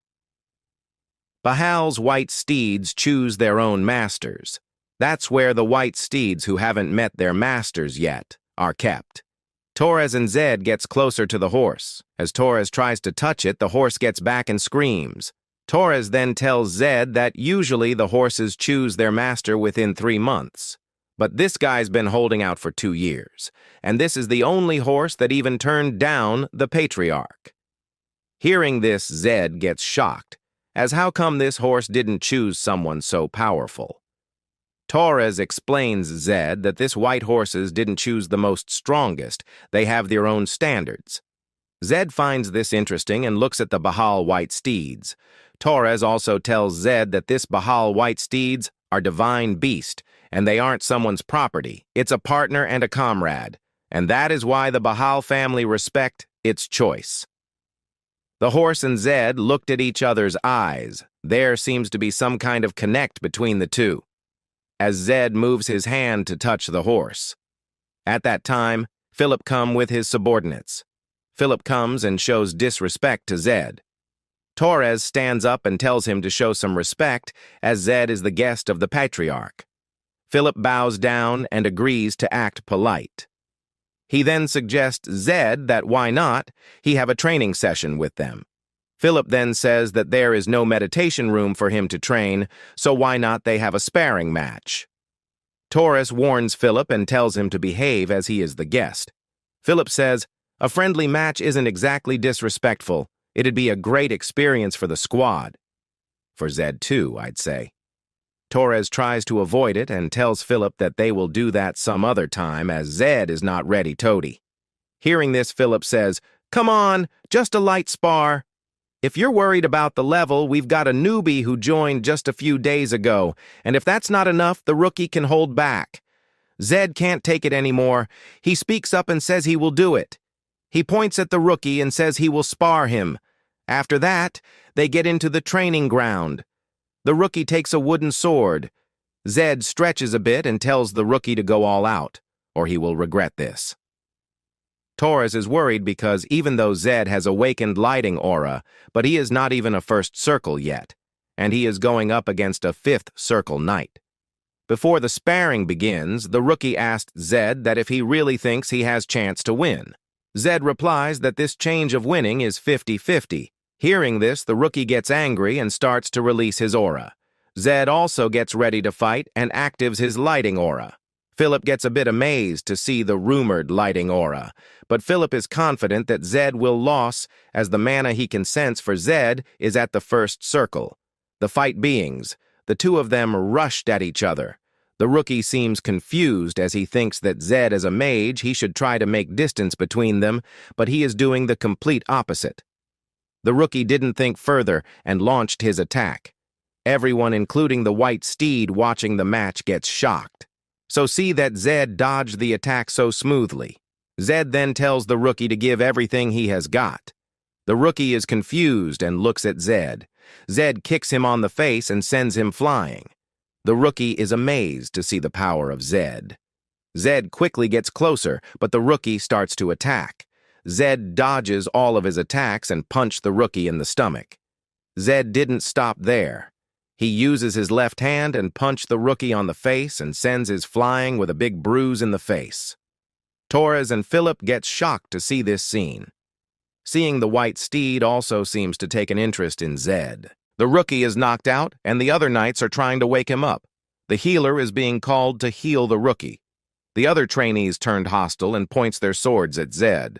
Bahal's white steeds choose their own masters. That's where the white steeds who haven't met their masters yet are kept. Torres and Zed gets closer to the horse. As Torres tries to touch it, the horse gets back and screams. Torres then tells Zed that usually the horses choose their master within 3 months. But this guy's been holding out for 2 years, and this is the only horse that even turned down the patriarch. Hearing this, Zed gets shocked, as how come this horse didn't choose someone so powerful? Torres explains Zed that this white horses didn't choose the most strongest, they have their own standards. Zed finds this interesting and looks at the Bahal white steeds. Torres also tells Zed that this Bahal white steeds are divine beast, and they aren't someone's property. It's a partner and a comrade, and that is why the Bahal family respect its choice. The horse and Zed looked at each other's eyes. There seems to be some kind of connect between the two, as Zed moves his hand to touch the horse. At that time, Philip comes with his subordinates. Philip comes and shows disrespect to Zed. Torres stands up and tells him to show some respect, as Zed is the guest of the patriarch. Philip bows down and agrees to act polite. He then suggests Zed that why not he have a training session with them. Philip then says that there is no meditation room for him to train, so why not they have a sparring match? Torres warns Philip and tells him to behave as he is the guest. Philip says, "A friendly match isn't exactly disrespectful. It'd be a great experience for the squad." For Zed too, I'd say. Torres tries to avoid it and tells Philip that they will do that some other time as Zed is not ready totally. Hearing this, Philip says, "Come on, just a light spar. If you're worried about the level, we've got a newbie who joined just a few days ago, and if that's not enough, the rookie can hold back." Zed can't take it anymore. He speaks up and says he will do it. He points at the rookie and says he will spar him. After that, they get into the training ground. The rookie takes a wooden sword. Zed stretches a bit and tells the rookie to go all out, or he will regret this. Torres is worried because even though Zed has awakened lighting aura, but he is not even a first circle yet, and he is going up against a 5th circle knight. Before the sparring begins, the rookie asked Zed that if he really thinks he has chance to win. Zed replies that this change of winning is 50-50. Hearing this, the rookie gets angry and starts to release his aura. Zed also gets ready to fight and actives his lighting aura. Philip gets a bit amazed to see the rumored lighting aura, but Philip is confident that Zed will lose as the mana he can sense for Zed is at the 1st circle. The fight beings, the two of them rushed at each other. The rookie seems confused as he thinks that Zed as a mage he should try to make distance between them, but he is doing the complete opposite. The rookie didn't think further and launched his attack. Everyone, including the white steed watching the match, gets shocked. So see that Zed dodged the attack so smoothly. Zed then tells the rookie to give everything he has got. The rookie is confused and looks at Zed. Zed kicks him on the face and sends him flying. The rookie is amazed to see the power of Zed. Zed quickly gets closer, but the rookie starts to attack. Zed dodges all of his attacks and punches the rookie in the stomach. Zed didn't stop there. He uses his left hand and punches the rookie on the face and sends his flying with a big bruise in the face. Torres and Philip get shocked to see this scene. Seeing the white steed also seems to take an interest in Zed. The rookie is knocked out, and the other knights are trying to wake him up. The healer is being called to heal the rookie. The other trainees turned hostile and points their swords at Zed.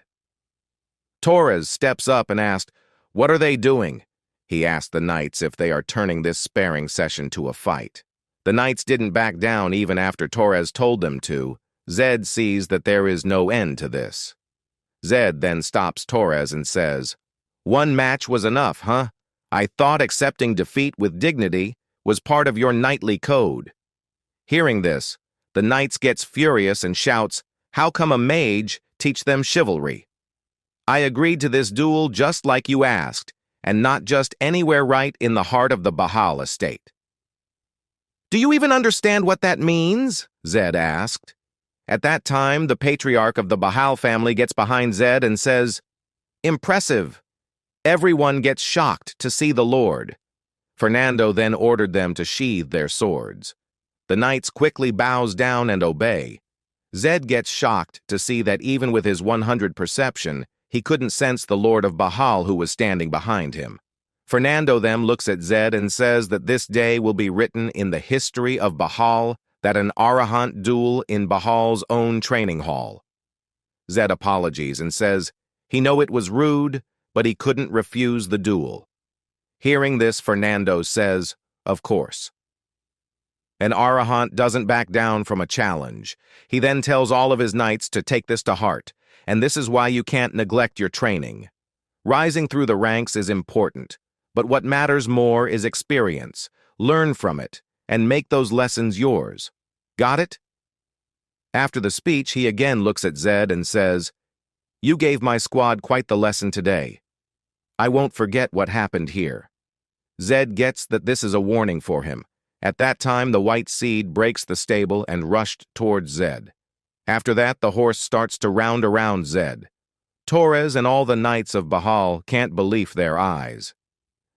Torres steps up and asks, "What are they doing?" He asked the knights if they are turning this sparring session to a fight. The knights didn't back down even after Torres told them to. Zed sees that there is no end to this. Zed then stops Torres and says, "One match was enough, huh? I thought accepting defeat with dignity was part of your knightly code." Hearing this, the knights gets furious and shouts, "How come a mage teach them chivalry? I agreed to this duel just like you asked, and not just anywhere right in the heart of the Bahal estate." "Do you even understand what that means?" Zed asked. At that time, the patriarch of the Bahal family gets behind Zed and says, "Impressive." Everyone gets shocked to see the Lord. Fernando then ordered them to sheathe their swords. The knights quickly bows down and obey. Zed gets shocked to see that even with his 100 perception, he couldn't sense the Lord of Bahal who was standing behind him. Fernando then looks at Zed and says that this day will be written in the history of Bahal, that an Arahant duel in Bahal's own training hall. Zed apologies and says he know it was rude, but he couldn't refuse the duel. Hearing this, Fernando says, "Of course." An Arahant doesn't back down from a challenge. He then tells all of his knights to take this to heart, and this is why you can't neglect your training. Rising through the ranks is important, but what matters more is experience. Learn from it, and make those lessons yours. Got it? After the speech, he again looks at Zed and says, "You gave my squad quite the lesson today. I won't forget what happened here." Zed gets that this is a warning for him. At that time, the white steed breaks the stable and rushed towards Zed. After that, the horse starts to round around Zed. Torres and all the knights of Bahal can't believe their eyes.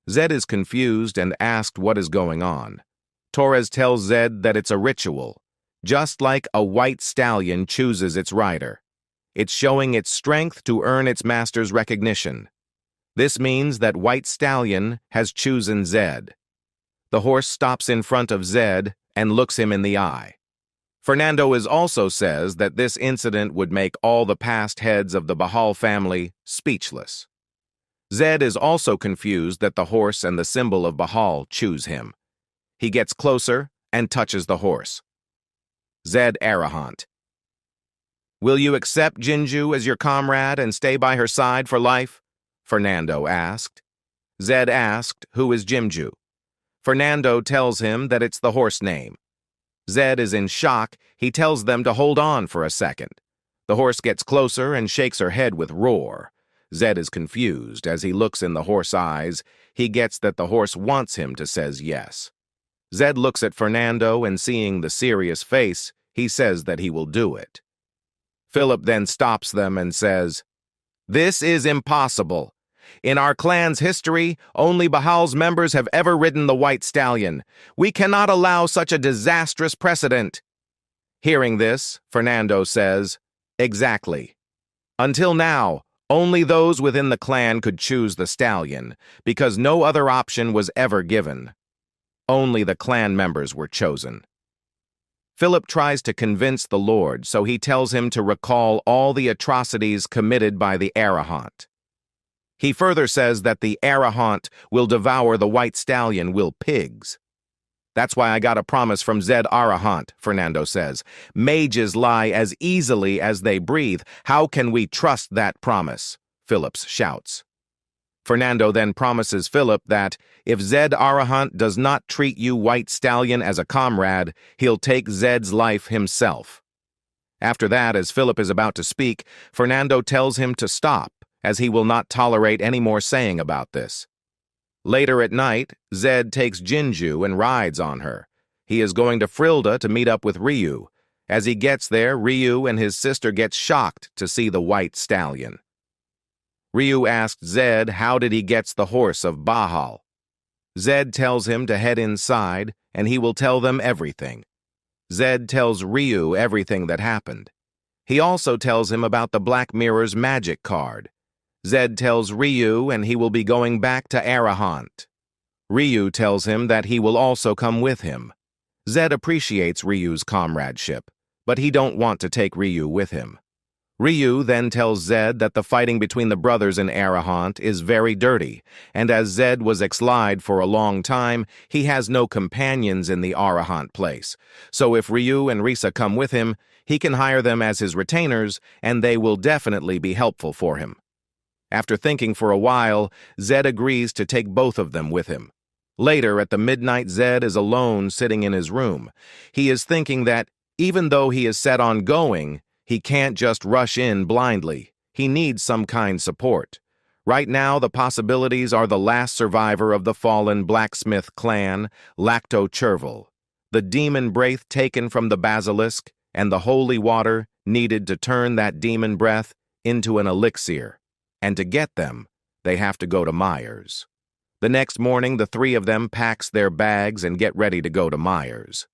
Zed is confused and asked what is going on. Torres tells Zed that it's a ritual, just like a white stallion chooses its rider. It's showing its strength to earn its master's recognition. This means that White Stallion has chosen Zed. The horse stops in front of Zed and looks him in the eye. Fernando also says that this incident would make all the past heads of the Bahal family speechless. Zed is also confused that the horse and the symbol of Bahal choose him. He gets closer and touches the horse. Zed Arahant. "Will you accept Jinju as your comrade and stay by her side for life?" Fernando asked. Zed asked, "Who is Jinju?" Fernando tells him that it's the horse name. Zed is in shock. He tells them to hold on for a second. The horse gets closer and shakes her head with roar. Zed is confused. As he looks in the horse's eyes, he gets that the horse wants him to says yes. Zed looks at Fernando and seeing the serious face, he says that he will do it. Philip then stops them and says, "This is impossible. In our clan's history, only Bahal's members have ever ridden the White Stallion. We cannot allow such a disastrous precedent." Hearing this, Fernando says, "Exactly. Until now, only those within the clan could choose the stallion, because no other option was ever given. Only the clan members were chosen." Philip tries to convince the Lord, so he tells him to recall all the atrocities committed by the Arahant. He further says that the Arahant will devour the White Stallion will pigs. "That's why I got a promise from Zed Arahant," Fernando says. "Mages lie as easily as they breathe. How can we trust that promise?" Phillips shouts. Fernando then promises Philip that if Zed Arahant does not treat you White Stallion as a comrade, he'll take Zed's life himself. After that, as Philip is about to speak, Fernando tells him to stop, as he will not tolerate any more saying about this. Later at night, Zed takes Jinju and rides on her. He is going to Frilda to meet up with Ryu. As he gets there, Ryu and his sister get shocked to see the White Stallion. Ryu asks Zed how did he gets the horse of Bahal. Zed tells him to head inside, and he will tell them everything. Zed tells Ryu everything that happened. He also tells him about the Black Mirror's magic card. Zed tells Ryu, and he will be going back to Arahant. Ryu tells him that he will also come with him. Zed appreciates Ryu's comradeship, but he don't want to take Ryu with him. Ryu then tells Zed that the fighting between the brothers in Arahant is very dirty, and as Zed was exiled for a long time, he has no companions in the Arahant place. So if Ryu and Risa come with him, he can hire them as his retainers, and they will definitely be helpful for him. After thinking for a while, Zed agrees to take both of them with him. Later, at the midnight, Zed is alone sitting in his room. He is thinking that, even though he is set on going, he can't just rush in blindly. He needs some kind support. Right now, the possibilities are the last survivor of the fallen blacksmith clan, Lacto Chervil, the demon breath taken from the basilisk, and the holy water needed to turn that demon breath into an elixir. And to get them, they have to go to Myers. The next morning, the three of them packs their bags and get ready to go to Myers.